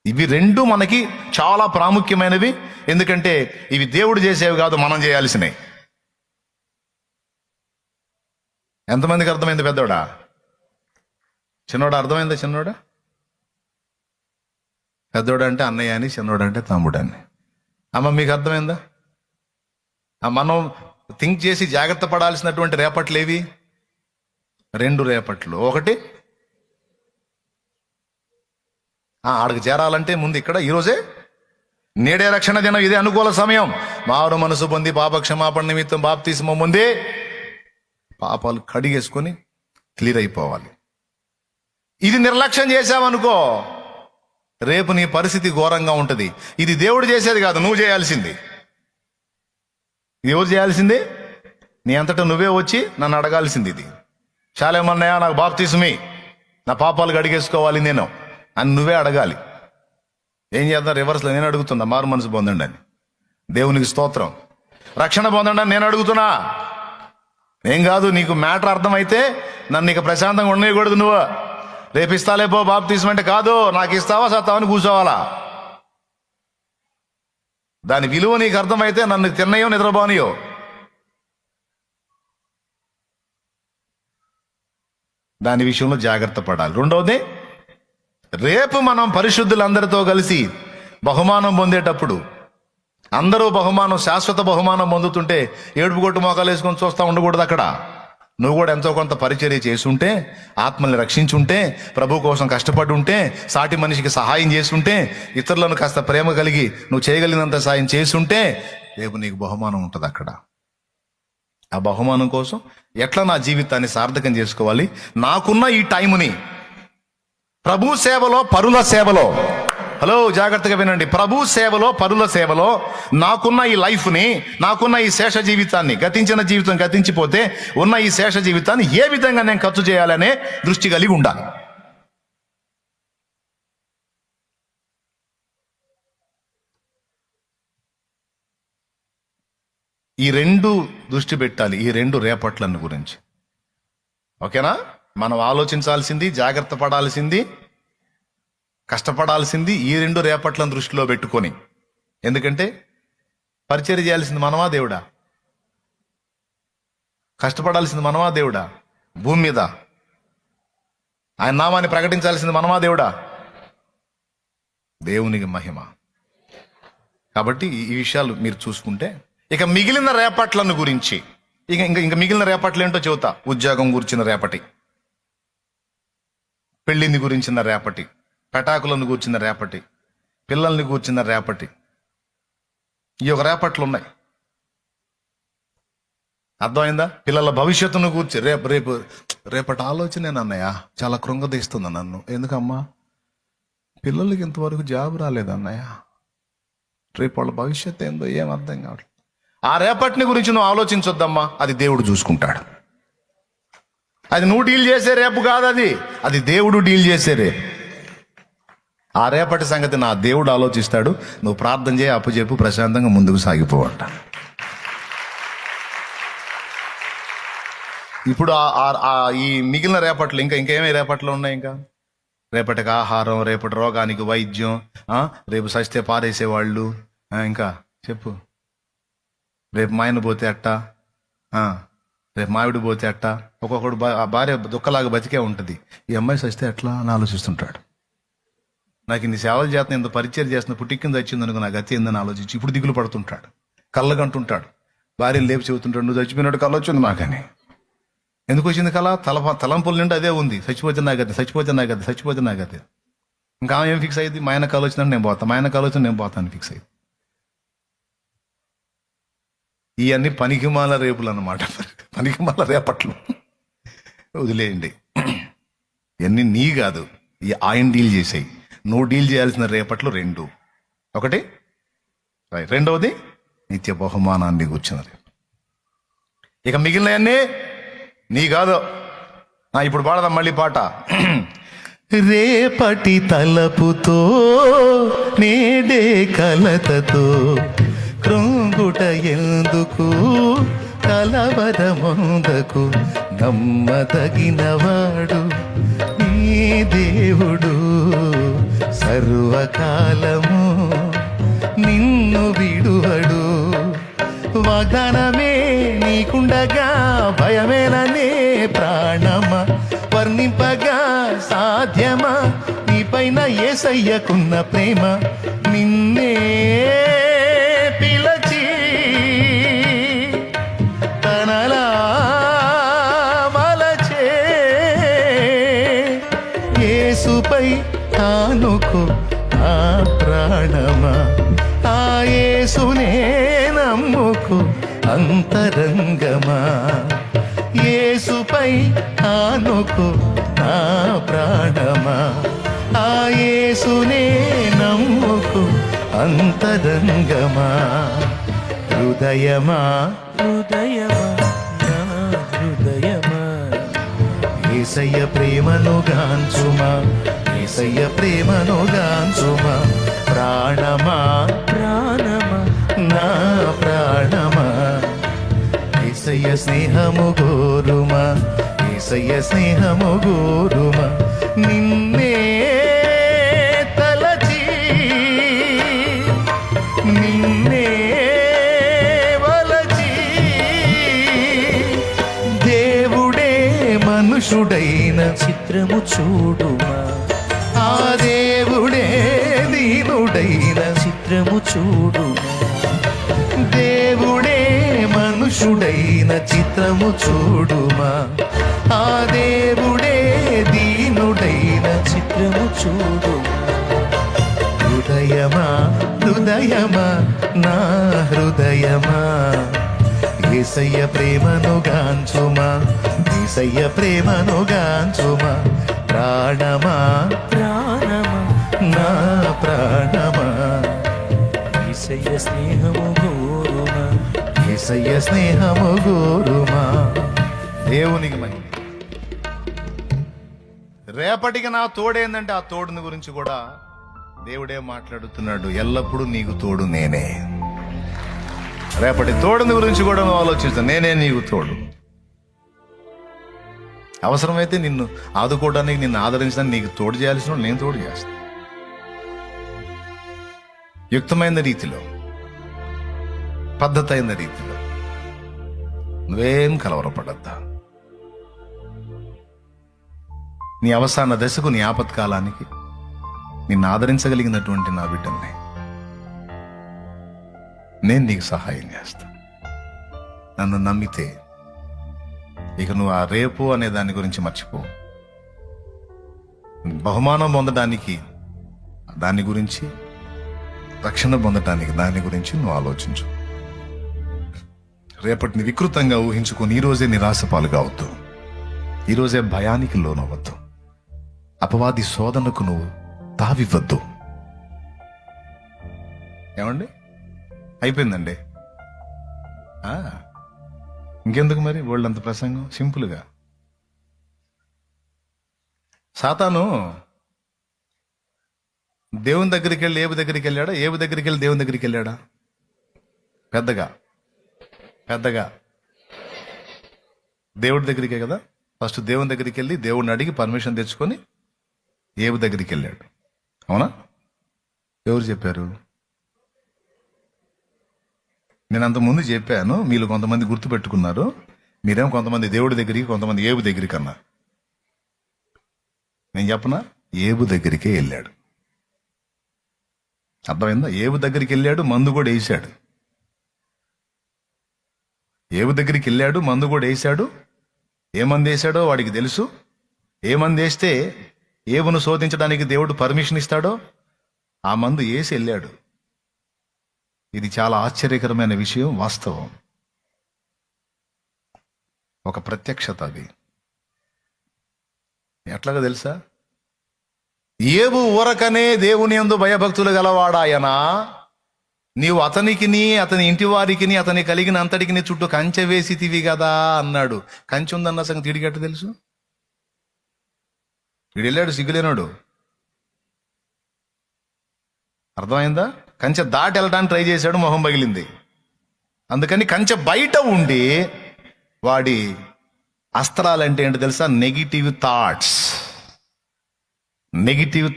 A: ఇవి రెండు మనకి చాలా ప్రాముఖ్యమైనవి. ఎందుకంటే ఇవి దేవుడు చేసేవి కాదు, మనం చేయాల్సినవి. ఎంతమందికి అర్థమైంది? పెద్దోడా చిన్నోడా? అర్థమైందా? చిన్నోడా పెద్దోడు అంటే అన్నయ్య అని, చిన్నోడు అంటే తమ్ముడు అని. అమ్మ మీకు అర్థమైందా? మనం థింక్ చేసి జాగ్రత్త పడాల్సినటువంటి రేపట్లు ఏవి? 2 రేపట్లు. ఒకటి ఆడికి చేరాలంటే ముందు ఇక్కడ ఈరోజే నేడే రక్షణ దినం, ఇదే అనుకూల సమయం. మారు మనసు పొంది పాప క్షమాపణ నిమిత్తం బాప్తిస్మం ముందే పాపాలు కడిగేసుకొని క్లియర్ అయిపోవాలి. ఇది నిర్లక్ష్యం చేశావనుకో రేపు నీ పరిస్థితి ఘోరంగా ఉంటుంది. ఇది దేవుడు చేసేది కాదు, నువ్వు చేయాల్సింది. ఇది ఎవరు చేయాల్సింది? నీ అంతటా నువ్వే వచ్చి నన్ను అడగాల్సింది. ఇది చాలేమన్నాయా నాకు బాప్తిస్మి, నా పాపాలు కడిగేసుకోవాలి నేను అని నువ్వే అడగాలి. ఏం చేద్దాం? రివర్స్లో నేను అడుగుతున్నా, మారు మనసు పొందండి అని. దేవునికి స్తోత్రం. రక్షణ పొందండి అని నేను అడుగుతున్నా. ఏం కాదు, నీకు మ్యాటర్ అర్థమైతే నన్ను ఇక ప్రశాంతంగా ఉండకూడదు. నువ్వు రేపు ఇస్తాలేపో బాప్తిస్మ అంటే కాదు, నాకు ఇస్తావా సత్తావని కూర్చోవాలా. దాని విలువ నీకు అర్థమైతే నన్ను తిన్నయో నిద్రపోనియో. దాని విషయంలో జాగ్రత్త పడాలి. రెండవది, రేపు మనం పరిశుద్ధులందరితో కలిసి బహుమానం పొందేటప్పుడు అందరూ బహుమానం, శాశ్వత బహుమానం పొందుతుంటే ఏడుపు కొట్టు మోకాలు వేసుకొని చూస్తూ ఉండకూడదు. అక్కడ నువ్వు కూడా ఎంతో కొంత పరిచర్య చేసుంటే, ఆత్మల్ని రక్షించుంటే, ప్రభు కోసం కష్టపడి ఉంటే, సాటి మనిషికి సహాయం చేసుంటే, ఇతరులను కాస్త ప్రేమ కలిగి నువ్వు చేయగలిగినంత సాయం చేసుంటే రేపు నీకు బహుమానం ఉంటుంది అక్కడ. ఆ బహుమానం కోసం ఎట్లా నా జీవితాన్ని సార్థకం చేసుకోవాలి? నాకున్న ఈ టైముని ప్రభు సేవలో, పరుల సేవలో, హలో జాగ్రత్తగా వినండి, ప్రభు సేవలో, పరుల సేవలో నాకున్న ఈ లైఫ్ని, నాకున్న ఈ శేష జీవితాన్ని, గతించిన జీవితం గతించిపోతే ఉన్న ఈ శేష జీవితాన్ని ఏ విధంగా నేను ఖర్చు చేయాలనే దృష్టి కలిగి ఉండాలి. ఈ 2 దృష్టి పెట్టాలి, ఈ 2 రేపట్లను గురించి. ఓకేనా? మనం ఆలోచించాల్సింది, జాగ్రత్త పడాల్సింది, కష్టపడాల్సింది ఈ 2 రేపట్లను దృష్టిలో పెట్టుకొని. ఎందుకంటే పరిచర్య చేయాల్సింది మనమా దేవుడా? కష్టపడాల్సింది మనమా దేవుడా? భూమి మీద ఆయన నామాన్ని ప్రకటించాల్సింది మనమా దేవుడా? దేవునికి మహిమ. కాబట్టి ఈ విషయాలు మీరు చూసుకుంటే, ఇక మిగిలిన రేపట్లను గురించి, ఇంకా మిగిలిన రేపట్లు ఏంటో చెబుతా. ఉద్యోగం గురించిన రేపటి, పెళ్ళిని గురించిన రేపటి, పెటాకులను కూర్చిన రేపటి, పిల్లల్ని కూర్చిన రేపటి, ఈ ఒక రేపట్లు ఉన్నాయి. అర్థమైందా? పిల్లల భవిష్యత్తును కూర్చి రేపటి ఆలోచనే అన్నయ్య చాలా కృంగదీస్తుంది నన్ను. ఎందుకమ్మా? పిల్లలకి ఇంతవరకు జాబ్ రాలేదన్నయ్య, రేపు వాళ్ళ భవిష్యత్తు ఏందో ఏం అర్థం కావట్లేదు. ఆ రేపటిని గురించి నువ్వు ఆలోచించొద్దమ్మా, అది దేవుడు చూసుకుంటాడు. అది నువ్వు డీల్ చేసే రేపు కాదు, అది దేవుడు డీల్ చేసే రేపు. ఆ రేపటి సంగతి నా దేవుడు ఆలోచిస్తాడు. నువ్వు ప్రార్థన చేయి, అప్పచెప్పు, ప్రశాంతంగా ముందుకు సాగిపోవంట. ఇప్పుడు ఈ మిగిలిన రేపట్లు ఇంకేమీ రేపట్లు ఉన్నాయి? ఇంకా రేపటికి ఆహారం, రేపటి రోగానికి వైద్యం, రేపు సస్తే పారేసేవాళ్ళు, ఇంకా చెప్పు, రేపు మాయన పోతే అట్టా, రేపు మావిడి పోతే అట్టా. ఒక్కొక్కడు భార్య దుఃఖలాగా బతికే ఉంటుంది. ఈ అమ్మాయి సస్తే ఎట్లా అని ఆలోచిస్తుంటాడు. నాకు ఇన్ని సేవలు చేస్తున్నా, ఇంత పరిచయం చేస్తున్న, పుట్టిక్కింద వచ్చిందనుకో నా గతి ఏందని ఆలోచించి ఇప్పుడు దిగులు పడుతుంటాడు, కళ్ళగంటుంటాడు. భార్యను లేపు చెబుతుంటాడు, నువ్వు చచ్చిపోయినట్టు కళ వచ్చింది నాకని. ఎందుకు వచ్చింది కళ? తలంపుల నిండా అదే ఉంది, చచ్చిపోతే నా గతి, చచ్చిపోతే నా గతి, చచ్చిపోతే నా గతి. ఇంకా ఆమె ఏం ఫిక్స్ అయ్యింది? మా ఆయన కళ వచ్చిందంటే నేను పోతాను, మా ఆయన కళ వచ్చింది నేను పోతాను ఫిక్స్ అయ్యింది. ఇవన్నీ పనికిమాల రేపులు అన్నమాట, పనికిమాల రేపట్లు. వదిలేయండి. ఇవన్నీ నీ కాదు, ఈ ఆయన డీల్ చేసాయి. నువ్వు డీల్ చేయాల్సిన రేపట్లు 2. ఒకటి, రెండవది నిత్య బహుమానాన్ని కూర్చున్న రేపు. ఇక మిగిలినవన్నీ నీ కాదు. ఇప్పుడు పాడదాం మళ్ళీ పాట.
C: రేపటి తలపుతో నేడే కలతతో కృంగుట ఎందుకు కలవరమొందకు నమ్మదగినవాడు నీ దేవుడు సర్వకాలము నిన్ను విడువడు. వాగ్దానమే నీకుండగా భయమేననే ప్రాణమా, వర్ణింపగా సాధ్యమా నీపైన యేసయ్యకున్న ప్రేమ. నిన్నే పిలచి తనలా మలచే యేసుపై ఆనుకో ఆ ప్రాణమా, ఆ యేసునే నమ్ముకు అంతరంగమా. యేసుపై ఆనుకో నా ప్రాణమా, ఆ యేసునే నమ్ముకు అంతరంగమా. హృదయమా
B: హృదయమా నా హృదయమా
C: యేసయ్య ప్రేమను గాంచుమా, యేసయ్య ప్రేమను గాంచుమా. ప్రాణమా
B: ప్రాణమా
C: నా ప్రాణమా యేసయ్య స్నేహము గోరుమా, యేసయ్య స్నేహము గోరుమా. నిన్నే తలచి నిన్నే వలచి దేవుడే మనుషుడైన
B: చిత్రము చూడుమా,
C: ఆ దేవుడే దీనుడైన
B: చిత్రము చూడుమా.
C: దేవుడే మనుషుడైన చిత్రము చూడుమా, ఆ దేవుడే దీనుడైన
B: చిత్రము చూడుమా.
C: హృదయమా హృదయమా నా హృదయమా యేసయ్య ప్రేమను గాంచుమా, యేసయ్య ప్రేమను గాంచుమా. ప్రాణమా
B: ప్రాణమా
C: నా ప్రాణమా
B: యేసయ్య స్నేహము గోరుమా.
C: యేసయ్య స్నేహము గోరుమా.
A: దేవునికి మహిమ. రేపటికి నా తోడేందంటే ఆ తోడుని గురించి కూడా దేవుడే మాట్లాడుతున్నాడు. ఎల్లప్పుడూ నీకు తోడు నేనే. రేపటి తోడుని గురించి కూడా నువ్వు ఆలోచిస్తాను. నేనే నీకు తోడు. అవసరమైతే నిన్ను ఆదుకోవడానికి, నిన్ను ఆదరించడానికి నీకు తోడు చేయాల్సిన నేను తోడు చేస్తాను. యుక్తమైన రీతిలో, పద్ధతి అయిన రీతిలో. నువ్వేం కలవరపడద్దా. నీ అవసాన దశకు, నీ ఆపత్కాలానికి నిన్ను ఆదరించగలిగినటువంటి నా బిడ్డల్ని నేను నీకు సహాయం చేస్తా. నన్ను నమ్మితే ఇక నువ్వు ఆ రేపు అనే దాని గురించి మర్చిపో. బహుమానం పొందడానికి దాని గురించి, రక్షణ పొందడానికి దాని గురించి నువ్వు ఆలోచించు. రేపటిని వికృతంగా ఊహించుకొని ఈరోజే నిరాశ పాలు కావద్దు. ఈరోజే భయానికి లోనవద్దు. అపవాది శోధనకు నువ్వు తావివ్వద్దు. ఏమండి, అయిపోయిందండి. ఇంకెందుకు మరి వాళ్ళంత ప్రసంగం? సింపుల్గా సాతాను దేవుని దగ్గరికి వెళ్ళి ఏబు దగ్గరికి వెళ్ళాడా? ఏబు దగ్గరికి వెళ్ళి దేవుని దగ్గరికి వెళ్ళాడా? పెద్దగా దేవుడి దగ్గరికే కదా. ఫస్ట్ దేవుని దగ్గరికి వెళ్ళి దేవుడిని అడిగి పర్మిషన్ తెచ్చుకొని ఏబు దగ్గరికి వెళ్ళాడు. అవునా? ఎవరు చెప్పారు? నేను అంతకుముందు చెప్పాను, మీరు కొంతమంది గుర్తుపెట్టుకున్నారు. మీరేమో కొంతమంది దేవుడి దగ్గరికి, కొంతమంది ఏబు దగ్గరికి అన్నారు. నేను చెప్పనా? ఏబు దగ్గరికే వెళ్ళాడు. అర్థమైందా? ఏబు దగ్గరికి వెళ్ళాడు, మందు కూడా వేసాడు. ఏబు దగ్గరికి వెళ్ళాడు, మందు కూడా వేసాడు. ఏ మంది వేసాడో వాడికి తెలుసు. ఏ మంది వేస్తే ఏబును శోధించడానికి దేవుడు పర్మిషన్ ఇస్తాడో ఆ మందు వేసి వెళ్ళాడు. ఇది చాలా ఆశ్చర్యకరమైన విషయం, వాస్తవం, ఒక ప్రత్యక్షత. అది ఎట్లాగా తెలుసా? ఏబు ఊరకనే దేవుని యందు భయభక్తులు గలవాడాయనా, నీవు అతనికిని అతని ఇంటి వారికిని అతని కలిగిన అంతటికి చుట్టూ కంచె వేసితివి కదా అన్నాడు. కంచె ఉందన్న సంగతి తిడిగట్టు తెలుసు. వీడు వెళ్ళాడు సిగ్గులేనాడు. అర్థమైందా? కంచె దాటి వెళ్ళడానికి ట్రై చేశాడు, మొహం పగిలింది. అందుకని కంచె బయట ఉండి వాడి అస్త్రాలు అంటే ఏంటో తెలుసా? నెగిటివ్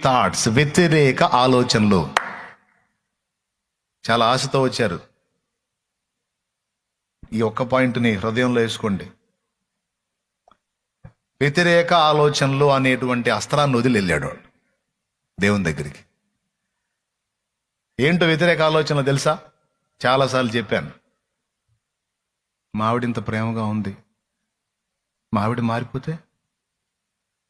A: థాట్స్, వ్యతిరేక ఆలోచనలు. చాలా ఆశతో వచ్చారు. ఈ ఒక్క పాయింట్ని హృదయంలో వేసుకోండి. వ్యతిరేక ఆలోచనలు అనేటువంటి అస్త్రాన్ని వదిలి వెళ్ళాడు దేవుని దగ్గరికి. ఏంటో వ్యతిరేక ఆలోచనలు తెలుసా? చాలాసార్లు చెప్పాను. మా ఆవిడ ఇంత ప్రేమగా ఉంది, మా ఆవిడ మారిపోతే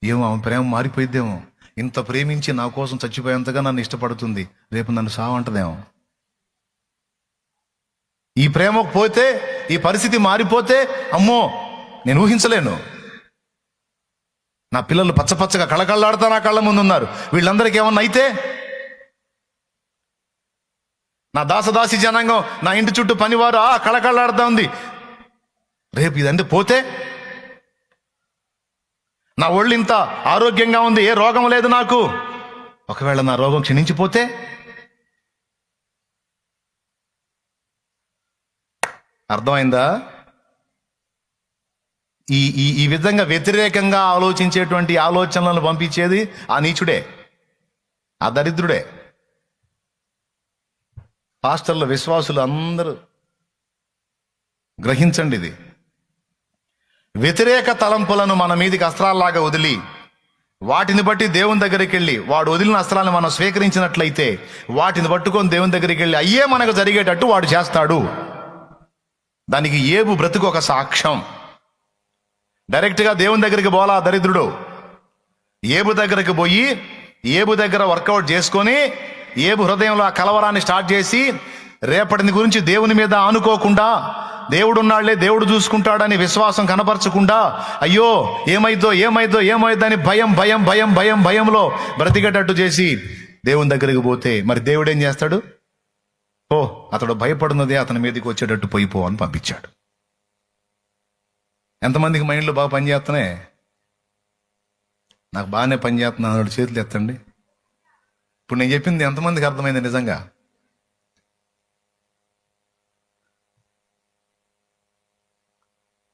A: ఏమో, ఆమె ప్రేమ మారిపోయిద్దేమో, ఇంత ప్రేమించి నా కోసం చచ్చిపోయేంతగా నన్ను ఇష్టపడుతుంది, రేపు నన్ను సావంటదేమో, ఈ ప్రేమ పోతే, ఈ పరిస్థితి మారిపోతే అమ్మో నేను ఊహించలేను, నా పిల్లలు పచ్చపచ్చగా కళకళలాడుతా నా కళ్ళ ముందు ఉన్నారు, వీళ్ళందరికీ ఏమన్నా అయితే, నా దాసదాసి జనాంగం, నా ఇంటి చుట్టూ పనివారు కళకళలాడుతా ఉంది, రేపు ఇదంటే పోతే, నా ఒళ్ళు ఇంత ఆరోగ్యంగా ఉంది, ఏ రోగం లేదు నాకు, ఒకవేళ నా రోగం క్షీణించిపోతే, అర్థమైందా? ఈ విధంగా వ్యతిరేకంగా ఆలోచించేటువంటి ఆలోచనలను పంపించేది ఆ నీచుడే, ఆ దరిద్రుడే. పాస్టర్లు, విశ్వాసులు అందరూ గ్రహించండి ఇది. వ్యతిరేక తలంపులను మన మీదికి అస్త్రాల్లాగా వదిలి, వాటిని బట్టి దేవుని దగ్గరికి వెళ్ళి, వాడు వదిలిన అస్త్రాలను మనం స్వీకరించినట్లయితే, వాటిని పట్టుకొని దేవుని దగ్గరికి వెళ్ళి అయ్యే మనకు జరిగేటట్టు వాడు చేస్తాడు. దానికి ఏబు బ్రతుకు ఒక సాక్ష్యం. డైరెక్ట్గా దేవుని దగ్గరికి పోలా దరిద్రుడు. ఏబు దగ్గరికి పోయి, ఏబు దగ్గర వర్కౌట్ చేసుకొని, ఏబు హృదయంలో ఆ కలవరాన్ని స్టార్ట్ చేసి, రేపటిని గురించి దేవుని మీద ఆనుకోకుండా, దేవుడున్నాళ్లే, దేవుడు చూసుకుంటాడని విశ్వాసం కనపరచకుండా, అయ్యో ఏమైద్దో అని భయంలో బ్రతికేటట్టు చేసి దేవుని దగ్గరికి పోతే, మరి దేవుడు ఏం చేస్తాడు? ఓ, అతడు భయపడున్నదే అతని మీదకి వచ్చేటట్టు పోయిపో అని పంపించాడు. ఎంతమందికి మైండ్లో బాగా పనిచేస్తున్నాయి? నాకు బాగానే పనిచేస్తున్నా అన్నాడు, చేతులు ఎత్తండి. ఇప్పుడు నేను చెప్పింది ఎంతమందికి అర్థమైంది నిజంగా?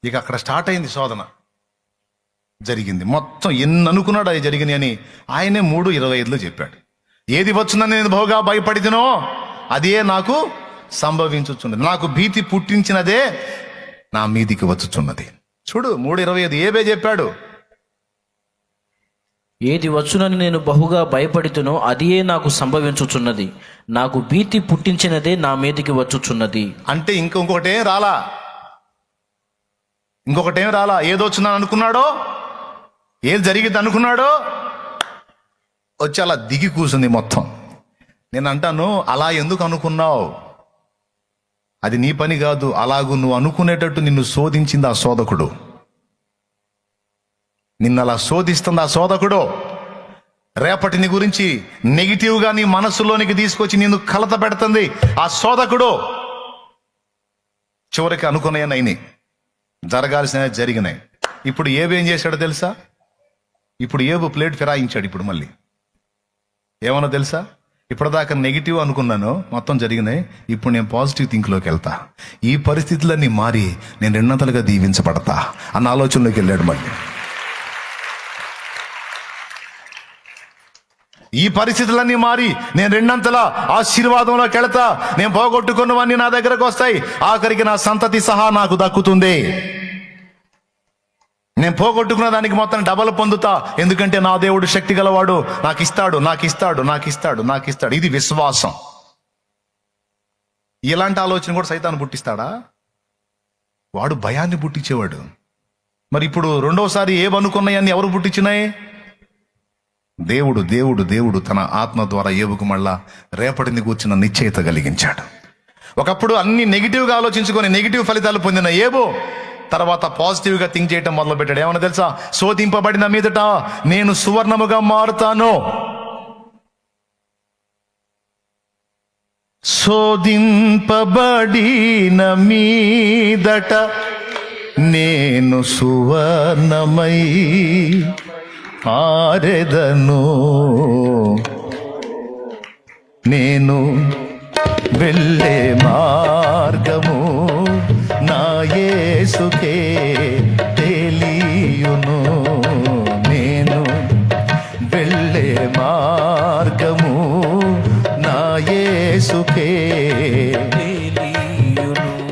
A: ఇక అక్కడ స్టార్ట్ అయింది శోధన. జరిగింది మొత్తం ఎన్ని అనుకున్నాడు అది జరిగింది అని ఆయనే 3:25 చెప్పాడు. ఏది వచ్చునని నేను బహుగా భయపడితినో అదే నాకు సంభవించుచున్నది, నాకు భీతి పుట్టించినదే నా మీదికి వచ్చుచున్నది. చూడు 3:25 ఏబే చెప్పాడు.
B: ఏది వచ్చునని నేను బహుగా భయపడితునో అదియే నాకు సంభవించుచున్నది, నాకు భీతి పుట్టించినదే నా మీదికి వచ్చుచున్నది.
A: అంటే ఇంకొకటేం రాలా. ఏదొచ్చునని అనుకున్నాడో, ఏది జరిగింది అనుకున్నాడో, వచ్చి అలా దిగి కూర్చుంది మొత్తం. నేను అంటాను, అలా ఎందుకు అనుకున్నావు? అది నీ పని కాదు. అలాగూ నువ్వు అనుకునేటట్టు నిన్ను శోధించింది ఆ శోధకుడు. నిన్ను అలా శోధిస్తుంది ఆ శోధకుడు. రేపటిని గురించి నెగిటివ్గా నీ మనస్సులోనికి తీసుకొచ్చి నిన్ను కలత పెడుతుంది ఆ శోధకుడు. చివరికి అనుకున్నాయనైనాయి, జరగాల్సినవి జరిగినాయి. ఇప్పుడు ఏబు ఏం చేశాడో తెలుసా? ఇప్పుడు ఏబు ప్లేట్ ఫిరాయించాడు. ఇప్పుడు మళ్ళీ ఏమన్నా తెలుసా? ఇప్పటిదాకా నెగిటివ్ అనుకున్నాను, మొత్తం జరిగినాయి, ఇప్పుడు నేను పాజిటివ్ థింక్లోకి వెళ్తా, ఈ పరిస్థితులన్నీ మారి నేను రెండంతలుగా దీవించబడతా అన్న ఆలోచనలోకి వెళ్ళాడు. మళ్ళీ ఈ పరిస్థితులన్నీ మారి నేను రెండంతలా ఆశీర్వాదంలోకి వెళతా, నేను పోగొట్టుకున్నవన్నీ నా దగ్గరకు వస్తాయి, ఆఖరికి నా సంతతి సహా నాకు దక్కుతుంది, నేను పోగొట్టుకున్న దానికి మొత్తం డబల్ పొందుతా, ఎందుకంటే నా దేవుడు శక్తి గలవాడు, నాకు ఇస్తాడు. ఇది విశ్వాసం. ఇలాంటి ఆలోచన కూడా సైతాను పుట్టిస్తాడా? వాడు భయాన్ని పుట్టించేవాడు. మరి ఇప్పుడు రెండోసారి ఏవనుకున్నాయని ఎవరు పుట్టించినాయి? దేవుడు తన ఆత్మ ద్వారా ఏవుకు మళ్ళా రేపటిని కూర్చున్న నిశ్చయిత కలిగించాడు. ఒకప్పుడు అన్ని నెగిటివ్గా ఆలోచించుకొని నెగిటివ్ ఫలితాలు పొందిన ఏబో తర్వాత పాజిటివ్గా థింక్ చేయటం మొదలు పెట్టాడు. ఏమన్నా తెలుసా? శోధింపబడిన మీదట నేను సువర్ణముగా మారుతాను, శోధింపబడిన మీదట నేను సువర్ణమై
C: ఆరెదను నేను వెళ్ళే మార్గము నా యేసుకే తెలియును. నేను వెళ్ళే మార్గము నా యేసుకే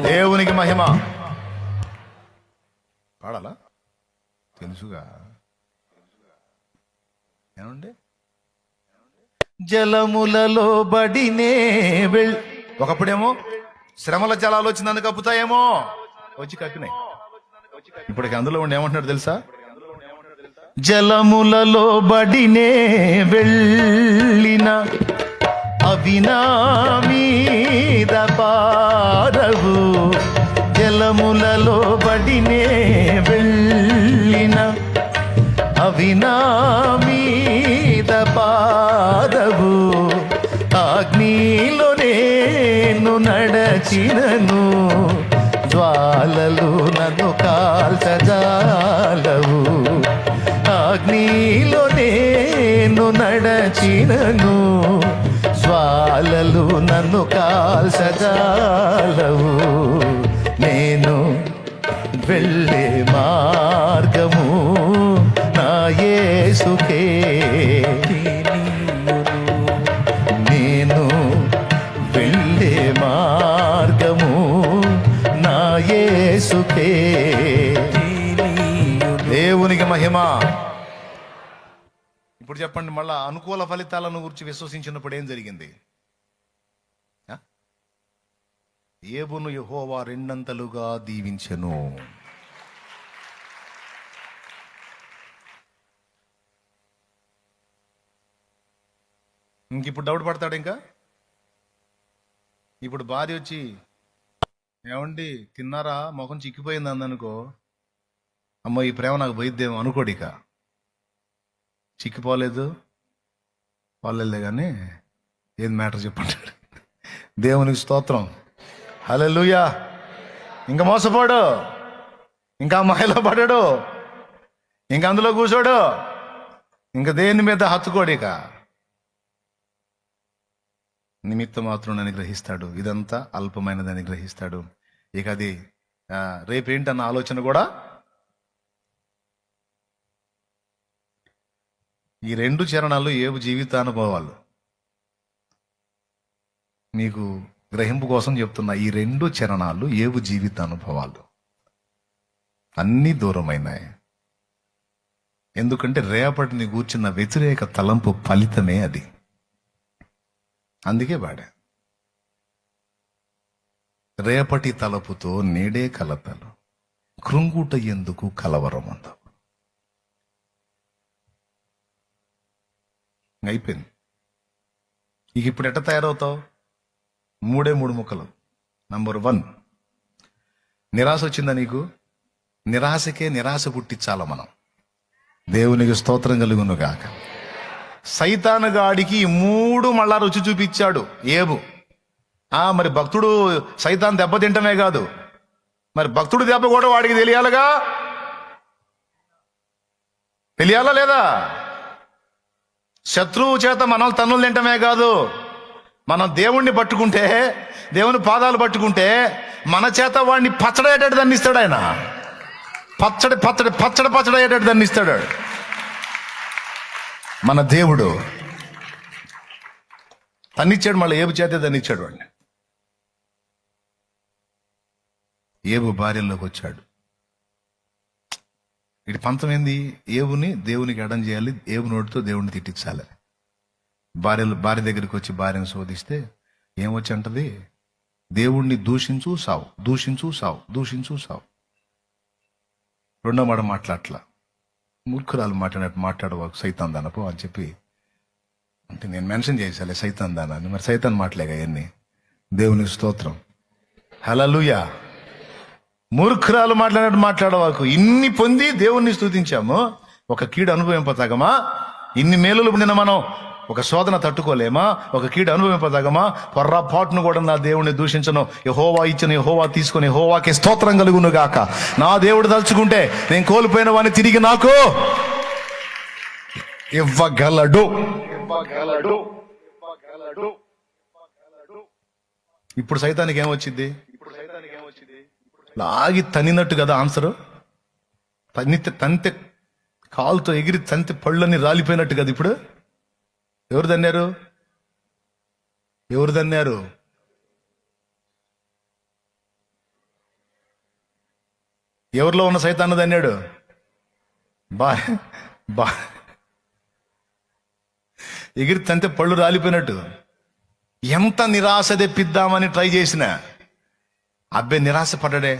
C: దేవునికి మహిమ. పాడాలా? తెలుసుగా. ఏమండి? జలములలో బడినే ఒకప్పుడేమో శ్రమల జలాలు వచ్చి నన్ను కప్పుతాయేమో, వచ్చి కప్పినాయి. ఇప్పటికి అందులో ఉండి ఏమంటున్నాడు తెలుసా? జలములలో బడినే వెళ్ళిన అవి నా మీద పారవు. జలములలో బడినే వెళ్ళిన అవి నా మీద పారవు. అగ్నిలో నేను నడచినను జ్వాలలు నన్ను కాల్చజాలవు. అగ్నిలో నేను నడచినను జ్వాలలు నన్ను కాల్చజాలవు. నేను వెళ్ళే మార్గము నా యేసుకే నేను వెళ్ళే మార్గము నా యేసుకే. దేవునికి మహిమ. ఇప్పుడు చెప్పండి, మళ్ళా అనుకూల ఫలితాలను గురించి విశ్వసించినప్పుడు ఏం జరిగింది? ఏబును యెహోవా రెండంతలుగా దీవించెను. ఇంకిప్పుడు డౌట్ పడతాడు. ఇంకా ఇప్పుడు భార్య వచ్చి ఏమండి తిన్నారా, ముఖం చిక్కిపోయింది అందనుకో, అమ్మో ఈ ప్రేమ నాకు పోయిద్దేమో అనుకోడు. ఇక చిక్కిపోలేదు వాళ్ళే కానీ ఏం మ్యాటర్ చెప్పంటాడు. దేవునికి స్తోత్రం. హల్లెలూయా. ఇంకా మోసపోడు, ఇంకా అమ్మాయిలో పడాడు, ఇంకా అందులో కూర్చోడు, ఇంకా దేని మీద హత్తుకోడు. ఇక నిమిత్త మాత్రం అని గ్రహిస్తాడు. ఇదంతా అల్పమైనదని గ్రహిస్తాడు. ఇక అది రేపేంటన్న ఆలోచన కూడా. ఈ రెండు చరణాలు ఏబు జీవితానుభవాలు. మీకు గ్రహింపు కోసం చెప్తున్నా, ఈ రెండు చరణాలు ఏబు జీవితానుభవాలు. అన్నీ దూరమైనాయి. ఎందుకంటే రేపటిని గూర్చిన వ్యతిరేక తలంపు ఫలితమే అది. అందుకే పాడా, రేపటి తలపుతో నేడే కలతలు, కృంగుట ఎందుకు కలవరం ఉండవు. అయిపోయింది. ఇక ఇప్పుడు ఎట్ట తయారవుతావు? మూడే 3 ముక్కలు. నంబర్ 1, నిరాశ వచ్చిందా నీకు? నిరాశకే నిరాశ పుట్టించాల మనం. దేవునికి స్తోత్రం కలుగును గాక. సైతాను గాడికి 3 మళ్ళా రుచి చూపించాడు ఏబు. మరి భక్తుడు సైతాన్ దెబ్బ తింటమే కాదు, మరి భక్తుడు దెబ్బ కూడా వాడికి తెలియాలిగా. తెలియాలా లేదా? శత్రువు చేత మనం తన్నులు తింటమే కాదు, మనం దేవుణ్ణి పట్టుకుంటే, దేవుని పాదాలు పట్టుకుంటే మన చేత వాడిని పచ్చడేటట్టు దాన్ని ఇస్తాడు ఆయన. పచ్చడి పచ్చడి పచ్చడి పచ్చడి అయ్యేటట్టు దాన్ని ఇస్తాడు మన దేవుడు. తన్నిచ్చాడు, మళ్ళీ ఏబు చేతే దాన్ని ఇచ్చాడు వాడిని. ఏబు భార్యలోకి వచ్చాడు. ఇటు పంతమైంది, ఏబుని దేవునికి ఎడం చేయాలి, ఏబు నోటితో దేవుడిని తిట్టించాలి. భార్య దగ్గరికి వచ్చి భార్యను శోధిస్తే ఏమొచ్చి అంటది, దేవుణ్ణి దూషించు సావు, దూషించు సావు, దూషించు సావు. రెండో మాట మాట్లాడట్లా. మూర్ఖురాలు మాట్లాడినట్టు మాట్లాడవాకు సైతాన్ దానపు అని చెప్పి అంటే నేను మెన్షన్ చేసాలే సైతాన్ దానాన్ని. మరి సైతాన్ మాటలేగా ఇవన్నీ. దేవునికి స్తోత్రం. హల్లెలూయా. మూర్ఖురాలు మాట్లాడినట్టు మాట్లాడవాకు. ఇన్ని పొంది దేవుణ్ణి స్తుతించాము, ఒక కీడు అనుభవింపతగమా? ఇన్ని మేలులు ఉండిన మనం ఒక శోధన తట్టుకోలేమా? ఒక కీడు అనుభవింపదగమా? పొర్రపాటును కూడా నా దేవుణ్ణి దూషించను. యెహోవా ఇచ్చిన యెహోవా తీసుకుని యెహోవాకి స్తోత్రం కలుగును గాక. నా దేవుడు తలుచుకుంటే నేను కోల్పోయిన వాడిని తిరిగి నాకు ఇవ్వగలడు. ఇప్పుడు సైతానికి ఏమొచ్చింది? లాగి తన్నినట్టు కదా ఆన్సరు. తంతె కాలుతో ఎగిరి తంతె పళ్ళని రాలిపోయినట్టు కదా. ఇప్పుడు ఎవరు తన్నారు? ఎవరిలో ఉన్న సైతాన్ని తన్నాడు? బా ఎగిరి తంతే పళ్ళు రాలిపోయినట్టు. ఎంత నిరాశ తెప్పిద్దామని ట్రై చేసినా అబ్బాయి నిరాశ పడ్డాడే.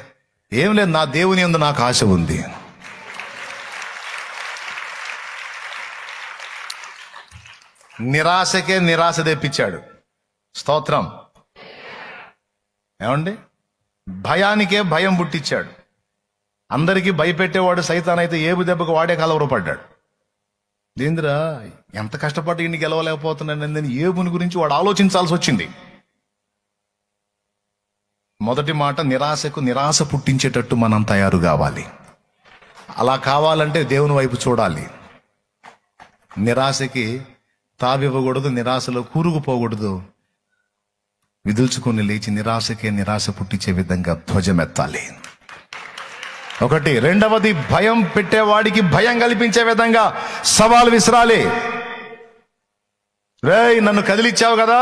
C: ఏం లేదు, నా దేవుని యందు నాకు ఆశ ఉంది. నిరాశకే నిరాశ తెప్పించాడు. స్తోత్రం. ఏమండి? భయానికే భయం పుట్టించాడు. అందరికీ భయపెట్టేవాడు సైతాన్ అయితే ఏబు దెబ్బకు వాడే కలవరపడ్డాడు. దేంద్రా ఎంత కష్టపడి ఇన్ని గెలవలేకపోతున్నాడని ఏబుని గురించి వాడు ఆలోచించాల్సి వచ్చింది. మొదటి మాట, నిరాశకు నిరాశ పుట్టించేటట్టు మనం తయారు కావాలి. అలా కావాలంటే దేవుని వైపు చూడాలి. నిరాశకి తావివ్వకూడదు, నిరాశలో కూరుకుపోకూడదు. విదుల్చుకొని లేచి నిరాశకే నిరాశ పుట్టించే విధంగా ధ్వజమెత్తాలి. ఒకటి. రెండవది, భయం పెట్టేవాడికి భయం కల్పించే విధంగా సవాల్ విసిరాలి. రేయ్, నన్ను కదిలిచ్చావు కదా,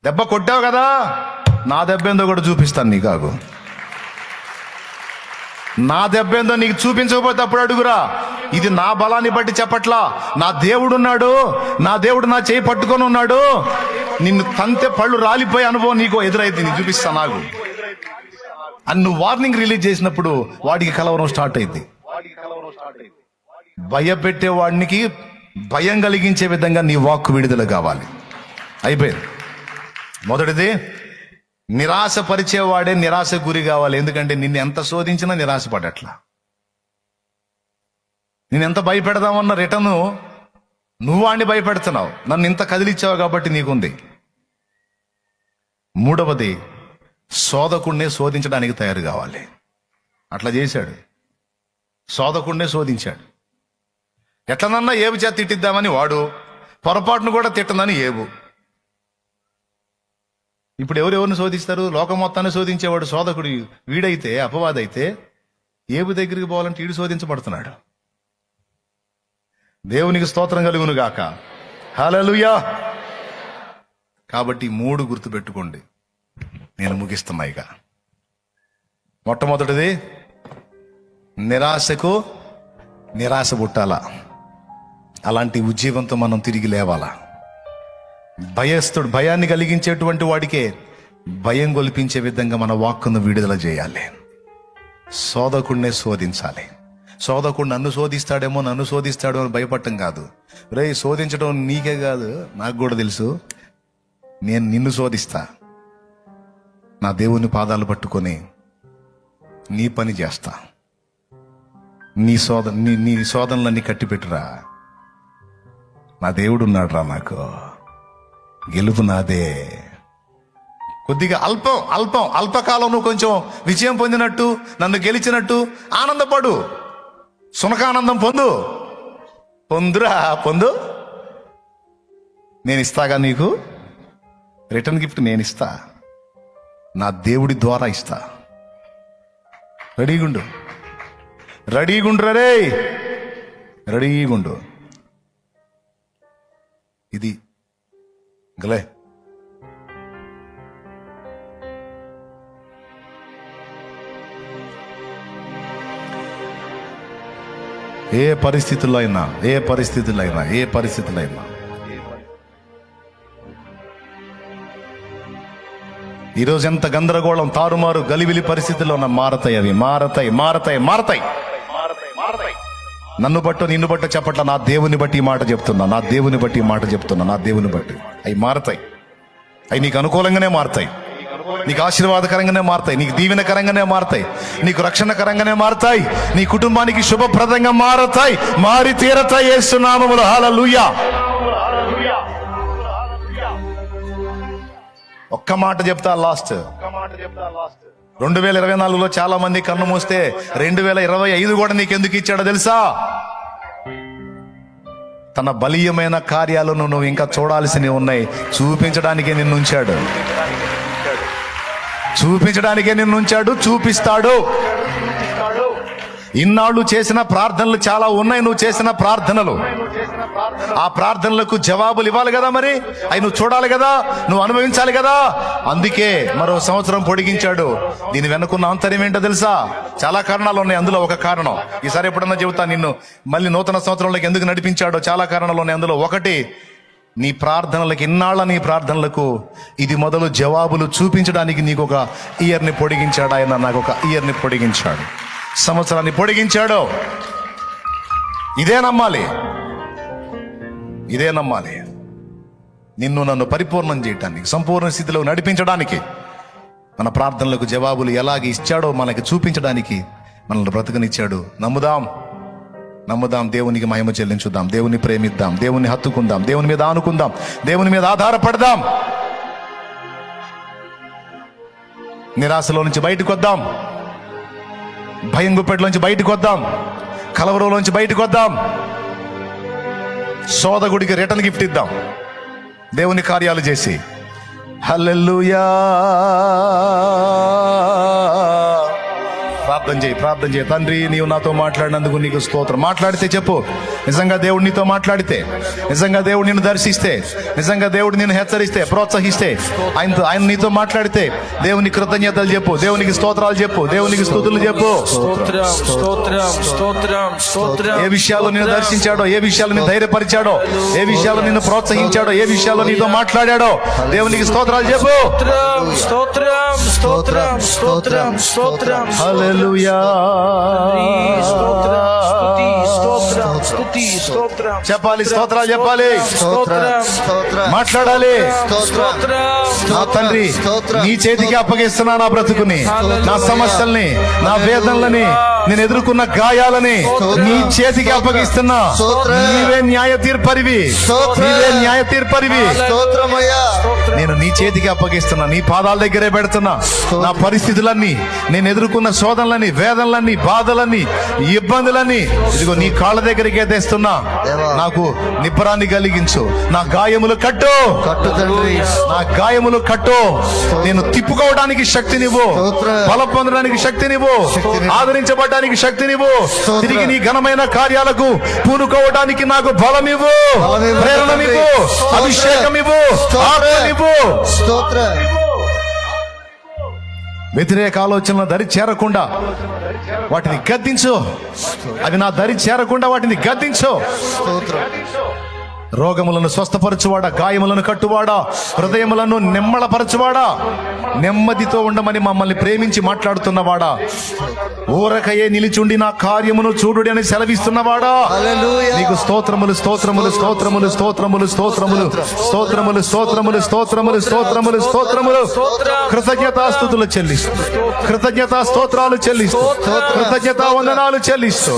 C: దెబ్బ కొట్టావు కదా, నా దెబ్బ ఏందో కూడా చూపిస్తాను నీకు. ఆగు, నా దెబ్బ ఏందో నీకు చూపించకపోతే అప్పుడు అడుగురా. ఇది నా బలాన్ని బట్టి చెప్పట్లా. నా దేవుడు ఉన్నాడు, నా దేవుడు నా చేయి పట్టుకొని ఉన్నాడు. నిన్ను తంతే పళ్ళు రాలిపోయే అనుభవం నీకు ఎదురైంది, నీకు చూపిస్తా. నాకు అని నువ్వు వార్నింగ్ రిలీజ్ చేసినప్పుడు వాడికి కలవరం స్టార్ట్ అయింది. భయపెట్టే వాడికి భయం కలిగించే విధంగా నీ వాక్కు విడుదల కావాలి. అయిపోయింది. మొదటిది, నిరాశపరిచేవాడే నిరాశ గురి కావాలి. ఎందుకంటే నిన్ను ఎంత శోధించినా నిరాశపడట్లా. నేను ఎంత భయపెడదామన్న రిటర్ను నువ్వు వాడిని భయపెడుతున్నావు. నన్ను ఇంత కదిలిచ్చావు కాబట్టి నీకుంది. మూడవది, శోధకుడినే శోధించడానికి తయారు కావాలి. అట్లా చేశాడు. శోధకుడినే శోధించాడు. ఎట్లనన్నా ఏబు చేత తిట్టిద్దామని వాడు, పొరపాటును కూడా తిట్టనని ఏబు. ఇప్పుడు ఎవరెవరిని శోధిస్తారు? లోకం మొత్తాన్ని శోధించేవాడు శోధకుడు వీడైతే, అపవాదైతే ఏబు దగ్గరికి పోవాలంటే వీడు శోధించబడుతున్నాడు. దేవునికి స్తోత్రం కలుగును గాక. హల్లెలూయా. కాబట్టి 3 గుర్తుపెట్టుకోండి. నేను ముగిస్తున్నా ఇక. మొట్టమొదటిది, నిరాశకు నిరాశ పుట్టాలా. అలాంటి ఉజ్జీవంతో మనం తిరిగి లేవాలా. భయాన్ని కలిగించేటువంటి వాడికే భయం గొలిపించే విధంగా మన వాక్కును విడుదల చేయాలి. శోధకుడినే శోధించాలి. శోధకుడు నన్ను శోధిస్తాడేమో అని భయపడటం కాదు. రే, శోధించడం నీకే కాదు, నాకు కూడా తెలుసు. నేను నిన్ను శోధిస్తా. నా దేవుని పాదాలు పట్టుకొని నీ పని చేస్తా. నీ శోధనలన్నీ కట్టిపెట్టురా. నా దేవుడు ఉన్నాడురా, నాకు గెలుపు నాదే. కొద్దిగా అల్పకాలం నువ్వు కొంచెం విజయం పొందినట్టు, నన్ను గెలిచినట్టు ఆనందపడు. సునకానందం పొందు. నేను ఇస్తాగా నీకు రిటర్న్ గిఫ్ట్. నేను ఇస్తా, నా దేవుడి ద్వారా ఇస్తా. రెడీగుండు రే, రెడీగుండు. ఇది గలే. ఏ పరిస్థితుల్లో అయినా ఈరోజు ఎంత గందరగోళం, తారుమారు, గలిబిలి పరిస్థితుల్లో మారతాయి. అవి మారతాయి. నన్ను బట్టో నిన్ను బట్టో చెప్పట్లా. నా దేవుని బట్టి ఈ మాట చెప్తున్నా. నా దేవుని బట్టి అవి మారతాయి. అవి నీకు అనుకూలంగానే మారతాయి, నీకు ఆశీర్వాదకరంగానే మారతాయి, నీకు దీవెనకరంగానే మారతాయి, నీకు రక్షణకరంగానే మారతాయి, నీ కుటుంబానికి శుభప్రదంగా మారతాయి. మారి తీరతాయి యేసు నామములో. హల్లెలూయా. ఒక్క మాట చెప్తా లాస్ట్. 2024లో చాలా మంది కన్ను మూస్తే 2025 కూడా నీకెందుకు ఇచ్చాడో తెలుసా? తన బలీయమైన కార్యాలను నువ్వు ఇంకా చూడాల్సినవి ఉన్నాయి. చూపించడానికే నిన్ను ఉంచాడు, చూపిస్తాడు. ఇన్నాళ్ళు చేసిన ప్రార్థనలు చాలా ఉన్నాయి. నువ్వు చేసిన ప్రార్థనలు, ఆ ప్రార్థనలకు జవాబులు ఇవ్వాలి కదా, మరి అవి నువ్వు చూడాలి కదా, నువ్వు అనుభవించాలి కదా. అందుకే మరో సంవత్సరం పొడిగించాడు. దీని వెనుకున్న ఆంతర్యం ఏంటో తెలుసా? చాలా కారణాలు ఉన్నాయి. అందులో ఒక కారణం ఈసారి ఎప్పుడన్నా చెబుతా, నిన్ను మళ్ళీ నూతన సంవత్సరంలోకి ఎందుకు నడిపించాడో చాలా కారణాలు ఉన్నాయి. అందులో ఒకటి, నీ ప్రార్థనలకు, ఇన్నాళ్ళ నీ ప్రార్థనలకు ఇది మొదలు జవాబులు చూపించడానికి నీకు ఒక ఇయర్ని పొడిగించాడు ఆయన. నాకు ఒక ఇయర్ని పొడిగించాడు, సంవత్సరాన్ని పొడిగించాడు. ఇదే నమ్మాలి. నిన్ను నన్ను పరిపూర్ణం చేయటానికి, సంపూర్ణ స్థితిలో నడిపించడానికి, మన ప్రార్థనలకు జవాబులు ఎలాగ ఇచ్చాడో మనకి చూపించడానికి మనల్ని బ్రతకనిచ్చాడు. నమ్ముదాం, దేవునికి మహిమ చెల్లించుదాం, దేవుని ప్రేమిద్దాం, దేవుని హత్తుకుందాం, దేవుని మీద ఆనుకుందాం, దేవుని మీద ఆధారపడదాం. నిరాశలో నుంచి బయటకు వద్దాం, భయం గుప్పెట్లోంచి బయటకు వద్దాం, కలవరంలోంచి బయటకు వద్దాం. సోదగుడికి రిటర్న్ గిఫ్ట్ ఇద్దాం దేవుని కార్యాలు చేసి. హల్లెలూయా. ప్రార్థన చేయి. తండ్రి, నీవు నాతో మాట్లాడినందుకు నీకు స్తోత్రం. మాట్లాడితే చెప్పు, నిజంగా దేవుడు నీతో మాట్లాడితే, నిజంగా దేవుడు నిన్ను దర్శిస్తే, నిజంగా దేవుడు నిన్ను హెచ్చరిస్తే, ప్రోత్సహిస్తే, ఆయన నీతో మాట్లాడితే దేవుని కృతజ్ఞతలు చెప్పు, దేవునికి స్తోత్రాలు చెప్పు, దేవునికి స్తుతులు చెప్పు. ఏ విషయాల్లో నిన్ను దర్శించాడో, ఏ విషయాలు నిన్ను ధైర్యపరిచాడో, ఏ విషయాల్లో నిన్ను ప్రోత్సహించాడో, ఏ విషయాల్లో నీతో మాట్లాడాడో దేవునికి స్తోత్రాలు చెప్పు. హల్లెలూయా. చెప్పాలి, స్తోత్రాలు చెప్పాలి, మాట్లాడాలి. నా తండ్రి, నీ చేతికి అప్పగిస్తున్నా నా బ్రతుకుని, నా సమస్యల్ని, నా వేదనలని, నేను ఎదుర్కొన్న గాయాలని నీ చేతికి అప్పగిస్తున్నా. నీవే న్యాయ తీర్పరివి. నేను నీ చేతికి అప్పగిస్తున్నా, నీ పాదాల దగ్గరే పెడుతున్నా. నా పరిస్థితులన్నీ, నేను ఎదుర్కొన్న శోధనలని, వేదనలన్నీ, బాధలన్నీ, ఇబ్బందులన్నీ ఇదిగో నీ కాళ్ళ దగ్గరికే తెస్తున్నా. నాకు నిబ్బరాన్ని కలిగించు. నా గాయములు కట్టు, నా గాయములు కట్టు. నేను తిప్పుకోవడానికి శక్తినివ్వు, బలం పొందడానికి శక్తినివ్వు, ఆదరించబడడానికి శక్తినివ్వు, తిరిగి నీ ఘనమైన కార్యాలకు పూనుకోవడానికి నాకు బలమివ్వు, ప్రేరణనివ్వు, అభిషేకమివ్వు, ఆత్మనివ్వు. వ్యతిరేక ఆలోచనల దరి చేరకుండా వాటిని గద్దించు. అవి నా దరి చేరకుండా వాటిని గద్దించు. రోగములను స్వస్థపరచువాడా, గాయములను కట్టువాడా, హృదయములను నిమ్మళపరచువాడా, నెమ్మదితో ఉండమని మమ్మల్ని ప్రేమించి మాట్లాడుతున్నవాడా, ఊరకయే నిలిచుండి నా కార్యమును చూడుడి అని సెలవిస్తున్నవాడా, నీకు స్తోత్రములు, స్తోత్రములు, స్తోత్రములు, స్తోత్రములు, స్తోత్రములు, స్తోత్రములు, స్తోత్రములు, స్తోత్రములు, స్తోత్రములు, స్తోత్రములు. కృతజ్ఞతాస్తుతులు చెల్లిస్తూ, కృతజ్ఞతా స్తోత్రాలు చెల్లిస్తూ, కృతజ్ఞతా వందనాలు చెల్లిస్తూ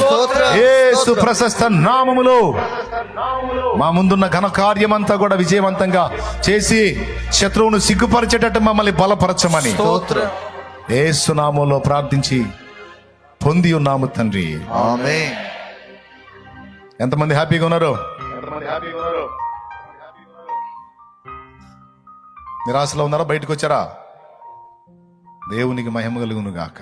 C: యేసు ప్రశస్త నామములో మా ముందున్న ఘన కార్యమంతా కూడా విజయవంతంగా చేసి శత్రువును సిగ్గుపరిచేటట్టు మమ్మల్ని బలపరచమని యేసు నామములో ప్రార్థించి పొంది ఉన్నాము తండ్రి. ఆమేన్. ఎంతమంది హ్యాపీగా ఉన్నారు? నిరాశలో ఉన్నారా? బయటకు వచ్చారా? దేవునికి మహిమ కలుగును గాక.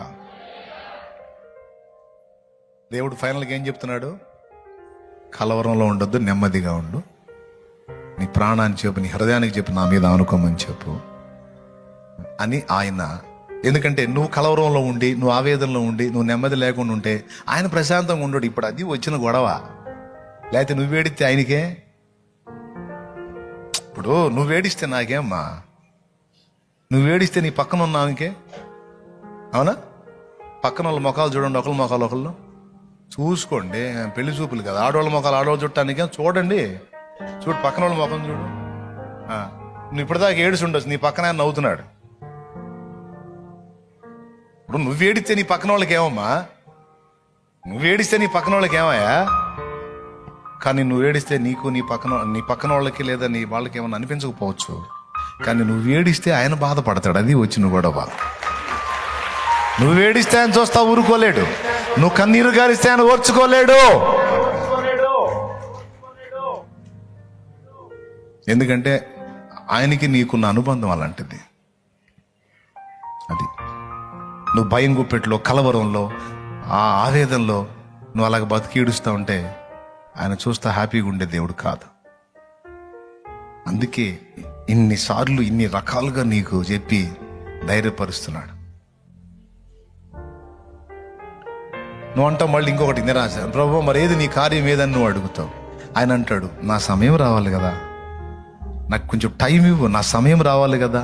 C: దేవుడు ఫైనల్గా ఏం చెప్తున్నాడు? కలవరంలో ఉండొద్దు, నెమ్మదిగా ఉండు. నీ ప్రాణాన్ని చెప్పు, నీ హృదయానికి చెప్పు, నా మీద ఆనుకోమని చెప్పు అని ఆయన. ఎందుకంటే నువ్వు కలవరంలో ఉండి, నువ్వు ఆవేదనలో ఉండి, నువ్వు నెమ్మది లేకుండా ఉంటే ఆయన ప్రశాంతంగా ఉండడు. ఇప్పుడు అది వచ్చిన గొడవ. లేకపోతే నువ్వు వేడిస్తే ఆయనకే. ఇప్పుడు నువ్వు వేడిస్తే నాకేమ్మా? నువ్వు వేడిస్తే నీ పక్కన ఉన్నాకే, అవునా? పక్కన వాళ్ళ ముఖాలు చూడండి, ఒకళ్ళ ముఖాలు ఒకళ్ళు చూసుకోండి. పెళ్లి చూపులు కదా, ఆడవాళ్ళ ముఖాలు ఆడవాళ్ళు చుట్టానికి చూడండి. చూడు, పక్కన వాళ్ళ ముఖం చూడు. నువ్వు ఇప్పటిదాకా ఏడుచి ఉండొచ్చు, నీ పక్కన ఆయన నవ్వుతున్నాడు. ఇప్పుడు నువ్వు ఏడిస్తే నీ పక్కన వాళ్ళకి ఏమమ్మా? నువ్వు ఏడిస్తే నీ పక్కన వాళ్ళకి ఏమయ్యా? కానీ నువ్వు ఏడిస్తే నీకు నీ పక్కన వాళ్ళకి లేదా నీ వాళ్ళకి ఏమన్నా అనిపించకపోవచ్చు, కానీ నువ్వు ఏడిస్తే ఆయన బాధపడతాడు. అది వచ్చిన గొడవ. నువ్వు ఏడిస్తే ఆయన చూస్తా ఊరుకోలేడు, నువ్వు కన్నీరు గారిస్తే ఆయన ఓర్చుకోలేడు. ఎందుకంటే ఆయనకి నీకున్న అనుబంధం అలాంటిది. అది నువ్వు భయం గుప్పెట్లో, కలవరంలో, ఆ ఆవేదనలో నువ్వు అలాగ బతికి ఏడుస్తూ ఉంటే ఆయన చూస్తా హ్యాపీగా ఉండే దేవుడు కాదు. అందుకే ఇన్నిసార్లు ఇన్ని రకాలుగా నీకు చెప్పి ధైర్యపరుస్తున్నాడు. నువ్వు అంటావు మళ్ళీ ఇంకొకటి నిరాశ, ప్రభు మరి ఏది నీ కార్యం ఏదని నువ్వు అడుగుతావు. ఆయన అంటాడు, నా సమయం రావాలి కదా, నాకు కొంచెం టైం ఇవ్వు, నా సమయం రావాలి కదా,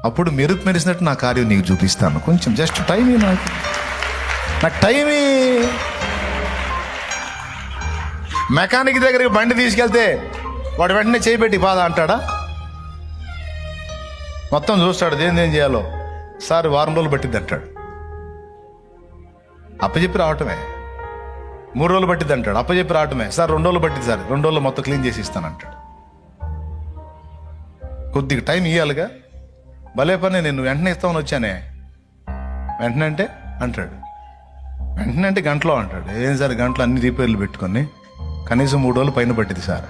C: అప్పుడు మెరుపు మెరిసినట్టు నా కార్యం నీకు చూపిస్తాను. కొంచెం జస్ట్ టైం ఇవ్వు, నాకు టైం. మెకానిక్ దగ్గరికి బండి తీసుకెళ్తే వాడు వెంటనే చేయబెట్టి బాధ అంటాడా? మొత్తం చూస్తాడు, దేని చేయాలో. సార్ వారం రోజులు పట్టిద్ది అంటాడు. అప్పచెప్పి రావటమే. 3 రోజులు పట్టిద్ది అంటాడు. అప్పచెప్పి రావటమే. సార్ 2 రోజులు పట్టింది సార్, 2 రోజులు మొత్తం క్లీన్ చేసి ఇస్తానంటాడు. కొద్దిగా టైం ఇవ్వాలిగా. భలే పని, నేను వెంటనే ఇస్తామని వచ్చానే. వెంటనే అంటే అంటాడు, వెంటనే అంటే గంటలో అంటాడు. ఏం సార్ గంటలో అన్ని రిపేర్లు పెట్టుకొని కనీసం 3 రోజులు పైన పట్టింది సార్,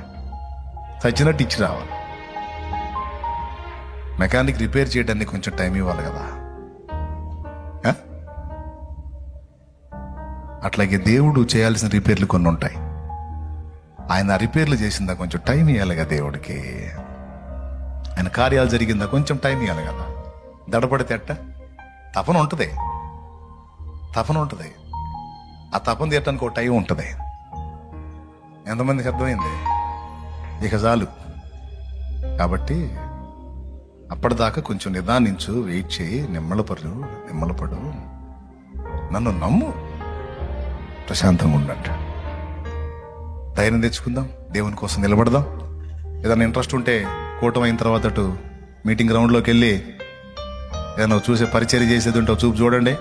C: చచ్చినట్టు ఇచ్చి రావాలి. మెకానిక్ రిపేర్ చేయడానికి కొంచెం టైం ఇవ్వాలి కదా. అట్లాగే దేవుడు చేయాల్సిన రిపేర్లు కొన్ని ఉంటాయి. ఆయన రిపేర్లు చేసిందా కొంచెం టైం ఇవ్వాలి కదా దేవుడికి. ఆయన కార్యాలు జరిగిందా కొంచెం టైం ఇవ్వాలి కదా. దడపడితే అట్ట తపన ఉంటుంది, తపన ఉంటుంది. ఆ తపన తీయటానికి ఒక టైం ఉంటుంది. ఎంతమందికి అర్థమైంది? ఇక చాలు. కాబట్టి అప్పటిదాకా కొంచెం నిదానించు, వెయిట్ చేయి, నిమ్మలపడు, నన్ను నమ్ము, ప్రశాంతంగా ఉండండి. ధైర్యం తెచ్చుకుందాం, దేవుని కోసం నిలబడదాం. ఏదైనా ఇంట్రెస్ట్ ఉంటే కూటమి అయిన తర్వాత అటు మీటింగ్ గ్రౌండ్లోకి వెళ్ళి ఏదైనా చూసే పరిచర్య చేసేది ఉంటే చూపు చూడండి.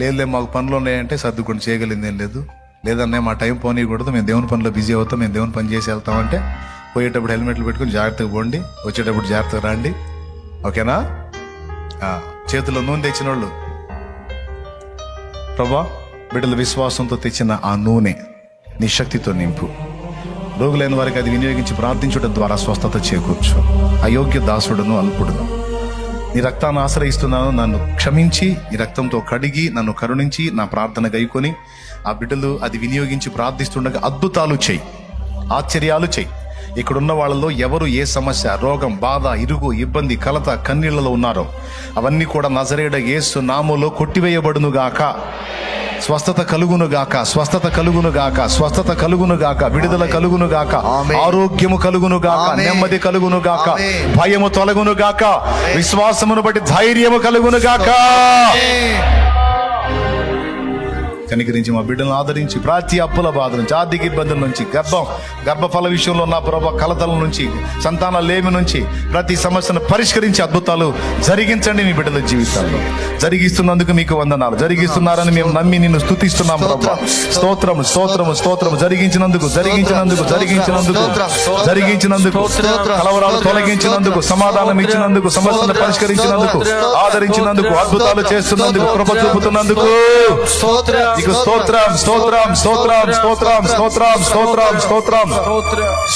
C: లేదులే మాకు పనులు ఉన్నాయంటే సర్దుకొని చేయగలిగింది ఏం లేదు. లేదన్నా మా టైం పోనీయకూడదు, మేము దేవుని పనిలో బిజీ అవుతాం, మేము దేవుని పని చేసి వెళ్తామంటే పోయేటప్పుడు హెల్మెట్లు పెట్టుకుని జాగ్రత్తగా పోండి, వచ్చేటప్పుడు జాగ్రత్తగా రండి. ఓకేనా? చేతిలో నూనె తెచ్చిన వాళ్ళు, ప్రభా బిడ్డల విశ్వాసంతో తెచ్చిన ఆ నూనె నీ శక్తితో నింపు. రోగులైన వారికి అది వినియోగించి ప్రార్థించడం ద్వారా స్వస్థత చేకూర్చు. అయోగ్య దాసుడును, అల్పుడును, నీ రక్తాన్ని ఆశ్రయిస్తున్నాను, నన్ను క్షమించి ఈ రక్తంతో కడిగి నన్ను కరుణించి నా ప్రార్థన గైకొని ఆ బిడ్డలు అది వినియోగించి ప్రార్థిస్తుండగా అద్భుతాలు చెయ్యి, ఆశ్చర్యాలు చెయ్యి. ఇక్కడున్న వాళ్ళలో ఎవరు ఏ సమస్య, రోగం, బాధ, ఇరుగు, ఇబ్బంది, కలత, కన్నీళ్లలో ఉన్నారో అవన్నీ కూడా నజరేయుడ యేసు నామములో కొట్టివేయబడునుగాక. స్వస్థత కలుగునుగాక, స్వస్థత కలుగునుగాక, స్వస్థత కలుగునుగాక, విడుదల కలుగునుగాక, ఆరోగ్యము కలుగునుగాక, నెమ్మది కలుగునుగాక, భయము తొలగునుగాక, విశ్వాసమును బట్టి ధైర్యము కలుగునుగాక. కనికరించి మా బిడ్డలను ఆదరించి ప్రతి అప్పుల బాధ నుంచి, ఆర్థిక ఇబ్బందుల నుంచి, గర్భఫల విషయంలో ఉన్న ప్రభా కలతల నుంచి, సంతాన లేమి నుంచి ప్రతి సమస్యను పరిష్కరించి అద్భుతాలు జరిగించండి మీ బిడ్డల జీవితాల్లో. జరిగిస్తున్నందుకు మీకు వందనాలు. జరిగిస్తున్నారని మేము నమ్మి నిన్ను స్తుతిస్తున్నాం ప్రభా. స్తోత్రము, స్తోత్రము, స్తోత్రము. జరిగించినందుకు కలవరాలు తొలగించినందుకు, సమాధానం ఇచ్చినందుకు, సమస్యను పరిష్కరించినందుకు, ఆదరించినందుకు, అద్భుతాలు చేస్తున్నందుకు, కృప చూపుతున్నందుకు నీకు స్తోత్రం, స్తోత్రం, స్తోత్రం, స్తోత్రం, స్తోత్రం, స్తోత్రం, స్తోత్రం,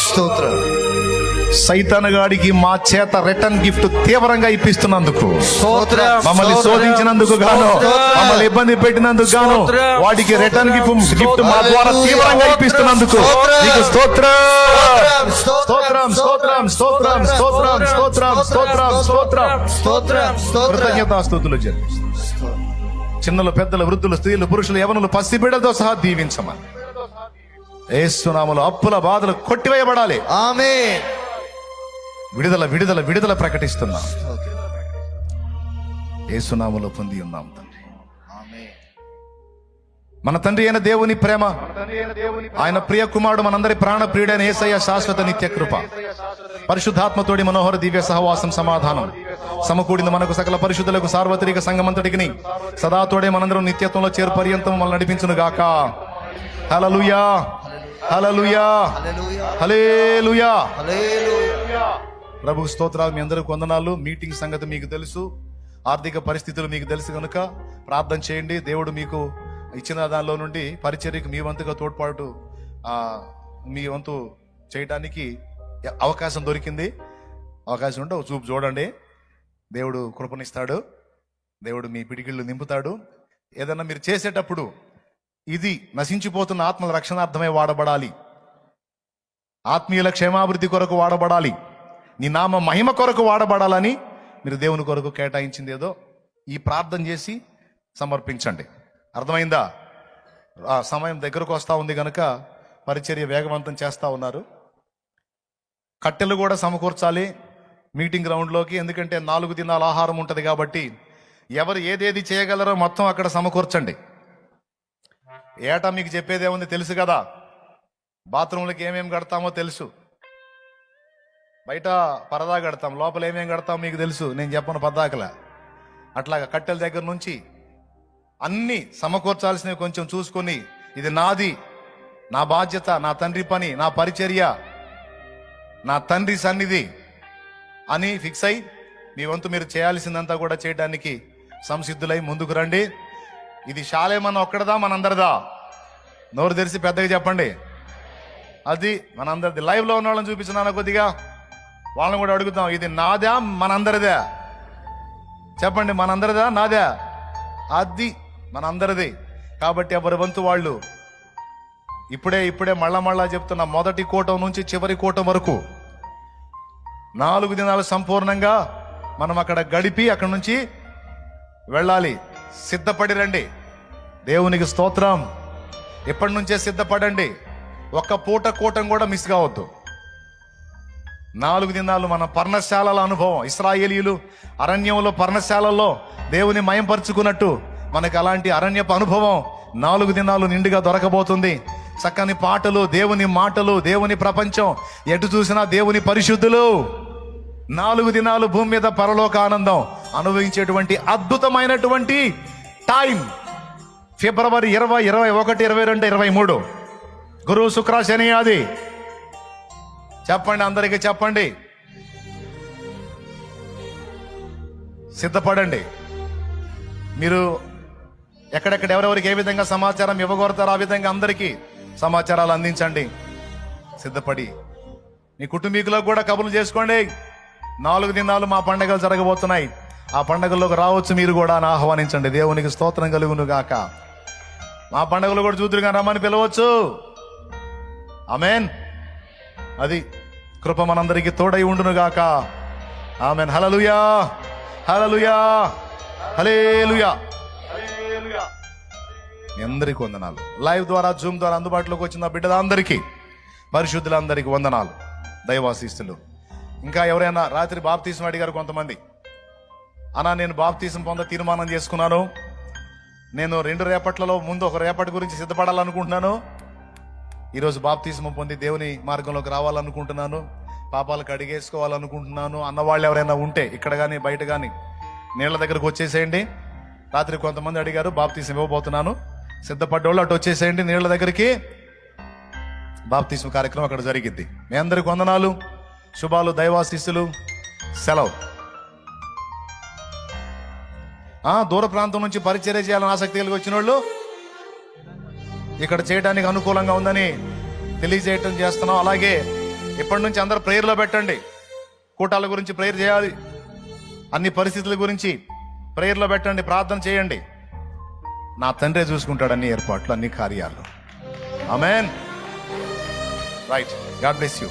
C: స్తోత్రం. సైతాను గాడికి మా చేత రిటర్న్ గిఫ్ట్ తీవ్రంగా ఇప్పిస్తున్నందుకు, మమ్మల్ని శోధించినందుకు గాను, మమ్మల్ని ఇబ్బంది పెట్టినందుకు గాను వాడికి రిటర్న్ గిఫ్ట్ మా ద్వారా తీవ్రంగా ఇప్పిస్తున్నందుకు నీకు స్తోత్రం, స్తోత్రం, స్తోత్రం, స్తోత్రం, స్తోత్రం, స్తోత్రం, స్తోత్రం, స్తోత్రం, స్తోత్రం. కృతజ్ఞతాస్తుతులు చెల్లిస్తున్నాం. చిన్నలు, పెద్దలు, వృద్ధులు, స్త్రీలు, పురుషులు, యవనులు, పసిబిడ్డలతో సహా దీవించమని యేసు నామములో అప్పుల బాధలు కొట్టివేయబడాలి. ఆమేన్. విడుదల, విడుదల, విడుదల ప్రకటిస్తున్నాం. యేసు నామములో పొంది ఉన్నాం తండ్రి. మన తండ్రి అయిన దేవుని ప్రేమ, ఆయన ప్రియ కుమారుడు, మనందరి ప్రాణ ప్రియుడైన యేసయ్య శాశ్వత నిత్య కృప, పరిశుద్ధాత్మతోడి మనోహర దివ్య సహవాసం, సమాధానం సమకూడిన మనకు సకల పరిశుద్ధులకు సార్వత్రిక సంఘమంతటికి సదా తోడే మనందరం నిత్యత్వంలో చేరు పర్యంతం మనల్ని నడిపించును గాక. హల్లెలూయా, హల్లెలూయా, హల్లెలూయా. ప్రభు స్తోత్రాలు. మీ అందరికి వందనాలు. మీటింగ్ సంగతి మీకు తెలుసు. ఆర్థిక పరిస్థితులు మీకు తెలుసు కనుక ప్రార్థన చేయండి. దేవుడు మీకు ఇచ్చిన దానిలో నుండి పరిచర్యకు మీ వంతుగా తోడ్పాటు మీ వంతు చేయడానికి అవకాశం దొరికింది. అవకాశం ఉంటే ఒక చూపు చూడండి. దేవుడు కృపనిస్తాడు. దేవుడు మీ పిడికిళ్ళు నింపుతాడు. ఏదన్నా మీరు చేసేటప్పుడు ఇది నశించిపోతున్న ఆత్మల రక్షణార్థమై వాడబడాలి, ఆత్మీయుల క్షేమాభివృద్ధి కొరకు వాడబడాలి, నీ నామ మహిమ కొరకు వాడబడాలని మీరు దేవుని కొరకు కేటాయించింది ఏదో ఈ ప్రార్థన చేసి సమర్పించండి. అర్థమైందా? ఆ సమయం దగ్గరకు వస్తూ ఉంది కనుక పరిచర్య వేగవంతం చేస్తూ ఉన్నారు. కట్టెలు కూడా సమకూర్చాలి మీటింగ్ గ్రౌండ్లోకి. ఎందుకంటే 4 దినాల ఆహారం ఉంటుంది కాబట్టి ఎవరు ఏదేది చేయగలరో మొత్తం అక్కడ సమకూర్చండి. ఏటా మీకు చెప్పేదేముంది తెలుసు కదా. బాత్రూంలకి ఏమేమి కడతామో తెలుసు, బయట పరదా కడతాం, లోపల ఏమేమి కడతామో మీకు తెలుసు, నేను చెప్పను పద్దాకలా. అట్లాగా కట్టెల దగ్గర నుంచి అన్ని సమకూర్చాల్సినవి కొంచెం చూసుకొని, ఇది నాది, నా బాధ్యత, నా తండ్రి పని, నా పరిచర్య, నా తండ్రి సన్నిధి అని ఫిక్స్ అయి మీ వంతు మీరు చేయాల్సిందంతా కూడా చేయడానికి సంసిద్ధులై ముందుకు రండి. ఇది శాలేమన్న ఒక్కడదా మనందరిదా? నోరు తెరిచి పెద్దగా చెప్పండి. అది మనందరిది. లైవ్లో ఉన్న వాళ్ళని చూపించినా కొద్దిగా, వాళ్ళని కూడా అడుగుతాం, ఇది నాదా మనందరిదా? చెప్పండి, మనందరిదా నాదా? అది మనందరిది. కాబట్టి ఎవరి వంతు వాళ్ళు ఇప్పుడే మళ్ళా చెప్తున్నా, మొదటి కూటం నుంచి చివరి కూటం వరకు 4 దినాలు సంపూర్ణంగా మనం అక్కడ గడిపి అక్కడి నుంచి వెళ్ళాలి. సిద్ధపడి రండి. దేవునికి స్తోత్రం. ఇప్పటి నుంచే సిద్ధపడండి. ఒక్క పూట కూటం కూడా మిస్ కావద్దు. 4 దినాలు మన పర్ణశాలల అనుభవం. ఇశ్రాయేలీయులు అరణ్యంలో పర్ణశాలలో దేవుని మయంపరుచుకున్నట్టు మనకు అలాంటి అరణ్యపు అనుభవం 4 దినాలు నిండుగా దొరకబోతుంది. చక్కని పాటలు, దేవుని మాటలు, దేవుని ప్రపంచం, ఎటు చూసినా దేవుని పరిశుద్ధులు. 4 దినాలు భూమి మీద పరలోక ఆనందం అనుభవించేటువంటి అద్భుతమైనటువంటి టైం. ఫిబ్రవరి 20, 21, 22, 23 గురు శుక్ర శని ఆది. చెప్పండి, అందరికీ చెప్పండి. సిద్ధపడండి. మీరు ఎక్కడెక్కడ ఎవరెవరికి ఏ విధంగా సమాచారం ఇవ్వగోరతారో ఆ విధంగా అందరికీ సమాచారాలు అందించండి. సిద్ధపడి మీ కుటుంబీకులకు కూడా కబుర్లు చేసుకోండి. 4 దినాలు మా పండగలు జరగబోతున్నాయి. ఆ పండగల్లోకి రావచ్చు మీరు కూడా అని ఆహ్వానించండి. దేవునికి స్తోత్రం కలుగును గాక. మా పండగలు కూడా చూదురుగా రమ్మని పిలవచ్చు. ఆమెన్. అది కృప మనందరికీ తోడై ఉండును గాక. ఆమెన్. హల్లెలూయా, హల్లెలూయా, హల్లెలూయా. మీ అందరికీ వందనాలు. లైవ్ ద్వారా, జూమ్ ద్వారా అందుబాటులోకి వచ్చిన బిడ్డలందరికీ, పరిశుద్ధులందరికీ వందనాలు, దైవాశీస్సులు. ఇంకా ఎవరైనా రాత్రి బాప్తీసం అడిగారు కొంతమంది. అన్నా, నేను బాప్తీసం పొంద తీర్మానం చేసుకున్నాను. నేను 2 రేపట్లలో ముందు ఒక రేపటి గురించి సిద్ధపడాలనుకుంటున్నాను. ఈరోజు బాప్తీసం పొంది దేవుని మార్గంలోకి రావాలనుకుంటున్నాను, పాపాలకు అడిగేసుకోవాలనుకుంటున్నాను అన్నవాళ్ళు ఎవరైనా ఉంటే ఇక్కడ కానీ బయట కానీ నీళ్ల దగ్గరకు వచ్చేసేయండి. రాత్రి కొంతమంది అడిగారు, బాప్తీసం ఇవ్వబోతున్నాను, సిద్ధపడ్డోళ్ళు అటు వచ్చేసేయండి నీళ్ల దగ్గరికి. బాప్తీసం కార్యక్రమం అక్కడ జరిగిద్ది. మీ అందరికి వందనాలు, శుభాలు, దైవాశీస్సులు. సెలవు. దూర ప్రాంతం నుంచి పరిచర్య చేయాలని ఆసక్తి కలిగి వచ్చిన వాళ్ళు ఇక్కడ చేయడానికి అనుకూలంగా ఉందని తెలియజేయటం చేస్తున్నాం. అలాగే ఇప్పటి నుంచి అందరూ ప్రేయర్లో పెట్టండి. కూటాల గురించి ప్రేయర్ చేయాలి, అన్ని పరిస్థితుల గురించి ప్రేయర్లో పెట్టండి, ప్రార్థన చేయండి. నా తండ్రే చూసుకుంటాడు అన్ని ఏర్పాట్లు, అన్ని కార్యాలు. ఆమేన్. రైట్. God bless you.